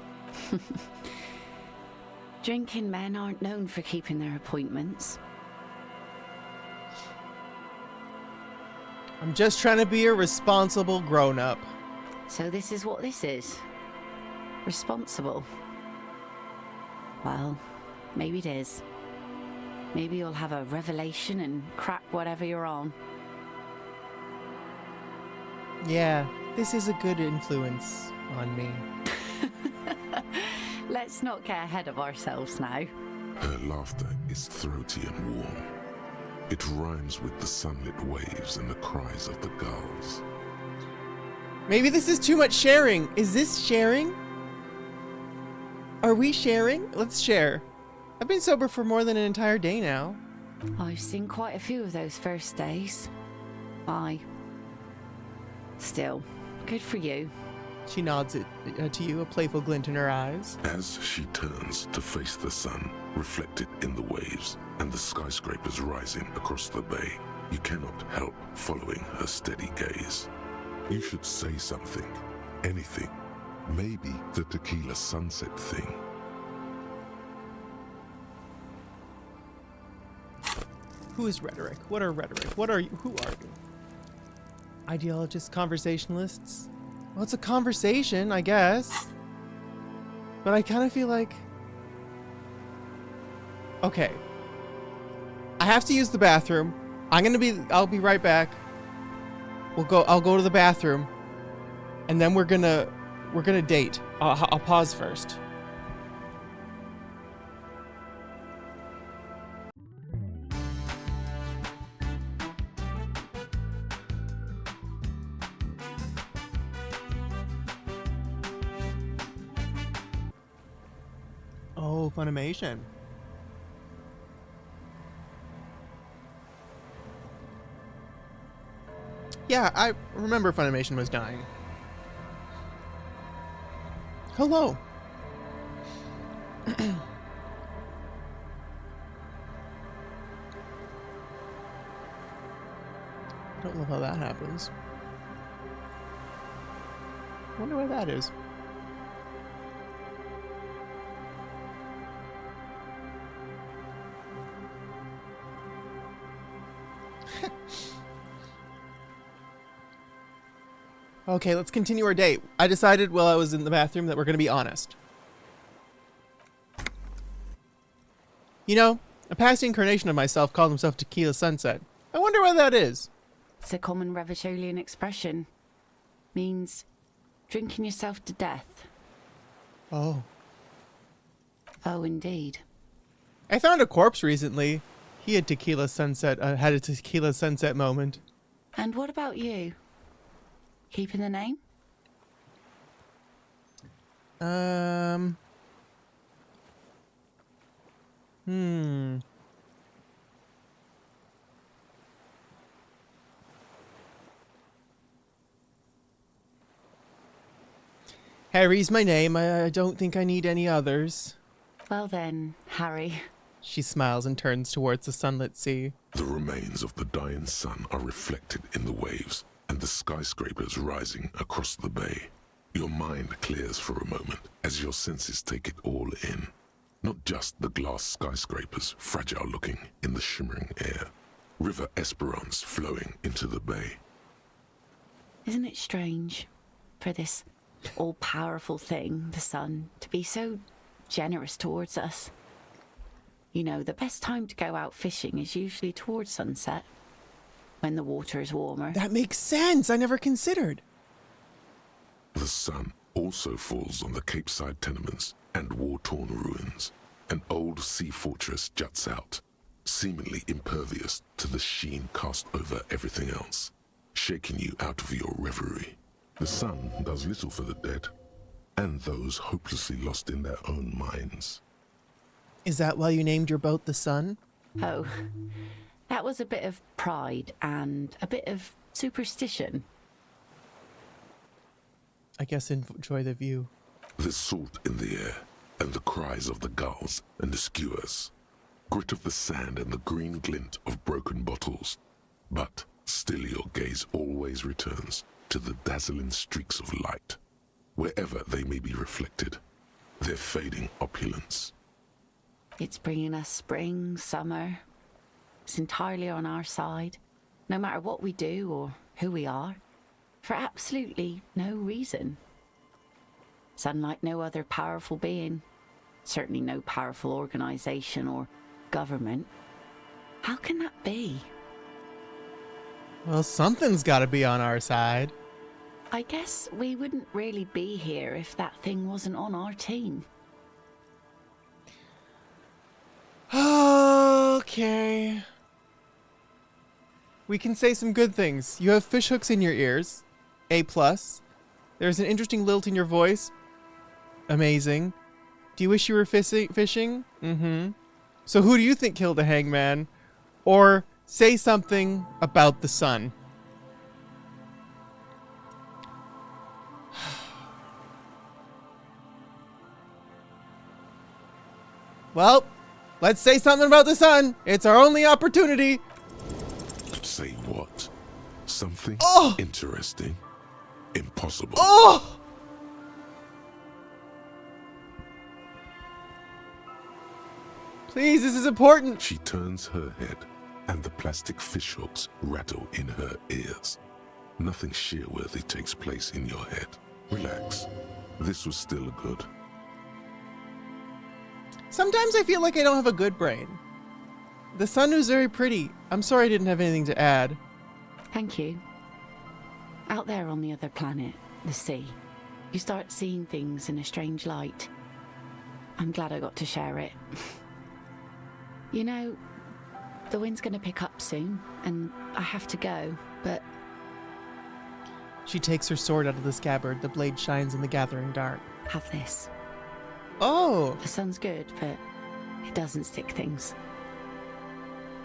Drinking men aren't known for keeping their appointments. I'm just trying to be a responsible grown-up. So this is what this is. responsible. Well, maybe it is. Maybe you'll have a revelation and crack whatever you're on. Yeah, this is a good influence on me. Let's not get ahead of ourselves now. Her laughter is throaty and warm. It rhymes with the sunlit waves and the cries of the gulls. Maybe this is too much sharing. Is this sharing? Are we sharing? Let's share. I've been sober for more than an entire day now. I've seen quite a few of those first days. Aye. Still, good for you. She nods to you, a playful glint in her eyes. As she turns to face the sun, reflected in the waves, and the skyscrapers rising across the bay, you cannot help following her steady gaze. You should say something. Anything. Maybe the tequila sunset thing. Who is rhetoric? What are rhetoric? What are you? Who are you? Ideologists, conversationalists? Well, it's a conversation, I guess. But I kind of feel like... Okay. I have to use the bathroom. I'll be right back. I'll go to the bathroom. And then we're gonna date. I'll pause first. Oh, Funimation. Yeah, I remember Funimation was dying. Hello. Don't know how that happens. Wonder where that is. Okay, let's continue our date. I decided while I was in the bathroom that we're going to be honest. You know, a past incarnation of myself called himself Tequila Sunset. I wonder why that is. It's a common Revacholian expression. Means drinking yourself to death. Oh. Oh, indeed. I found a corpse recently. He had Tequila Sunset, had a Tequila Sunset moment. And what about you? Keeping the name? Harry's my name. I don't think I need any others. Well then, Harry. She smiles and turns towards the sunlit sea. The remains of the dying sun are reflected in the waves, and the skyscrapers rising across the bay. Your mind clears for a moment as your senses take it all in. Not just the glass skyscrapers, fragile looking in the shimmering air. River Esperance flowing into the bay. Isn't it strange for this all-powerful thing, the sun, to be so generous towards us? You know, the best time to go out fishing is usually towards sunset, when the water is warmer. That makes sense. I never considered. The sun also falls on the Capeside tenements and war-torn ruins. An old sea fortress juts out, seemingly impervious to the sheen cast over everything else, shaking you out of your reverie. The sun does little for the dead, and those hopelessly lost in their own minds. Is that why you named your boat the Sun? Oh, that was a bit of pride and a bit of superstition. I guess enjoy the view. There's salt in the air, and the cries of the gulls and the skewers. Grit of the sand and the green glint of broken bottles. But still your gaze always returns to the dazzling streaks of light, wherever they may be reflected, their fading opulence. It's bringing us spring, summer. It's entirely on our side, no matter what we do or who we are, for absolutely no reason. It's unlike no other powerful being. Certainly no powerful organization or government. How can that be? Well, something's got to be on our side. I guess we wouldn't really be here if that thing wasn't on our team. Okay. We can say some good things. You have fish hooks in your ears. A+. There's an interesting lilt in your voice. Amazing. Do you wish you were fishing? Mm-hmm. So who do you think killed the hangman? Or say something about the sun. Well, let's say something about the sun. It's our only opportunity. Say what? Something Oh! interesting? Impossible. Oh! Please, this is important. She turns her head, and the plastic fishhooks rattle in her ears. Nothing shear-worthy takes place in your head. Relax. This was still good. Sometimes I feel like I don't have a good brain. The sun was very pretty. I'm sorry I didn't have anything to add. Thank you. Out there on the other planet, the sea, you start seeing things in a strange light. I'm glad I got to share it. You know, the wind's gonna pick up soon, and I have to go, but... She takes her sword out of the scabbard. The blade shines in the gathering dark. Have this. Oh! The sun's good, but it doesn't stick things.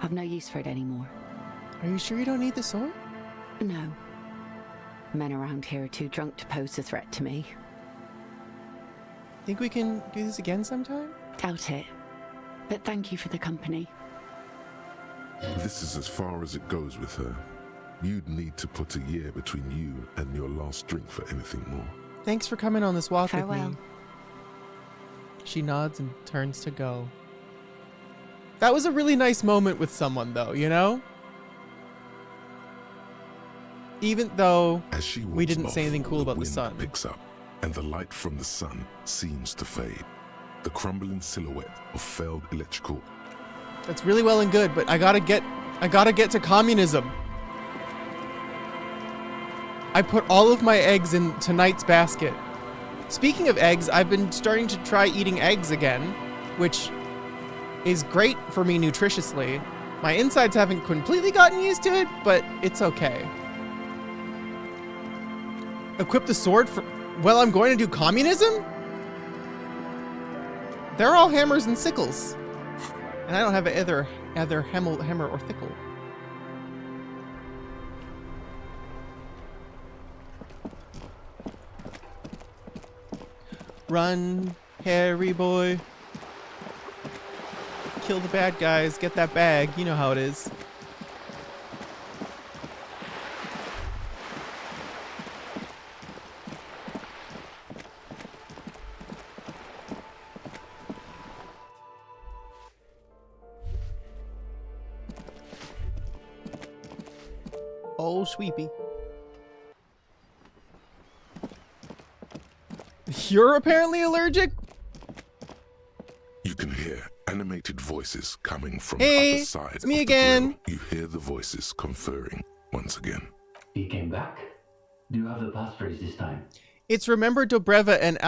I've no use for it anymore. Are you sure you don't need the sword? No. Men around here are too drunk to pose a threat to me. Think we can do this again sometime? Doubt it. But thank you for the company. This is as far as it goes with her. You'd need to put a year between you and your last drink for anything more. Thanks for coming on this walk Farewell. with me. She nods and turns to go. That was a really nice moment with someone, though, you know? Even though As she we didn't walks say off, anything cool about the wind sun. picks up, and the light from the sun seems to fade. The crumbling silhouette of failed electrical. That's really well and good, but I gotta get to communism. I put all of my eggs in tonight's basket. Speaking of eggs, I've been starting to try eating eggs again, which is great for me nutritiously. My insides haven't completely gotten used to it, but it's okay. Equip the sword for... Well, I'm going to do communism? They're all hammers and sickles. And I don't have either hammer or thickle. Run, Harry boy. Kill the bad guys, get that bag. You know how it is. Oh, sweepy. You're apparently allergic? You can hear animated voices coming from Hey, the other side. it's me of the again. grill. You hear the voices conferring once again. He came back? Do you have the passphrase this time? It's remember Dobreva and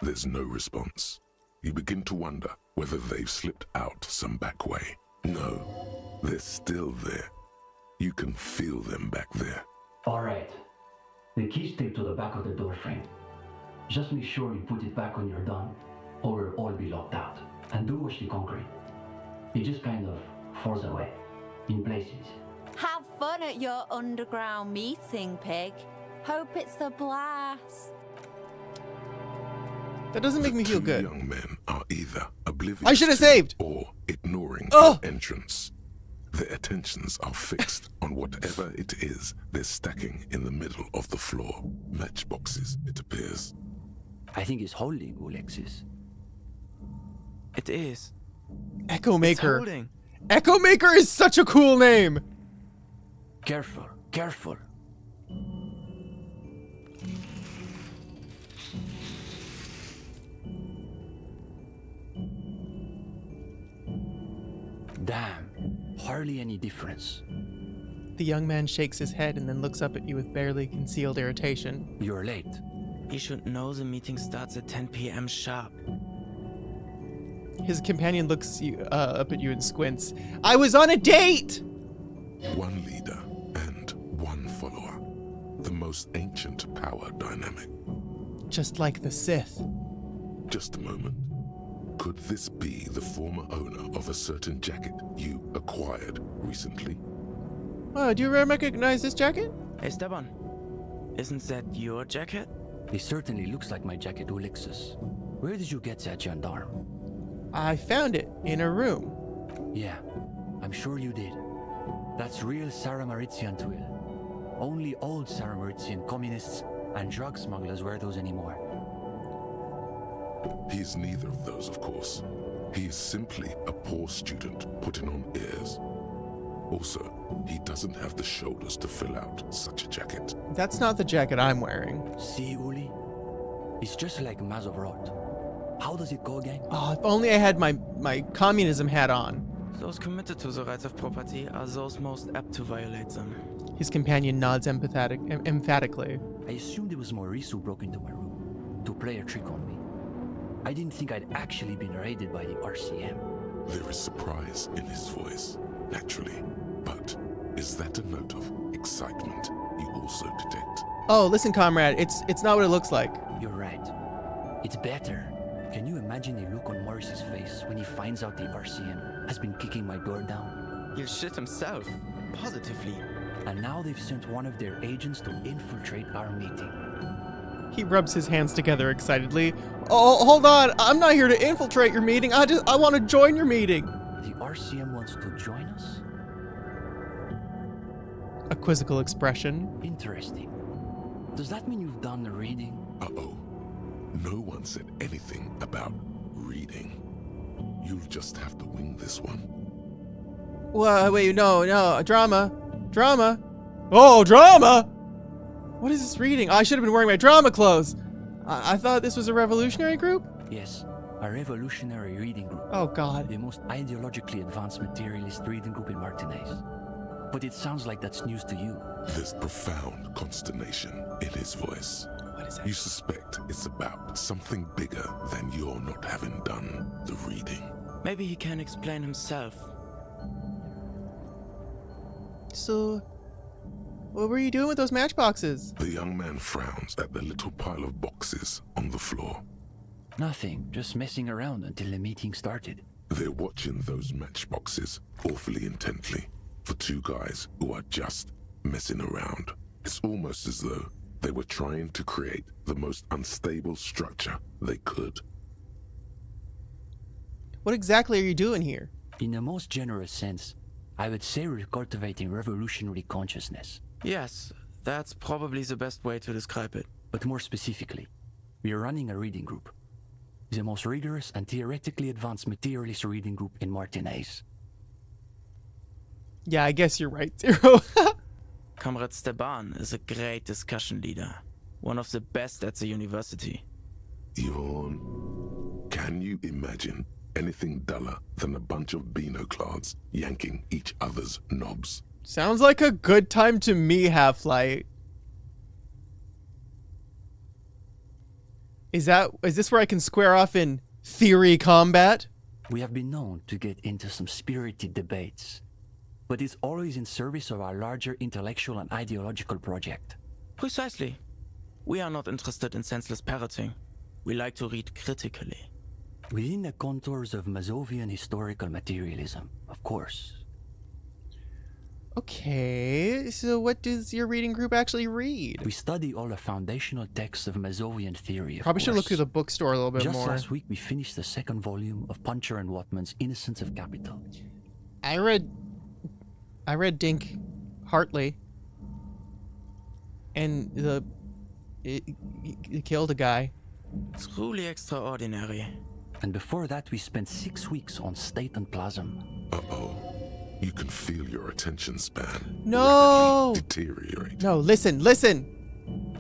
There's no response. You begin to wonder whether they've slipped out some back way. No, they're still there. You can feel them back there. All right. The key's taped to the back of the door frame. Just make sure you put it back when you're done, or we'll all be locked out. And do watch the concrete. It just kind of falls away, in places. Have fun at your underground meeting, Pig. Hope it's a blast. That doesn't make me feel Two good. young men are either oblivious I should have to saved. or ignoring Oh! your entrance. Their attentions are fixed on whatever it is they're stacking in the middle of the floor. Matchboxes, it appears. I think it's holding, Alexis. It is. Echo It's Maker. holding. Echo Maker is such a cool name. Careful, careful. Damn, hardly any difference. The young man shakes his head and then looks up at you with barely concealed irritation. You're late. You should know the meeting starts at 10 p.m. sharp. His companion looks up at you and squints. I was on a date! One leader and one follower. The most ancient power dynamic. Just like the Sith. Just a moment. Could this be the former owner of a certain jacket you acquired recently? Oh, do you recognize this jacket? Hey, Esteban. Isn't that your jacket? It certainly looks like my jacket, Ulexus. Where did you get that, gendarme? I found it in a room. Yeah, I'm sure you did. That's real Saramaritian twill. Only old Saramaritian communists and drug smugglers wear those anymore. He is neither of those, of course. He is simply a poor student putting on airs. Also, he doesn't have the shoulders to fill out such a jacket. That's not the jacket I'm wearing. See, Uli? It's just like Mazovrot. How does it go again? Oh, if only I had my communism hat on. Those committed to the rights of property are those most apt to violate them. His companion nods emphatically. I assumed it was Maurice who broke into my room to play a trick on me. I didn't think I'd actually been raided by the RCM. There is surprise in his voice, naturally. But is that a note of excitement you also detect? Oh, listen, comrade, it's not what it looks like. You're right. It's better. Can you imagine the look on Maurice's face when he finds out the RCM has been kicking my door down? He'll shit himself. Positively. And now they've sent one of their agents to infiltrate our meeting. He rubs his hands together excitedly. Oh, hold on. I'm not here to infiltrate your meeting. I want to join your meeting. The RCM wants to join us? A quizzical expression. Interesting. Does that mean you've done the reading? Uh-oh. No one said anything about reading. You'll just have to wing this one. Well, wait, no. Drama. Oh, drama! What is this reading? I should have been wearing my drama clothes. I thought this was a revolutionary group? Yes, a revolutionary reading group. Oh, God. The most ideologically advanced materialist reading group in Martinez. But it sounds like that's news to you. There's profound consternation in his voice. What is that? You suspect it's about something bigger than your not having done the reading. Maybe he can explain himself. So, what were you doing with those matchboxes? The young man frowns at the little pile of boxes on the floor. Nothing, just messing around until the meeting started. They're watching those matchboxes awfully intently for two guys who are just messing around. It's almost as though they were trying to create the most unstable structure they could. What exactly are you doing here? In the most generous sense, I would say we're cultivating revolutionary consciousness. Yes, that's probably the best way to describe it. But more specifically, we are running a reading group. The most rigorous and theoretically advanced materialist reading group in Martinez. Yeah, I guess you're right, Zero. Comrade Esteban is a great discussion leader. One of the best at the university. Yawn. Can you imagine anything duller than a bunch of Beano-clads yanking each other's knobs? Sounds like a good time to me, Half-Light. Is this where I can square off in theory combat? We have been known to get into some spirited debates, but it's always in service of our larger intellectual and ideological project. Precisely. We are not interested in senseless parroting. We like to read critically. Within the contours of Mazovian historical materialism, of course. Okay, so what does your reading group actually read? We study all the foundational texts of Mazovian theory, Probably should look through the bookstore a little bit more. Just last week, we finished the second volume of Puncher and Watman's Innocence of Capital. I read Dink Hartley, and he killed a guy. Truly extraordinary. And before that, we spent 6 weeks on State and Plasm. Uh-oh. You can feel your attention span deteriorate. No, listen.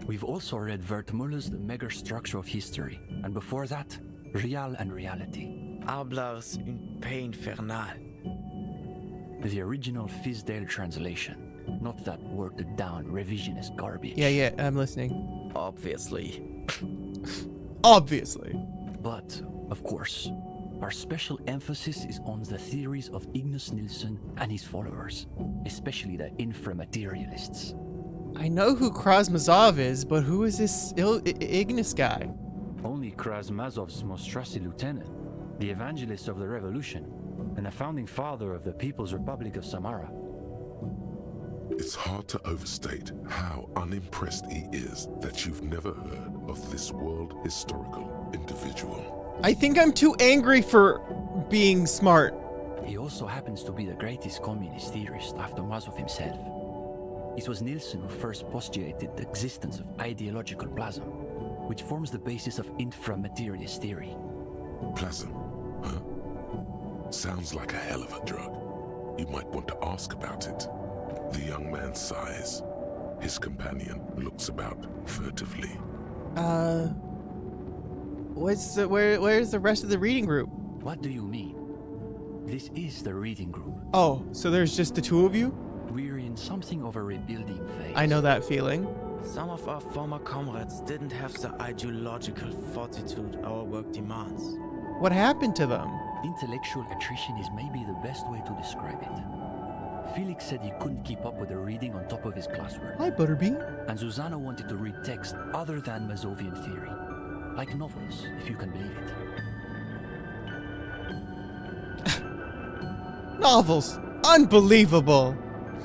We've also read Wertmüller's The Megastructure of History, and before that, Real and Reality. Arblers une paix infernale. The original Fizdale translation, not that watered down revisionist garbage. Yeah, I'm listening. Obviously. Obviously. But, of course, our special emphasis is on the theories of Ignace Nilsson and his followers, especially the inframaterialists. I know who Krasmazov is, but who is this Ignis guy? Only Krasmazov's most trusted lieutenant, the evangelist of the revolution, and the founding father of the People's Republic of Samara. It's hard to overstate how unimpressed he is that you've never heard of this world historical individual. I think I'm too angry for being smart. He also happens to be the greatest communist theorist after Mazov himself. It was Nilsson who first postulated the existence of ideological plasm, which forms the basis of inframaterialist theory. Plasm, huh? Sounds like a hell of a drug. You might want to ask about it. The young man sighs. His companion looks about furtively. Where's the rest of the reading group? What do you mean? This is the reading group. Oh, so there's just the two of you? We're in something of a rebuilding phase. I know that feeling. Some of our former comrades didn't have the ideological fortitude our work demands. What happened to them? Intellectual attrition is maybe the best way to describe it. Felix said he couldn't keep up with the reading on top of his classwork. Hi, Butterbean. And Susanna wanted to read text other than Mazovian theory. Like novels, if you can believe it. Novels! Unbelievable!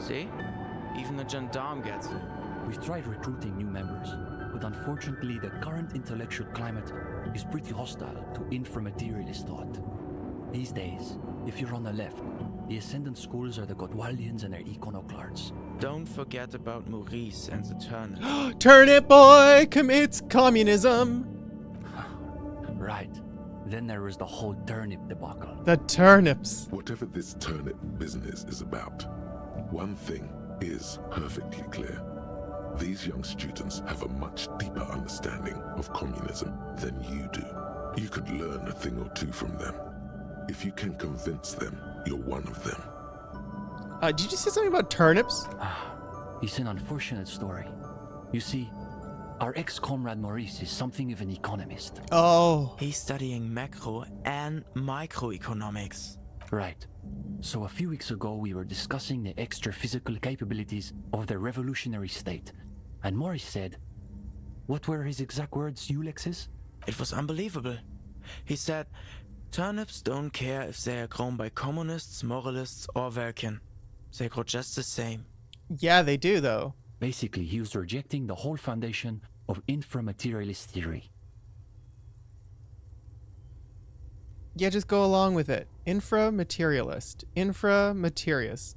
See? Even a gendarme gets it. We've tried recruiting new members, but unfortunately the current intellectual climate is pretty hostile to inframaterialist thought. These days, if you're on the left, the ascendant schools are the Godwaldians and their iconoclasts. Don't forget about Maurice and the turnip. Turnip boy commits communism! Right. Then there was the whole turnip debacle. The turnips. Whatever this turnip business is about, one thing is perfectly clear. These young students have a much deeper understanding of communism than you do. You could learn a thing or two from them. If you can convince them, you're one of them. Did you say something about turnips? It's an unfortunate story. You see, our ex-comrade Maurice is something of an economist. Oh. He's studying macro and microeconomics. Right. So a few weeks ago we were discussing the extra physical capabilities of the revolutionary state. And Maurice said, what were his exact words, Ulex's? It was unbelievable. He said, turnips don't care if they are grown by communists, moralists, or Vulcan. They grow just the same. Yeah, they do, though. Basically, he was rejecting the whole foundation of inframaterialist theory. Yeah, just go along with it. Inframaterialist. Inframaterialist.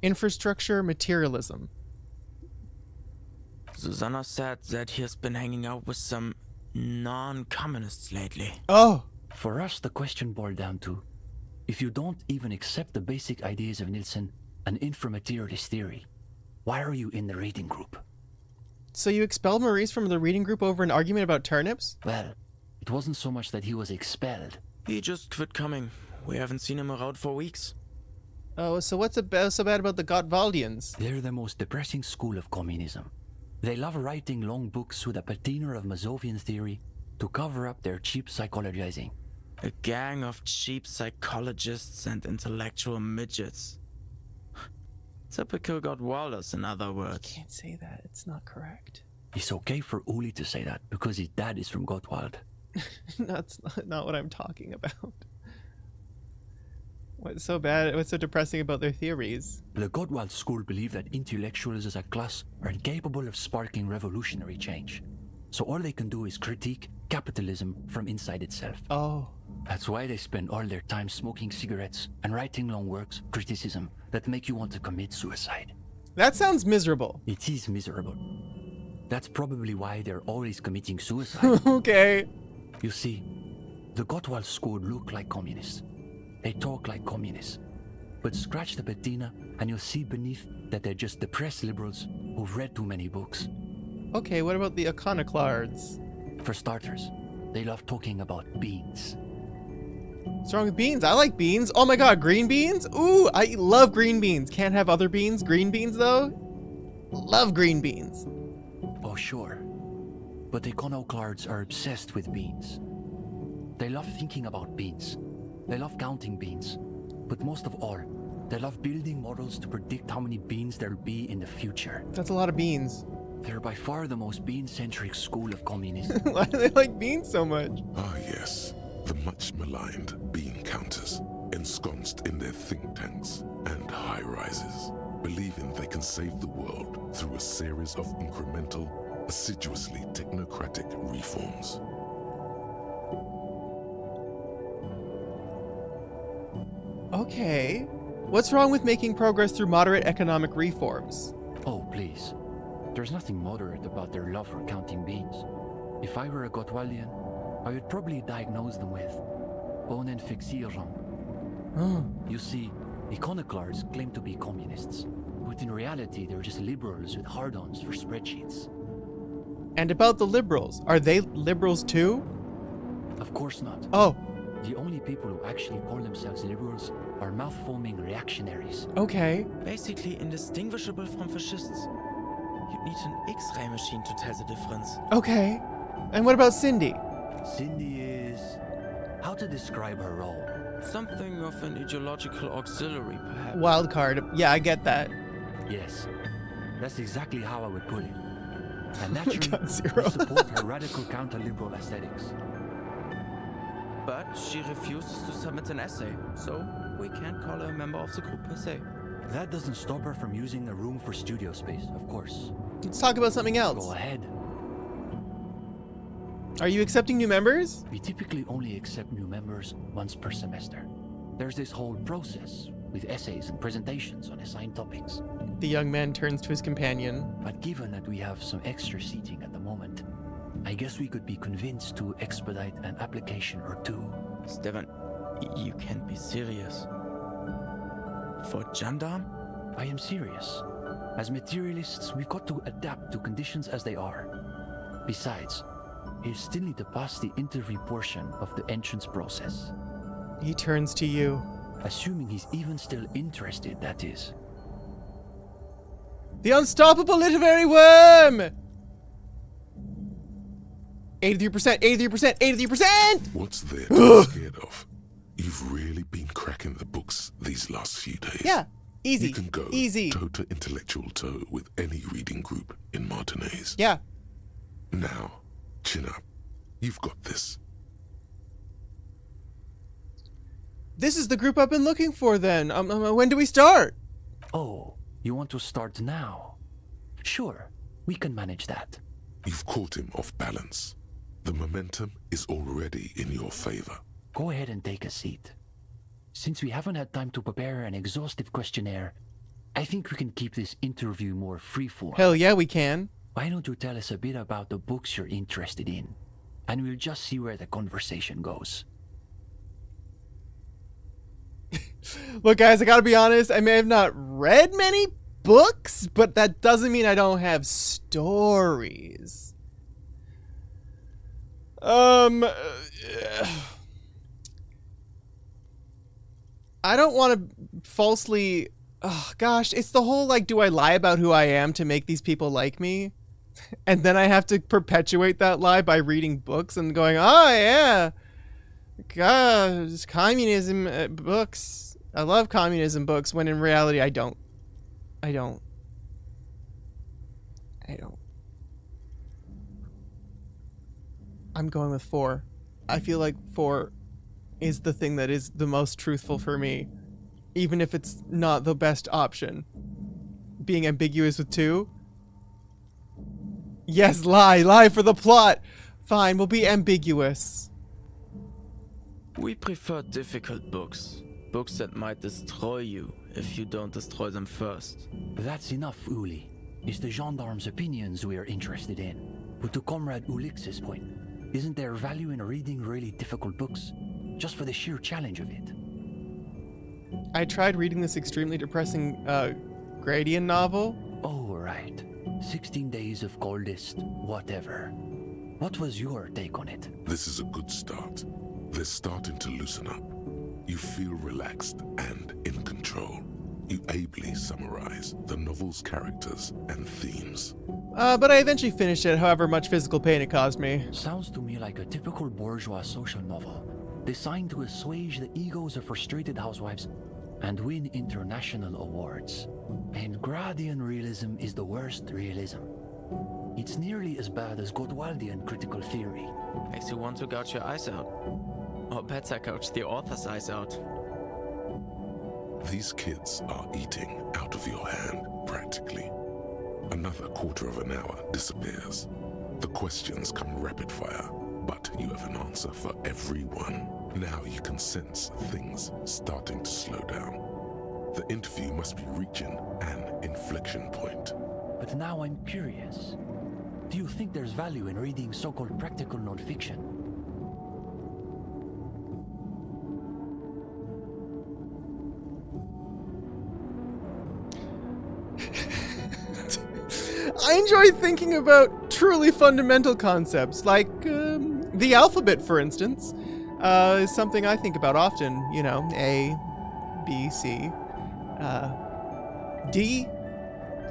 Infrastructure materialism. Susanna said that he has been hanging out with some non-communists lately. Oh. For us, the question boiled down to, if you don't even accept the basic ideas of Nilsson and inframaterialist theory, why are you in the reading group? So you expelled Maurice from the reading group over an argument about turnips? Well, it wasn't so much that he was expelled. He just quit coming. We haven't seen him around for weeks. Oh, so what's so bad about the Gottwaldians? They're the most depressing school of communism. They love writing long books with a patina of Mazovian theory to cover up their cheap psychologizing. A gang of cheap psychologists and intellectual midgets. Typical Gottwalders, in other words. You can't say that. It's not correct. It's okay for Uli to say that because his dad is from Gottwald. That's not what I'm talking about. What's so bad? What's so depressing about their theories? The Gottwald school believe that intellectuals as a class are incapable of sparking revolutionary change. So all they can do is critique capitalism from inside itself. Oh. That's why they spend all their time smoking cigarettes and writing long works of criticism that make you want to commit suicide. That sounds miserable. It is miserable. That's probably why they're always committing suicide. Okay. You see, the Gottwald school look like communists. They talk like communists. But scratch the patina and you'll see beneath that they're just depressed liberals who've read too many books. Okay, what about the iconoclasts? For starters, they love talking about beans. What's wrong with beans? I like beans. Oh my god, green beans? Ooh, I love green beans. Can't have other beans. Green beans, though? Love green beans. Oh, sure. But iconoclasts are obsessed with beans. They love thinking about beans. They love counting beans. But most of all, they love building models to predict how many beans there'll be in the future. That's a lot of beans. They're by far the most bean-centric school of communism. Why do they like beans so much? Ah, yes. The much maligned bean counters, ensconced in their think tanks and high rises, believing they can save the world through a series of incremental, assiduously technocratic reforms. Okay. What's wrong with making progress through moderate economic reforms? Oh, please. There's nothing moderate about their love for counting beans. If I were a Gotwalian, I would probably diagnose them with Bonenfixierung. You see, iconoclasts claim to be communists, but in reality they're just liberals with hard-ons for spreadsheets. And about the liberals, are they liberals too? Of course not. Oh. The only people who actually call themselves liberals are mouth-foaming reactionaries. Okay. Basically indistinguishable from fascists. You'd need an X-ray machine to tell the difference. Okay. And what about Cindy? Cindy is... how to describe her role? Something of an ideological auxiliary, perhaps. Wild card. Yeah, I get that. Yes. That's exactly how I would put it. And naturally, Zero. we support her radical counter-liberal aesthetics. But she refuses to submit an essay, so we can't call her a member of the group per se. That doesn't stop her from using a room for studio space, of course. Let's talk about something else. Go ahead. Are you accepting new members? We typically only accept new members once per semester. There's this whole process with essays and presentations on assigned topics. The young man turns to his companion. But given that we have some extra seating at the moment, I guess we could be convinced to expedite an application or two. Stefan, you can't be serious. For gendarme? I am serious. As materialists, we've got to adapt to conditions as they are. Besides, he'll still need to pass the interview portion of the entrance process. He turns to you. Assuming he's even still interested, that is. The unstoppable literary worm! 83%, 83%, 83%! What's there to be scared of? You've really been cracking the books these last few days. Yeah, easy. You can go easy. toe to intellectual toe with any reading group in Martinez. Yeah. Now, chin up. You've got this. This is the group I've been looking for then. When do we start? Oh, you want to start now? Sure, we can manage that. You've caught him off balance. The momentum is already in your favor. Go ahead and take a seat. Since we haven't had time to prepare an exhaustive questionnaire, I think we can keep this interview more freeform. Hell yeah, we can. Why don't you tell us a bit about the books you're interested in? And we'll just see where the conversation goes. Look, guys, I gotta be honest. I may have not read many books, but that doesn't mean I don't have stories. I don't want to falsely... Oh, gosh, it's the whole, like, do I lie about who I am to make these people like me? And then I have to perpetuate that lie by reading books and going, oh, yeah. Gosh, communism books. I love communism books, when in reality, I don't. I'm going with 4. I feel like 4 is the thing that is the most truthful for me, even if it's not the best option. Being ambiguous with 2? Yes, lie for the plot. Fine, we'll be ambiguous. We prefer difficult books. Books that might destroy you if you don't destroy them first. That's enough, Uli. It's the gendarme's opinions we are interested in. But to Comrade Ulix's point, isn't there value in reading really difficult books? Just for the sheer challenge of it. I tried reading this extremely depressing, Gradian novel. Oh, right. 16 Days of Coldest, whatever. What was your take on it? This is a good start. They're starting to loosen up. You feel relaxed and in control. You ably summarize the novel's characters and themes. But I eventually finished it, however much physical pain it caused me. Sounds to me like a typical bourgeois social novel, designed to assuage the egos of frustrated housewives and win international awards. And Gradian realism is the worst realism. It's nearly as bad as Gottwaldian critical theory. Makes you want to gouge your eyes out. Or better, gouge the author's eyes out. These kids are eating out of your hand, practically. Another quarter of an hour disappears. The questions come rapid fire, but you have an answer for every one. Now you can sense things starting to slow down. The interview must be reaching an inflection point. But now I'm curious. Do you think there's value in reading so-called practical nonfiction? I enjoy thinking about truly fundamental concepts, like the alphabet, for instance, is something I think about often. You know, A, B, C, D,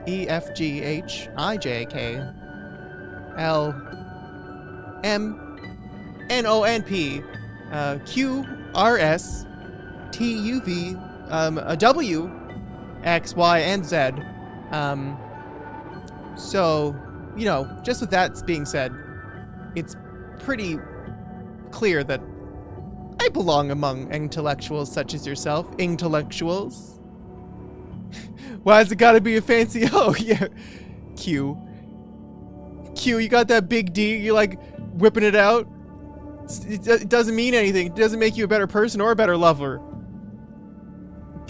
E, F, G, H, I, J, K, L, M, N, O, N, P, Q, R, S, T, U, V, W, X, Y, and Z. So, you know, just with that being said, it's pretty clear that I belong among intellectuals such as yourself. Intellectuals. Why's it gotta be a fancy? Oh, yeah. Q. Q, you got that big D, you're like whipping it out. It doesn't mean anything. It doesn't make you a better person or a better lover.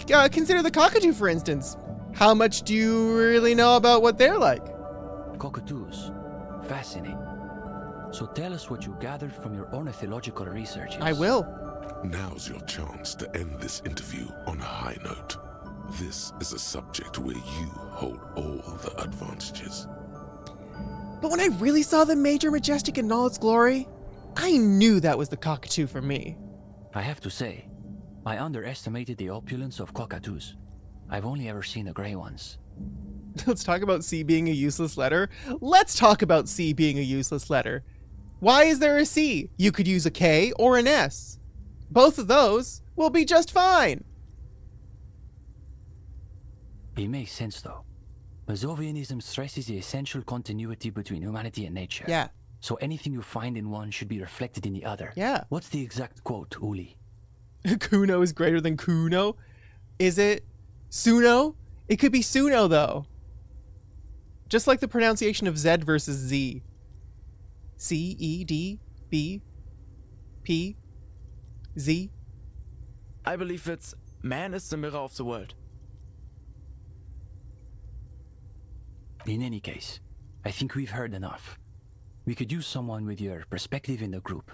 Consider the cockatoo, for instance. How much do you really know about what they're like? Cockatoos. Fascinating. So tell us what you gathered from your ornithological researches. I will. Now's your chance to end this interview on a high note. This is a subject where you hold all the advantages. But when I really saw the Major Majestic in all its glory, I knew that was the cockatoo for me. I have to say, I underestimated the opulence of cockatoos. I've only ever seen the gray ones. Let's talk about C being a useless letter. Let's talk about C being a useless letter. Why is there a C? You could use a K or an S. Both of those will be just fine. It makes sense though. Mazovianism stresses the essential continuity between humanity and nature. Yeah. So anything you find in one should be reflected in the other. Yeah. What's the exact quote, Uli? Kuno is greater than Kuno? Is it Suno? It could be Suno though. Just like the pronunciation of Z versus Z. C, E, D, B, P, Z. I believe it's man is the mirror of the world. In any case, I think we've heard enough. We could use someone with your perspective in the group.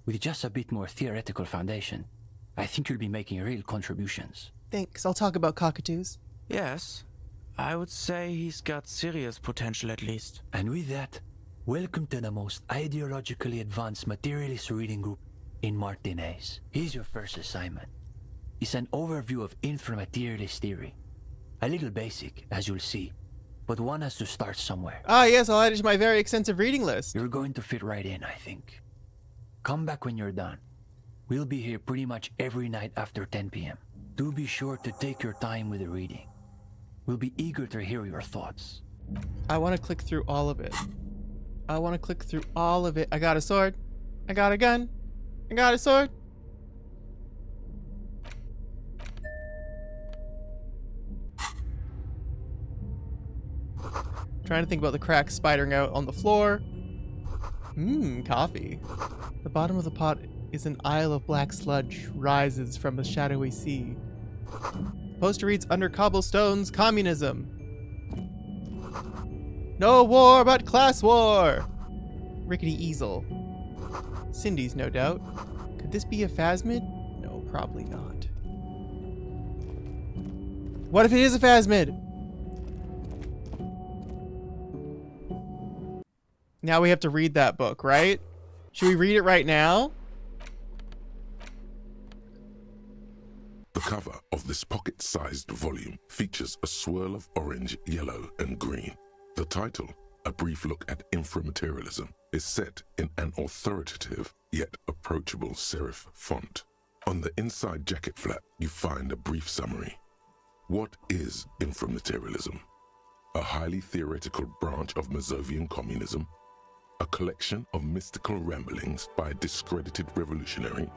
With just a bit more theoretical foundation. I think you'll be making real contributions. Thanks. I'll talk about cockatoos. Yes. I would say he's got serious potential at least. And with that, welcome to the most ideologically advanced materialist reading group in Martinez. Here's your first assignment. It's an overview of inframaterialist theory. A little basic, as you'll see, but one has to start somewhere. Ah, yes, I'll add it to my very extensive reading list. You're going to fit right in, I think. Come back when you're done. We'll be here pretty much every night after 10 p.m. Do be sure to take your time with the reading. We'll be eager to hear your thoughts. I want to click through all of it. I want to click through all of it. I got a sword. I got a gun. I got a sword. Trying to think about the cracks spidering out on the floor. Coffee. The bottom of the pot is an isle of black sludge, rises from a shadowy sea. Poster reads, under cobblestones, communism. No war but class war. Rickety easel. Cindy's, no doubt. Could this be a phasmid? No, probably not. What if it is a phasmid? Now we have to read that book, right? Should we read it right now? The cover of this pocket-sized volume features a swirl of orange, yellow, and green. The title, A Brief Look at Inframaterialism, is set in an authoritative yet approachable serif font. On the inside jacket flap, you find a brief summary. What is inframaterialism? A highly theoretical branch of Mazovian communism? A collection of mystical ramblings by a discredited revolutionary?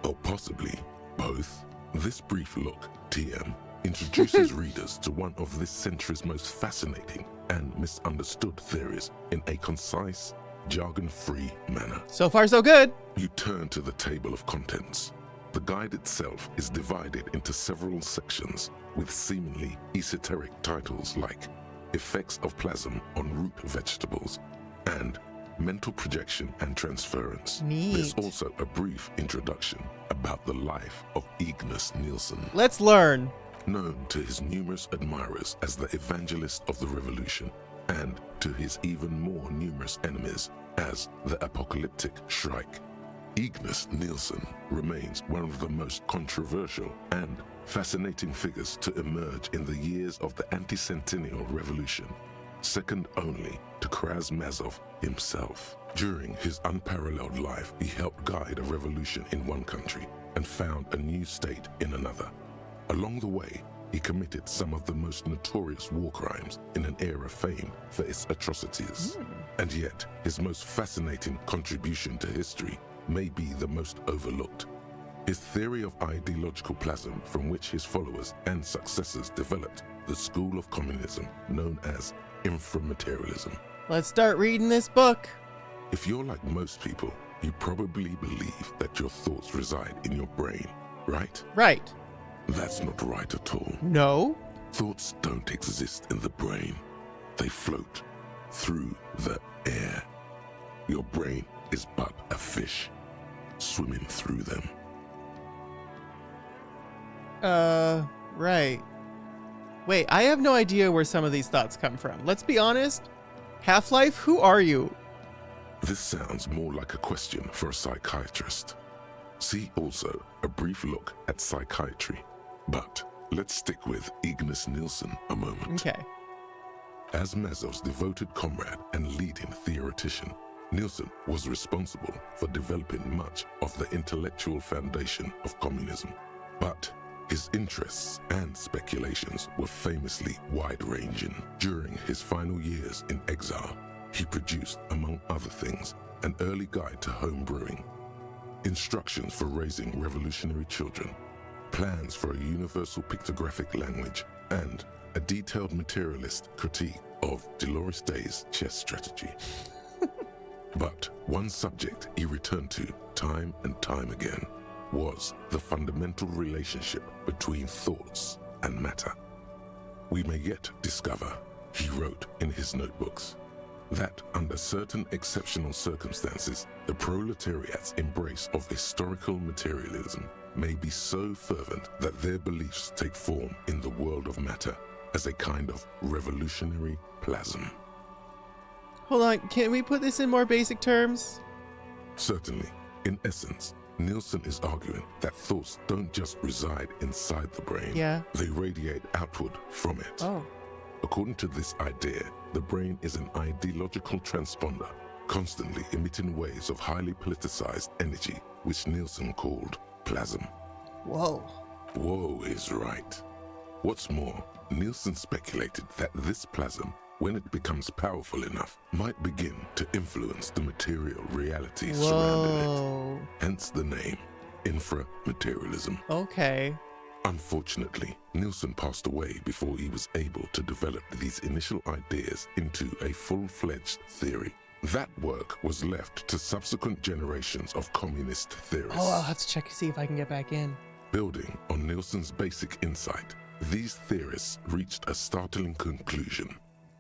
Or possibly both? This brief look, TM, introduces readers to one of this century's most fascinating and misunderstood theories in a concise, jargon-free manner. So far, so good. You turn to the table of contents. The guide itself is divided into several sections with seemingly esoteric titles like Effects of Plasm on Root Vegetables and Mental Projection and Transference. Neat. There's also a brief introduction about the life of Ignis Nielsen. Let's learn. Known to his numerous admirers as the evangelist of the revolution, and to his even more numerous enemies as the apocalyptic Shrike, Ignis Nielsen remains one of the most controversial and fascinating figures to emerge in the years of the anti-centennial revolution, second only to Krasmazov himself. During his unparalleled life, he helped guide a revolution in one country and found a new state in another. Along the way, he committed some of the most notorious war crimes in an era famed for its atrocities. And yet, his most fascinating contribution to history may be the most overlooked. His theory of ideological plasm, from which his followers and successors developed the school of communism known as inframaterialism. Let's start reading this book. If you're like most people, you probably believe that your thoughts reside in your brain, right? Right. That's not right at all. No. Thoughts don't exist in the brain. They float through the air. Your brain is but a fish swimming through them. Right. Wait, I have no idea where some of these thoughts come from. Let's be honest. Half-Life, who are you? This sounds more like a question for a psychiatrist. See also a brief look at psychiatry. But let's stick with Ignis Nielsen a moment. Okay. As Mazov's devoted comrade and leading theoretician, Nielsen was responsible for developing much of the intellectual foundation of communism. But his interests and speculations were famously wide-ranging. During his final years in exile, he produced, among other things, an early guide to home brewing, instructions for raising revolutionary children, plans for a universal pictographic language, and a detailed materialist critique of Dolores Day's chess strategy. But one subject he returned to time and time again was the fundamental relationship between thoughts and matter. We may yet discover, he wrote in his notebooks, that under certain exceptional circumstances, the proletariat's embrace of historical materialism may be so fervent that their beliefs take form in the world of matter as a kind of revolutionary plasm. Hold on, can we put this in more basic terms? Certainly. In essence, Nielsen is arguing that thoughts don't just reside inside the brain. Yeah. They radiate outward from it. Oh. According to this idea, the brain is an ideological transponder, constantly emitting waves of highly politicized energy, which Nielsen called plasm. Whoa. Whoa is right. What's more, Nielsen speculated that this plasm, when it becomes powerful enough, might begin to influence the material realities surrounding it. Hence the name, inframaterialism. Okay. Unfortunately, Nielsen passed away before he was able to develop these initial ideas into a full-fledged theory. That work was left to subsequent generations of communist theorists. Oh, I'll have to check to see if I can get back in. Building on Nielsen's basic insight, these theorists reached a startling conclusion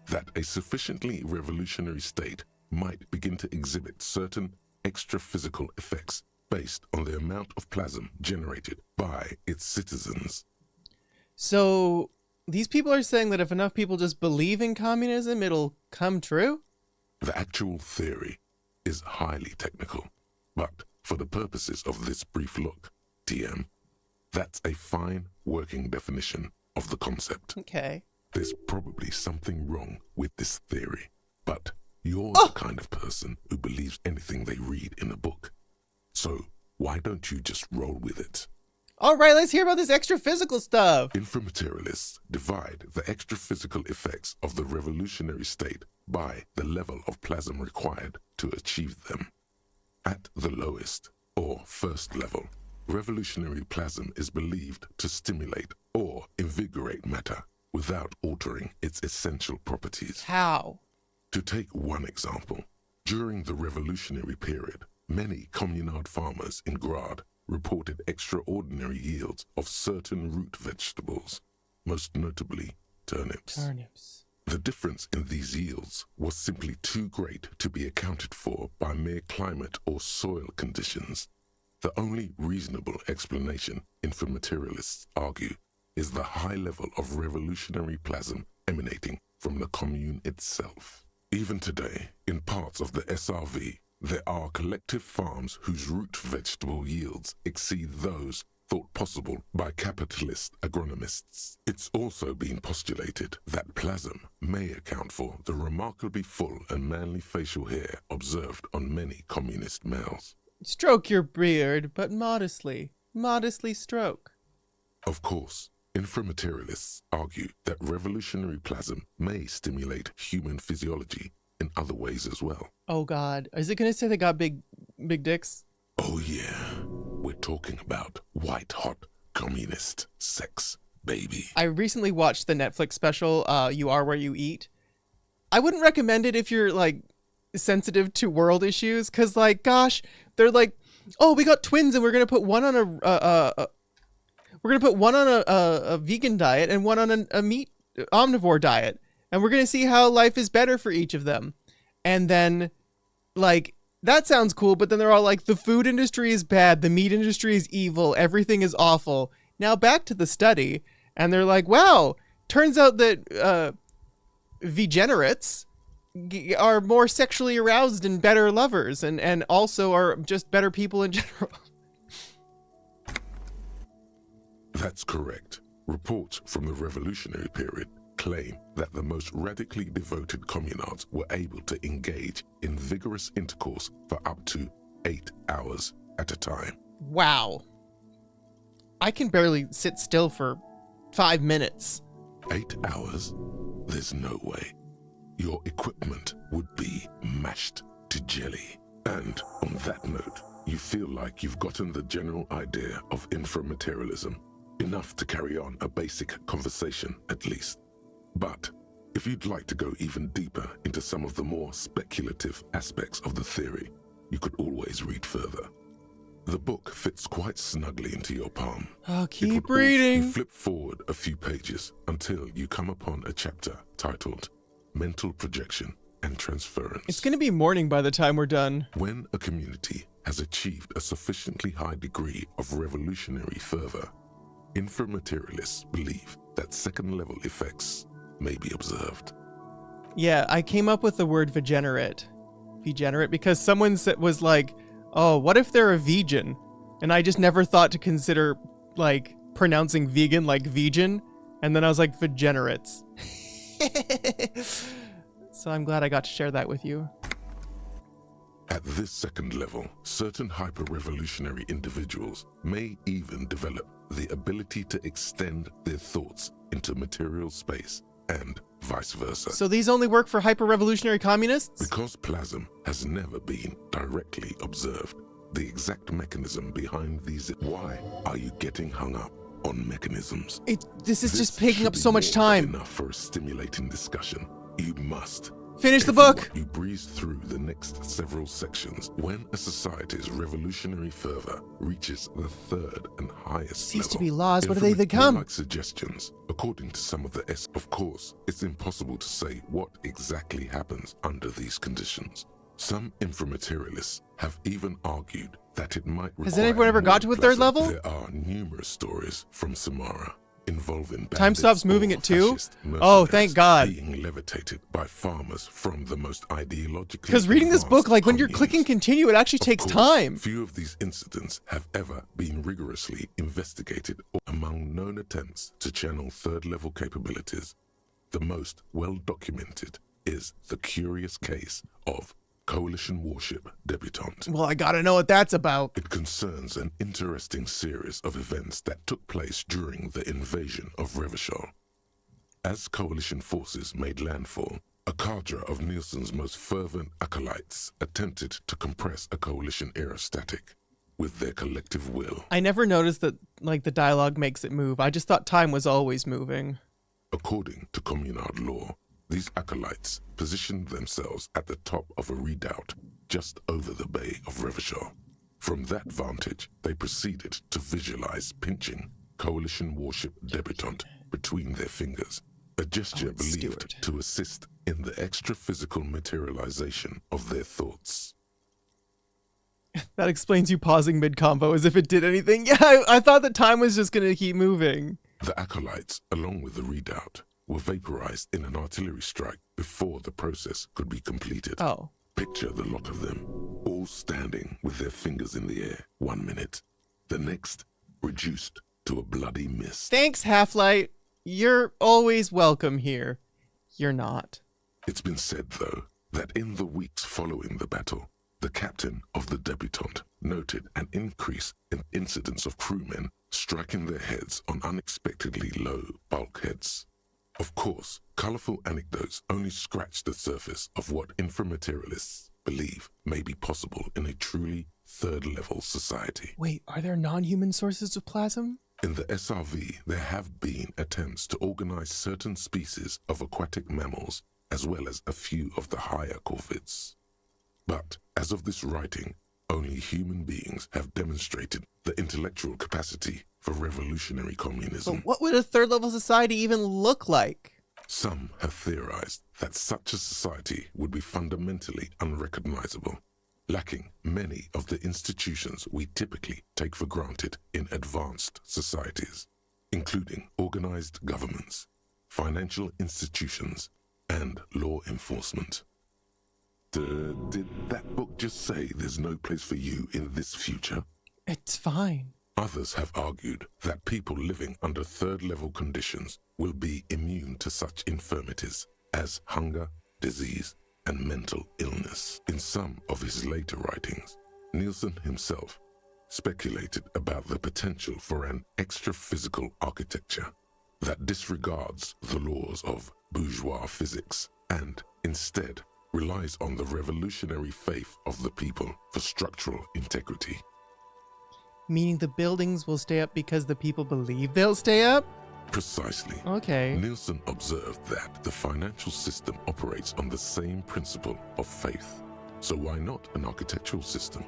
that a sufficiently revolutionary state might begin to exhibit certain extra-physical effects based on the amount of plasm generated by its citizens. So, these people are saying that if enough people just believe in communism, it'll come true? The actual theory is highly technical, but for the purposes of this brief look, TM, That's a fine working definition of the concept. Okay. There's probably something wrong with this theory, but you're the kind of person who believes anything they read in a book. So why don't you just roll with it? All right, let's hear about this extra physical stuff. Inframaterialists divide the extra physical effects of the revolutionary state by the level of plasm required to achieve them. At the lowest, or first level, revolutionary plasm is believed to stimulate or invigorate matter without altering its essential properties. How? To take one example, during the revolutionary period, many communard farmers in Grad reported extraordinary yields of certain root vegetables, most notably turnips. Turnips. The difference in these yields was simply too great to be accounted for by mere climate or soil conditions. The only reasonable explanation, inframaterialists argue, is the high level of revolutionary plasm emanating from the commune itself. Even today, in parts of the SRV, there are collective farms whose root vegetable yields exceed those thought possible by capitalist agronomists. It's also been postulated that plasm may account for the remarkably full and manly facial hair observed on many communist males. Stroke your beard, but modestly. Modestly stroke. Of course, inframaterialists argue that revolutionary plasm may stimulate human physiology in other ways as well. Oh God, is it gonna say they got big dicks? Oh yeah, we're talking about white-hot communist sex, baby. I recently watched the Netflix special, You Are Where You Eat. I wouldn't recommend it if you're like sensitive to world issues, cause like, gosh, they're like, oh, we got twins and we're gonna put one on a vegan diet and one on a meat omnivore diet, and we're gonna see how life is better for each of them. And then, like, that sounds cool, but then they're all like, the food industry is bad, the meat industry is evil, everything is awful. Now back to the study, and they're like, wow, turns out that vegenerates are more sexually aroused and better lovers, and also are just better people in general. That's correct. Reports from the revolutionary period claim that the most radically devoted communards were able to engage in vigorous intercourse for up to 8 hours at a time. Wow. I can barely sit still for 5 minutes. 8 hours? There's no way. Your equipment would be mashed to jelly. And on that note, you feel like you've gotten the general idea of inframaterialism, enough to carry on a basic conversation at least. But if you'd like to go even deeper into some of the more speculative aspects of the theory, you could always read further. The book fits quite snugly into your palm. Oh, keep reading. You flip forward a few pages until you come upon a chapter titled Mental Projection and Transference. It's going to be morning by the time we're done. When a community has achieved a sufficiently high degree of revolutionary fervor, inframaterialists believe that second-level effects may be observed. Yeah, I came up with the word vegenerate. Vegenerate, because someone was like, oh, what if they're a vegan? And I just never thought to consider, like, pronouncing vegan like vegan. And then I was like, vegenerates. So I'm glad I got to share that with you. At this second level, certain hyper-revolutionary individuals may even develop the ability to extend their thoughts into material space, and vice versa. So these only work for hyper-revolutionary communists? Because plasm has never been directly observed, the exact mechanism behind these... Why are you getting hung up on mechanisms? This is just taking up so much time. Enough for a stimulating discussion. You must finish the book. You breeze through the next several sections. When a society's revolutionary fervor reaches the third and highest Cease level, to be laws. What do they become? Like suggestions, according to some of the Of course, it's impossible to say what exactly happens under these conditions. Some inframaterialists have even argued that it might require... Has anyone ever got to a third level? There are numerous stories from Samara. involving Time stops bandits moving or it too? fascist Oh, thank God. being levitated by farmers from the most ideologically Because reading this book, advanced like when you're communes. clicking continue, it actually takes Of course, time. Few of these incidents have ever been rigorously investigated. Or among known attempts to channel third-level capabilities, the most well-documented is the curious case of Coalition warship debutante. Well, I gotta know what that's about. It concerns an interesting series of events that took place during the invasion of Revachol. As Coalition forces made landfall, a cadre of Nielsen's most fervent acolytes attempted to compress a Coalition-era static with their collective will. I never noticed that, like, the dialogue makes it move. I just thought time was always moving. According to Communard law, these acolytes positioned themselves at the top of a redoubt just over the bay of Revachol. From that vantage, they proceeded to visualize pinching Coalition warship debutante between their fingers, a gesture believed to assist in the extra-physical materialization of their thoughts. That explains you pausing mid-combo as if it did anything. Yeah, I thought that time was just gonna keep moving. The acolytes, along with the redoubt, were vaporized in an artillery strike before the process could be completed. Oh. Picture the lot of them, all standing with their fingers in the air 1 minute. The next, reduced to a bloody mist. Thanks, Half-Light. You're always welcome here. You're not. It's been said, though, that in the weeks following the battle, the captain of the debutante noted an increase in incidents of crewmen striking their heads on unexpectedly low bulkheads. Of course, colorful anecdotes only scratch the surface of what inframaterialists believe may be possible in a truly third-level society. Wait, are there non-human sources of plasm? In the SRV, there have been attempts to organize certain species of aquatic mammals, as well as a few of the higher corvids. But, as of this writing, only human beings have demonstrated the intellectual capacity for revolutionary communism. But what would a third-level society even look like? Some have theorized that such a society would be fundamentally unrecognizable, lacking many of the institutions we typically take for granted in advanced societies, including organized governments, financial institutions, and law enforcement. Did that book just say there's no place for you in this future? It's fine. Others have argued that people living under third-level conditions will be immune to such infirmities as hunger, disease, and mental illness. In some of his later writings, Nielsen himself speculated about the potential for an extra-physical architecture that disregards the laws of bourgeois physics and instead relies on the revolutionary faith of the people for structural integrity. Meaning the buildings will stay up because the people believe they'll stay up? Precisely. Okay. Nielsen observed that the financial system operates on the same principle of faith. So why not an architectural system?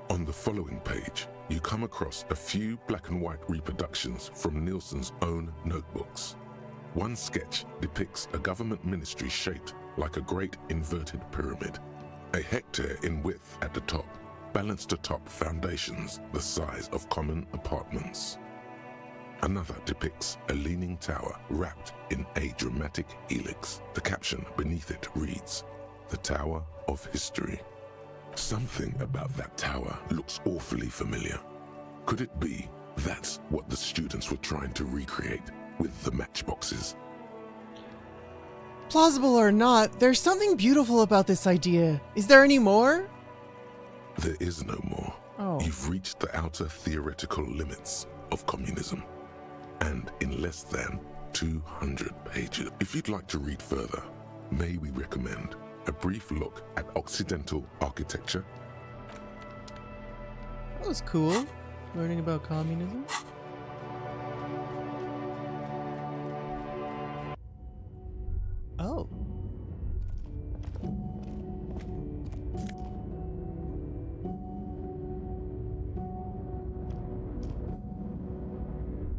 On the following page, you come across a few black and white reproductions from Nielsen's own notebooks. One sketch depicts a government ministry shaped like a great inverted pyramid, a hectare in width at the top, balanced atop foundations the size of common apartments. Another depicts a leaning tower wrapped in a dramatic helix. The caption beneath it reads, "The Tower of History." Something about that tower looks awfully familiar. Could it be that's what the students were trying to recreate with the matchboxes? Plausible or not, there's something beautiful about this idea. Is there any more? There is no more. Oh. You've reached the outer theoretical limits of communism, and in less than 200 pages. If you'd like to read further, may we recommend a brief look at Occidental architecture? That was cool. Learning about communism. Oh.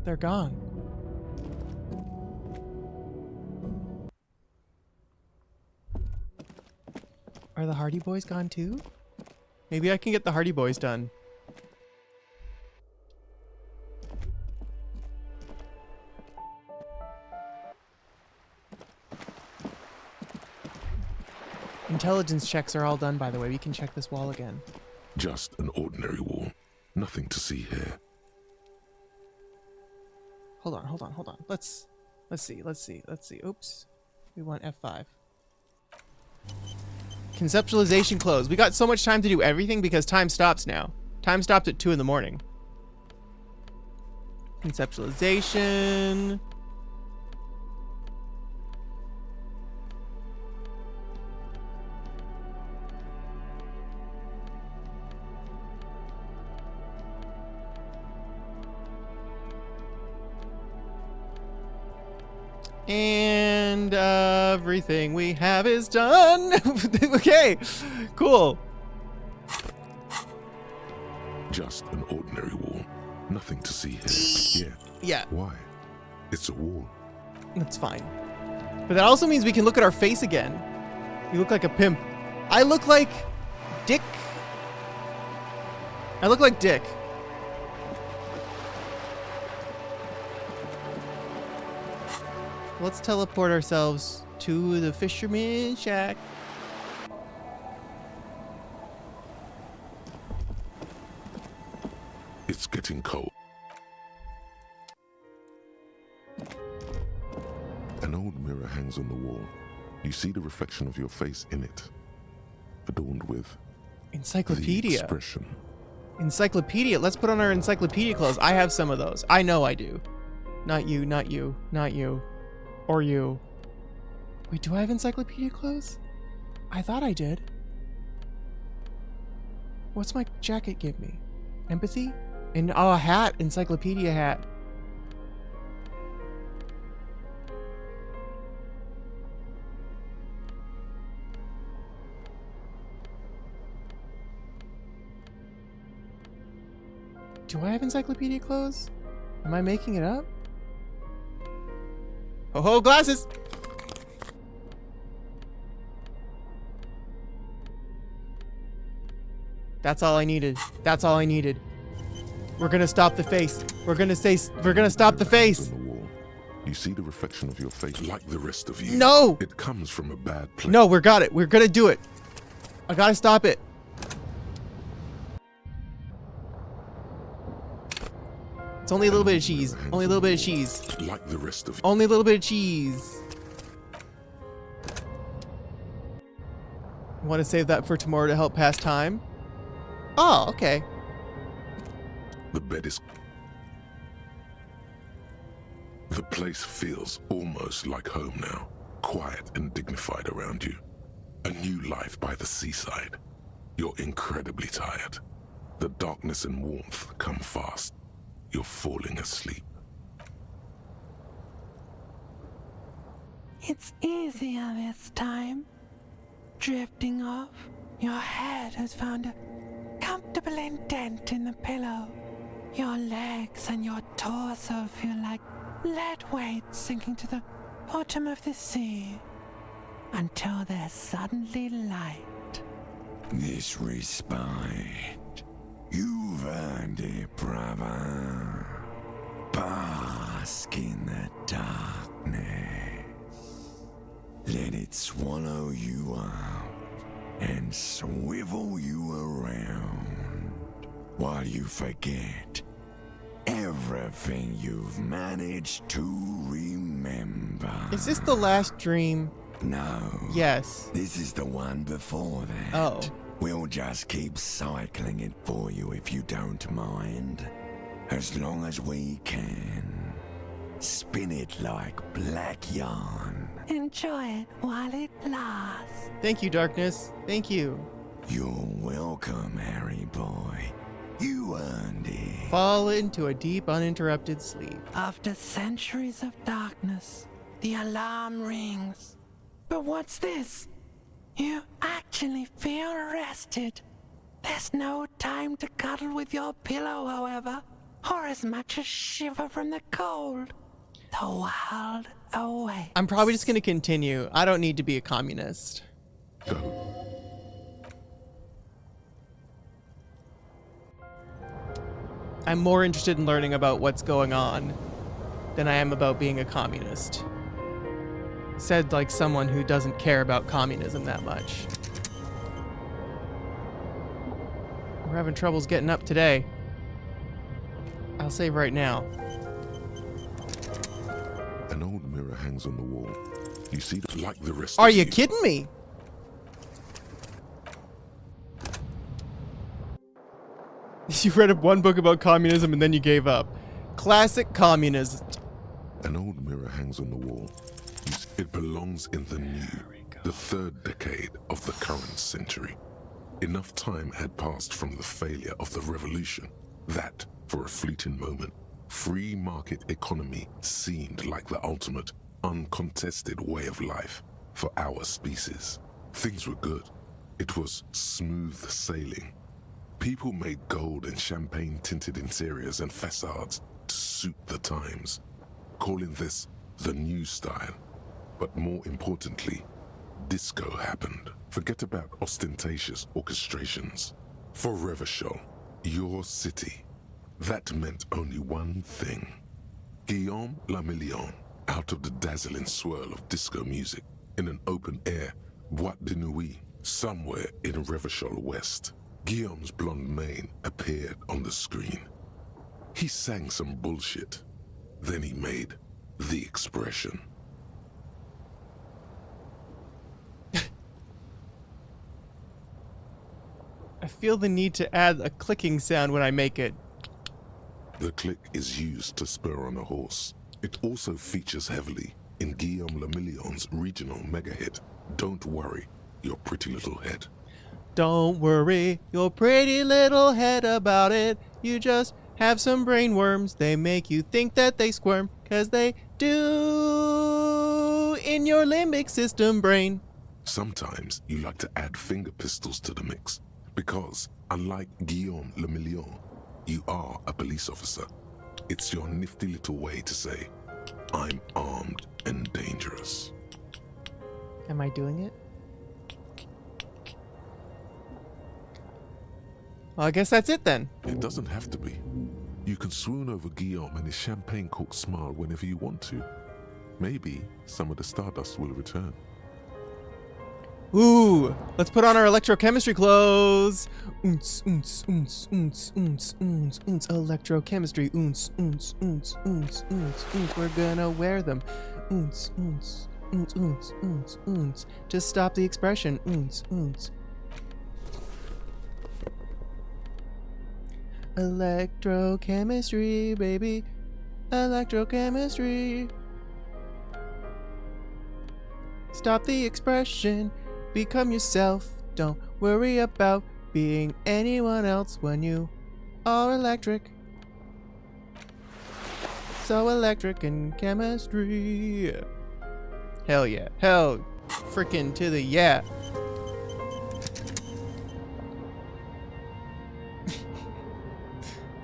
They're gone. Are the Hardy Boys gone too? Maybe I can get the Hardy Boys done. Intelligence checks are all done, by the way. We can check this wall again. Just an ordinary wall. Nothing to see here. Hold on. Let's see. Oops. We want F5. Conceptualization closed. We got so much time to do everything because time stops now. Time stopped at 2 in the morning. Conceptualization. And everything we have is done. Okay, cool. Just an ordinary wall. Nothing to see here. Yeah. Why? It's a wall. That's fine. But that also means we can look at our face again. You look like a pimp. I look like Dick. Let's teleport ourselves to the fisherman's shack. It's getting cold. An old mirror hangs on the wall. You see the reflection of your face in it, adorned with Encyclopedia. the expression. Encyclopedia. Let's put on our encyclopedia clothes. I have some of those. I know I do. Not you, not you, not you. Or you. Wait, do I have encyclopedia clothes? I thought I did. What's my jacket give me? Empathy? And oh, a hat. Encyclopedia hat. Do I have encyclopedia clothes? Am I making it up? Oh, glasses! That's all I needed. That's all I needed. We're gonna stop the face. We're gonna stop the face. You see the reflection of your face like the rest of you. No! It comes from a bad place. No, we got it. We're gonna do it. I gotta stop it. It's only a little bit of cheese. Only a little bit of cheese. Like the rest of you. Only a little bit of cheese. Want to save that for tomorrow to help pass time? Oh, okay. The bed is... The place feels almost like home now. Quiet and dignified around you. A new life by the seaside. You're incredibly tired. The darkness and warmth come fast. You're falling asleep. It's easier this time. Drifting off, your head has found a comfortable indent in the pillow. Your legs and your torso feel like lead weights sinking to the bottom of the sea. Until there's suddenly light. This respite. You've earned it, brother. Bask in the darkness. Let it swallow you up and swivel you around while you forget everything you've managed to remember. Is this the last dream? No. Yes. This is the one before that. Oh. We'll just keep cycling it for you if you don't mind. As long as we can. Spin it like black yarn. Enjoy it while it lasts. Thank you, darkness. Thank you. You're welcome, Harry boy. You earned it. Fall into a deep, uninterrupted sleep. After centuries of darkness, the alarm rings. But what's this? You actually feel rested. There's no time to cuddle with your pillow, however, or as much as shiver from the cold. The world awaits. I'm probably just going to continue. I don't need to be a communist. Go. I'm more interested in learning about what's going on than I am about being a communist. Said like someone who doesn't care about communism that much. We're having troubles getting up today. I'll save right now. An old mirror hangs on the wall. You see, like the rest. Are you kidding me? You read one book about communism and then you gave up. Classic communism. An old mirror hangs on the wall. It belongs in the the third decade of the current century. Enough time had passed from the failure of the revolution that, for a fleeting moment, free market economy seemed like the ultimate, uncontested way of life for our species. Things were good. It was smooth sailing. People made gold and champagne-tinted interiors and facades to suit the times, calling this the new style. But more importantly, disco happened. Forget about ostentatious orchestrations. For Revachol, your city, that meant only one thing. Guillaume Lamillion, out of the dazzling swirl of disco music, in an open-air boîte de nuit, somewhere in Revachol West. Guillaume's blonde mane appeared on the screen. He sang some bullshit. Then he made the expression. I feel the need to add a clicking sound when I make it. The click is used to spur on a horse. It also features heavily in Guillaume Lamillion's regional mega hit, Don't Worry, Your Pretty Little Head. Don't worry your pretty little head about it. You just have some brain worms. They make you think that they squirm, 'cause they do in your limbic system brain. Sometimes you like to add finger pistols to the mix, because unlike Guillaume Lamillion, you are a police officer. It's your nifty little way to say, I'm armed and dangerous. Am I doing it? Well, I guess that's it then. It doesn't have to be. You can swoon over Guillaume and his champagne-corked smile whenever you want to. Maybe some of the stardust will return. Ooh, let's put on our electrochemistry clothes. Oons, oons, oons, oons, oons, oons, oons. Electrochemistry. Oons, oons, oons, oons, oons, oons. We're gonna wear them. Oons, oons, oons, oons, oons, oons. Just stop the expression. Oons, oons. Electrochemistry, baby. Electrochemistry. Stop the expression. Become yourself. Don't worry about being anyone else when you are electric. So electric in chemistry. Hell yeah. Hell frickin' to the yeah.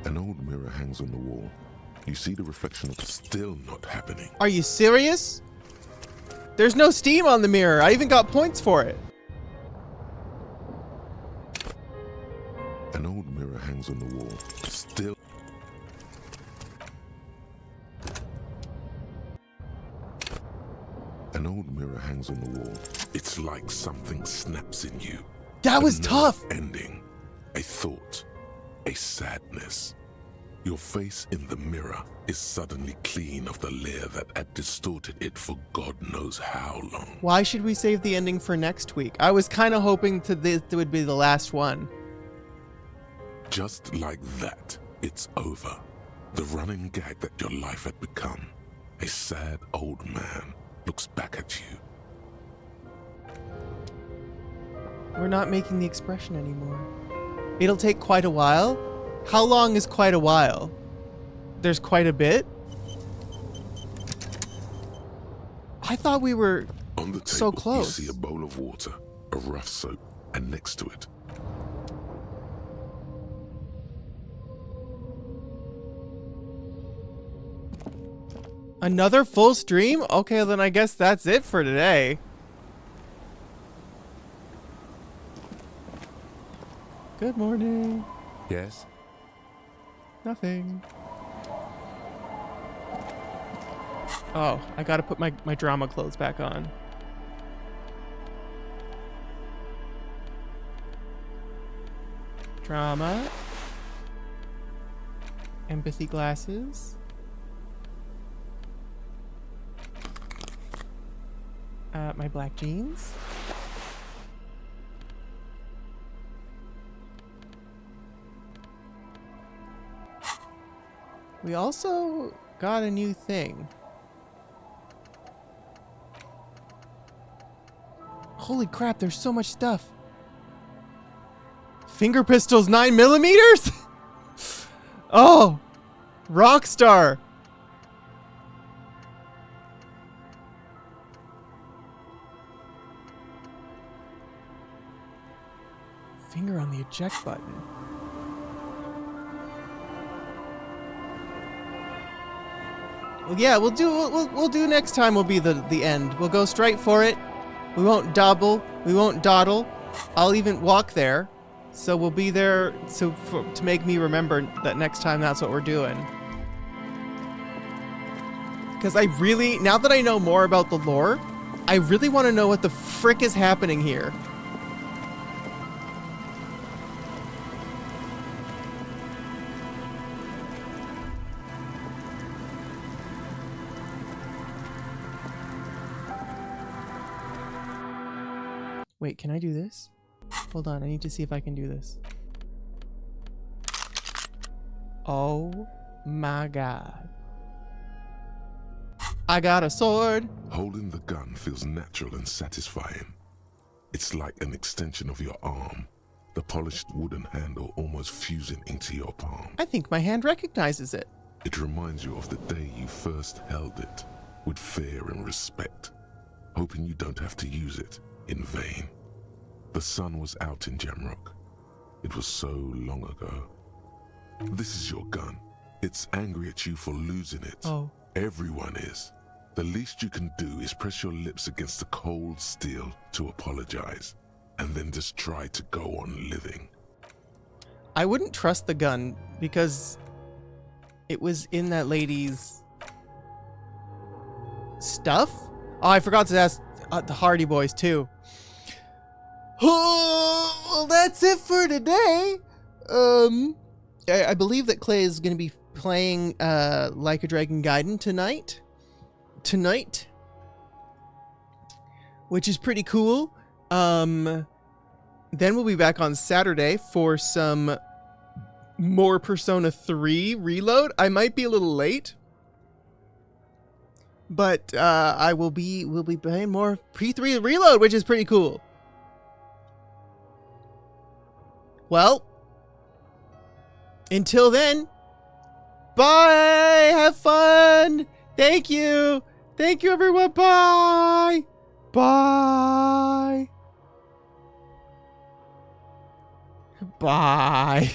An old mirror hangs on the wall. You see the reflection of still not happening. Are you serious? There's no steam on the mirror. I even got points for it. An old mirror hangs on the wall. Still. An old mirror hangs on the wall. It's like something snaps in you. That was tough. Ending. A thought. A sadness. Your face in the mirror is suddenly clean of the layer that had distorted it for God knows how long. Why should we save the ending for next week? I was kind of hoping this would be the last one. Just like that, it's over. The running gag that your life had become. A sad old man looks back at you. We're not making the expression anymore. It'll take quite a while. How long is quite a while? There's quite a bit. I thought we were on the table, so close. You see a bowl of water, a rough soap, and next to it, another full stream? Okay, then I guess that's it for today. Good morning. Yes? Nothing. Oh, I gotta put my drama clothes back on. Drama. Empathy glasses. My black jeans. We also got a new thing. Holy crap, there's so much stuff. Finger pistols 9mm? Oh, Rockstar. Finger on the eject button. Well, yeah, we'll do next time will be the end. We'll go straight for it. We won't double. We won't dawdle. I'll even walk there. So we'll be there to make me remember that next time that's what we're doing. Because I really, now that I know more about the lore, I really want to know what the frick is happening here. Wait, can I do this? Hold on, I need to see if I can do this. Oh my god. I got a sword. Holding the gun feels natural and satisfying. It's like an extension of your arm, the polished wooden handle almost fusing into your palm. I think my hand recognizes it. It reminds you of the day you first held it, with fear and respect, hoping you don't have to use it in vain. The sun was out in Jamrock. It was so long ago. This is your gun. It's angry at you for losing it. Oh. Everyone is. The least you can do is press your lips against the cold steel to apologize, and then just try to go on living. I wouldn't trust the gun because it was in that lady's stuff. Oh, I forgot to ask the Hardy Boys too. Oh, well, that's it for today. I believe that Clay is going to be playing Like a Dragon Gaiden tonight, which is pretty cool. Then we'll be back on Saturday for some more Persona 3 Reload. I might be a little late, but we'll be playing more P3 Reload, which is pretty cool. Well, until then, bye! Have fun! Thank you! Thank you, everyone! Bye! Bye! Bye!